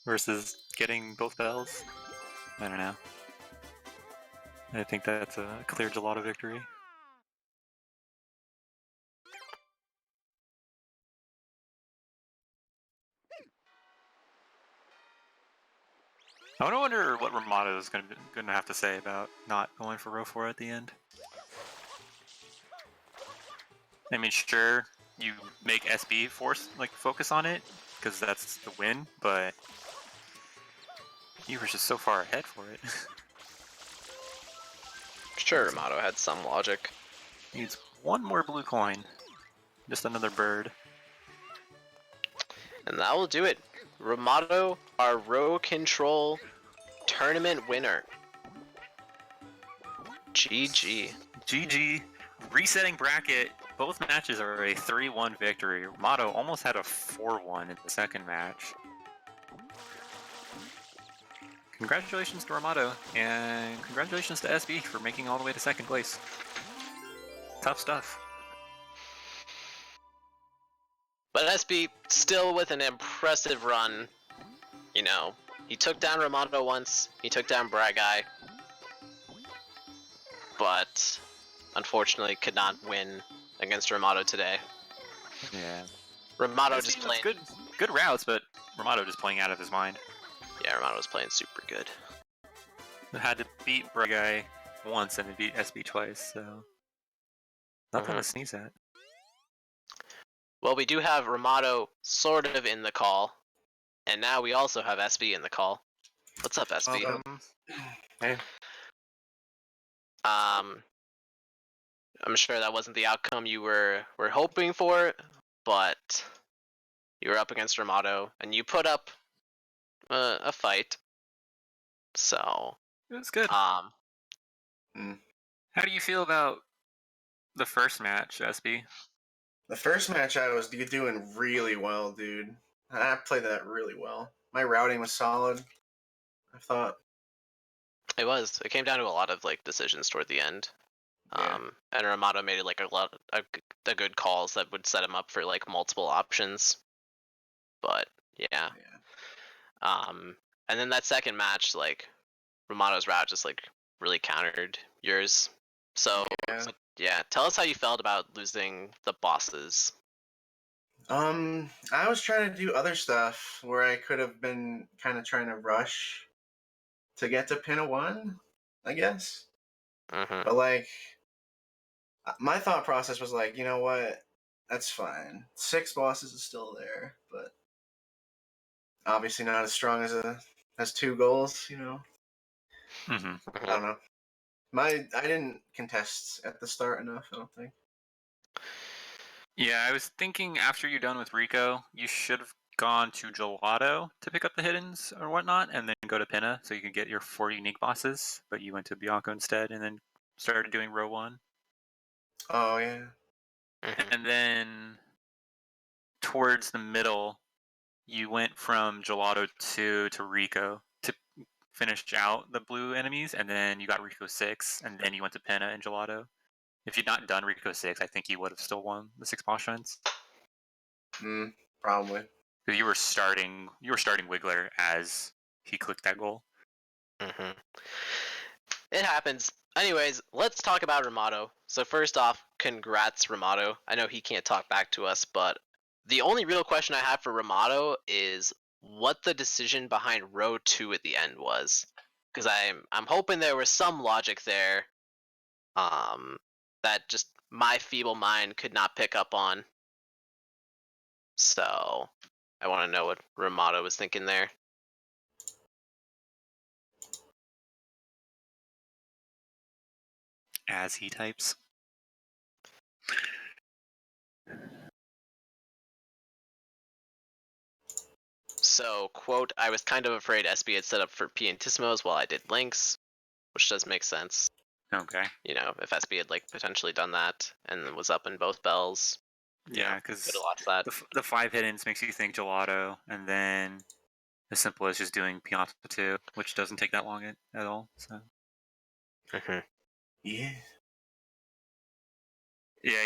versus getting both bells. I don't know. I think that's a clear Gelato victory. I wonder what Rimato is going to have to say about not going for row 4 at the end. I mean, sure, you make SB focus on it, because that's the win, but you were just so far ahead for it. Sure, Rimato had some logic. Needs 1 more blue coin. Just another bird. And that will do it. Rimato, our row control tournament winner. GG. GG. Resetting bracket. Both matches are a 3-1 victory. Rimato almost had a 4-1 in the second match. Congratulations to Rimato, and congratulations to SB for making all the way to second place. Tough stuff. But SB still with an impressive run. You know, he took down Rimato once, he took down Bragai, but unfortunately could not win against Rimato today. Yeah. Rimato just playing good routes, but Rimato just playing out of his mind. Yeah, Rimato was playing super good. Had to beat Bragai once and then beat SB twice, so nothing to sneeze at. Well, we do have Rimato sort of in the call, and now we also have SB in the call. What's up, SB? Hey. I'm sure that wasn't the outcome you were hoping for, but you were up against Rimato, and you put up a fight. So it was good. How do you feel about the first match, SB? The first match I was doing really well, dude. I played that really well. My routing was solid, I thought. It was. It came down to a lot of like decisions toward the end. Yeah. And Rimato made like a lot of good calls that would set him up for like multiple options. But yeah. And then that second match, like Rimato's route just like really countered yours. So yeah, tell us how you felt about losing the bosses. I was trying to do other stuff where I could have been kind of trying to rush to get to pin a 1, I guess. But like, my thought process was like, you know what? That's fine. 6 bosses is still there, but obviously not as strong as 2 goals, you know. I don't know. I didn't contest at the start enough, I don't think. Yeah, I was thinking after you're done with Rico, you should have gone to Gelato to pick up the hiddens or whatnot, and then go to Pinna so you can get your 4 unique bosses, but you went to Bianco instead and then started doing row 1. Oh, yeah. And then towards the middle, you went from Gelato 2 to Rico to finish out the blue enemies, and then you got Rico 6, and then you went to Pinna and Gelato. If you'd not done Rico 6, I think you would have still won the 6 boss shrines. Probably. Because you were starting Wiggler as he clicked that goal. It happens. Anyways, let's talk about Rimato. So first off, congrats Rimato. I know he can't talk back to us, but the only real question I have for Rimato is what the decision behind row 2 at the end was. Because I'm hoping there was some logic there that just my feeble mind could not pick up on. So I want to know what Rimato was thinking there. As he types. So, quote, I was kind of afraid SB had set up for Piantissimos while I did Lynx, which does make sense. Okay. You know, if SB had like potentially done that and was up in both bells. Yeah, because the 5 hiddens makes you think Gelato, and then as simple as just doing Pianta 2, which doesn't take that long at all. So. Yeah. Yeah,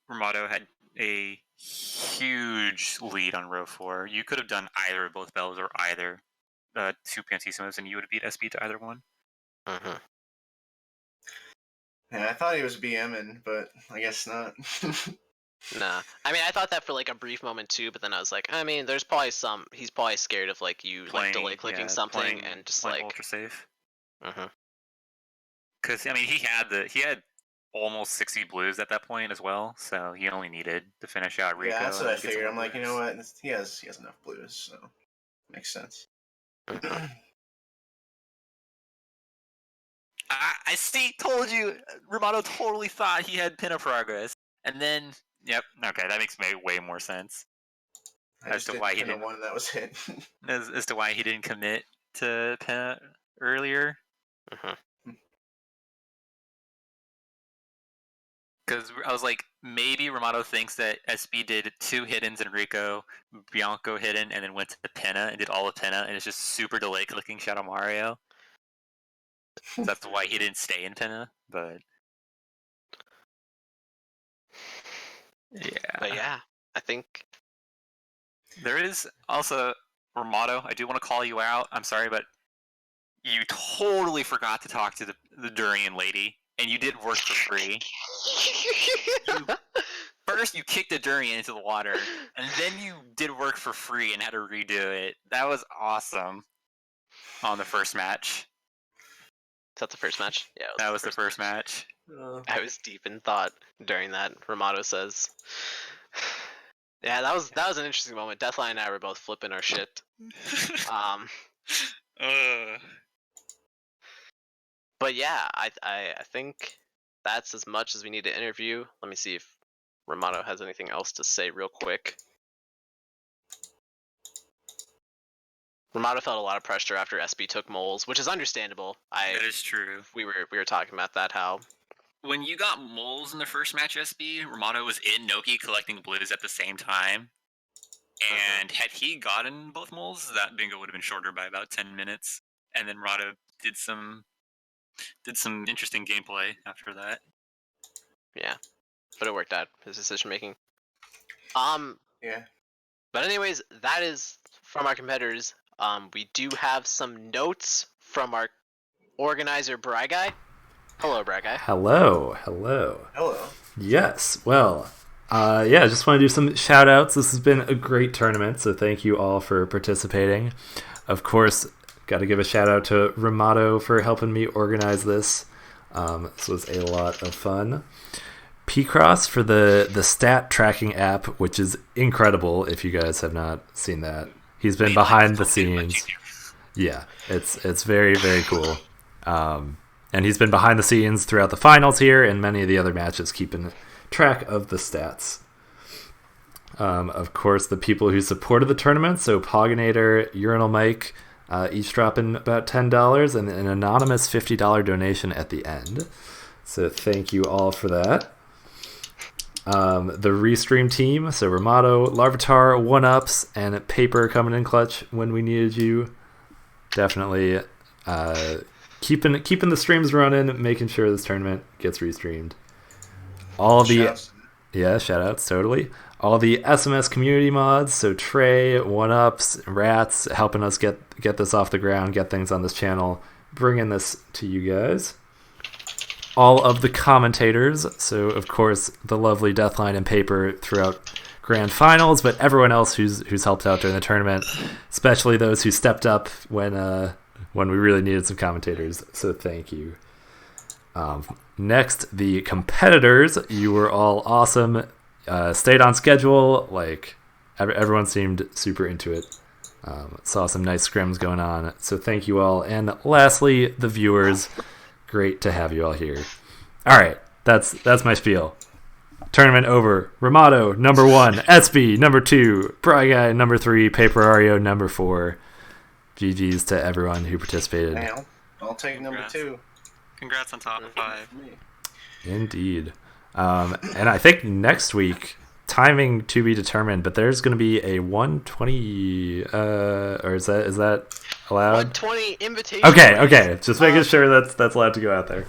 Rimato had a huge lead on row 4. You could have done either of both bells or either 2 Piantissimos, and you would have beat SB to either one. Yeah, I thought he was BMing, but I guess not. Nah. I mean, I thought that for like a brief moment too, but then I was like, I mean, there's probably he's probably scared of like you like delay clicking something and just like ultra safe. Because I mean, he had almost 60 blues at that point as well, so he only needed to finish out Rico. Yeah, that's what I figured. I'm like, you know what? He has enough blues, so makes sense. I see. Told you, Rimato totally thought he had Pinna progress, and then, yep, okay, that makes way more sense. as to why he didn't one that was hit. as to why he didn't commit to Penna earlier. Because I was like, maybe Rimato thinks that SB did 2 hidden in Rico, Bianco hidden, and then went to Penna and did all of Penna, and it's just super delay clicking Shadow Mario. So that's why he didn't stay in Penna, but yeah. But yeah, I think There is also Rimato. I do want to call you out. I'm sorry, but you totally forgot to talk to the durian lady, and you did work for free. First, you kicked a durian into the water, and then you did work for free and had to redo it. That was awesome. On the first match. Is that the first match? Yeah, that was the first match. I was deep in thought during that. Rimato says, "Yeah, that was an interesting moment. Deathline and I were both flipping our shit." But yeah, I think that's as much as we need to interview. Let me see if Rimato has anything else to say real quick. Rimato felt a lot of pressure after SB took moles, which is understandable. That is true. We were talking about that, how when you got moles in the first match, SB, Rimato was in Noki collecting blues at the same time. And had he gotten both moles, that bingo would have been shorter by about 10 minutes. And then Rimato did some interesting gameplay after that. Yeah, but it worked out, his decision making. Yeah. But anyways, that is from our competitors. We do have some notes from our organizer, Bry Guy. Hello, Bry Guy. Hello. Yes, well, I just want to do some shout outs. This has been a great tournament, so thank you all for participating. Of course, got to give a shout out to Rimato for helping me organize this. This was a lot of fun. P-Cross for the stat tracking app, which is incredible if you guys have not seen that. He's been behind the scenes. Yeah, it's very, very cool. And he's been behind the scenes throughout the finals here and many of the other matches, keeping track of the stats. Of course, the people who supported the tournament, so Poginator, Urinal Mike, each dropping about $10 and an anonymous $50 donation at the end. So thank you all for that. The Restream team, so Rimato, Larvitar, 1-Ups, and Paper coming in clutch when we needed you. Definitely keeping the streams running, making sure this tournament gets restreamed. All the shout outs, totally. All the SMS community mods, so Trey, 1-Ups, Rats, helping us get this off the ground, get things on this channel, bringing this to you guys. All of the commentators, so of course the lovely Deathline and Paper throughout grand finals, but everyone else who's helped out during the tournament, especially those who stepped up when we really needed some commentators. So thank you. Next, the competitors. You were all awesome. Stayed on schedule. Like everyone seemed super into it. Saw some nice scrims going on. So thank you all. And lastly, the viewers. Great to have you all here. All right, that's my spiel. Tournament over. Rimato, number 1. SB, number 2. Bry Guy, number 3. Paper Ario, number 4. GG's to everyone who participated. Now, I'll take number 2. Congrats on top 5. Indeed. And I think next week, timing to be determined, but there's going to be a 120, or is that allowed? 120 invitation. Okay. Just making sure that's allowed to go out there.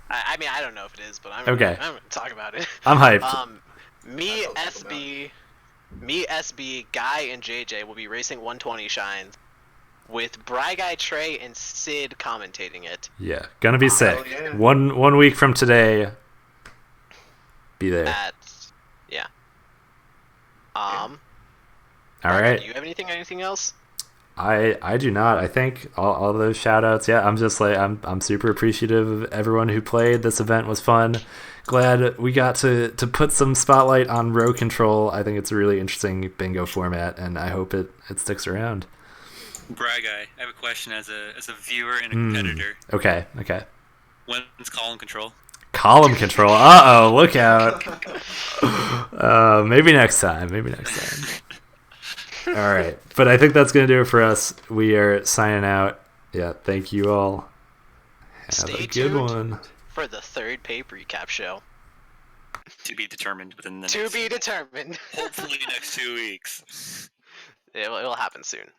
I mean, I don't know if it is, but I'm okay. I'm gonna talk about it. I'm hyped. Me, SB, Guy, and JJ will be racing 120 shines with Bry Guy, Trey, and Sid commentating it. Yeah, gonna be sick. Yeah. One week from today. Be there. Yeah. All right. Do you have anything else? I do not. I think all those shout outs. Yeah, I'm just like I'm super appreciative of everyone who played. This event was fun. Glad we got to put some spotlight on row control. I think it's a really interesting bingo format, and I hope it sticks around. Bry Guy, I have a question as a viewer and a competitor. Okay. When's column control? Column control. Uh-oh, look out. Maybe next time. All right. But I think that's going to do it for us. We are signing out. Yeah, thank you all. Have a good one. For the third paper recap show. To be determined within the To be determined. Hopefully next 2 weeks. It'll happen soon.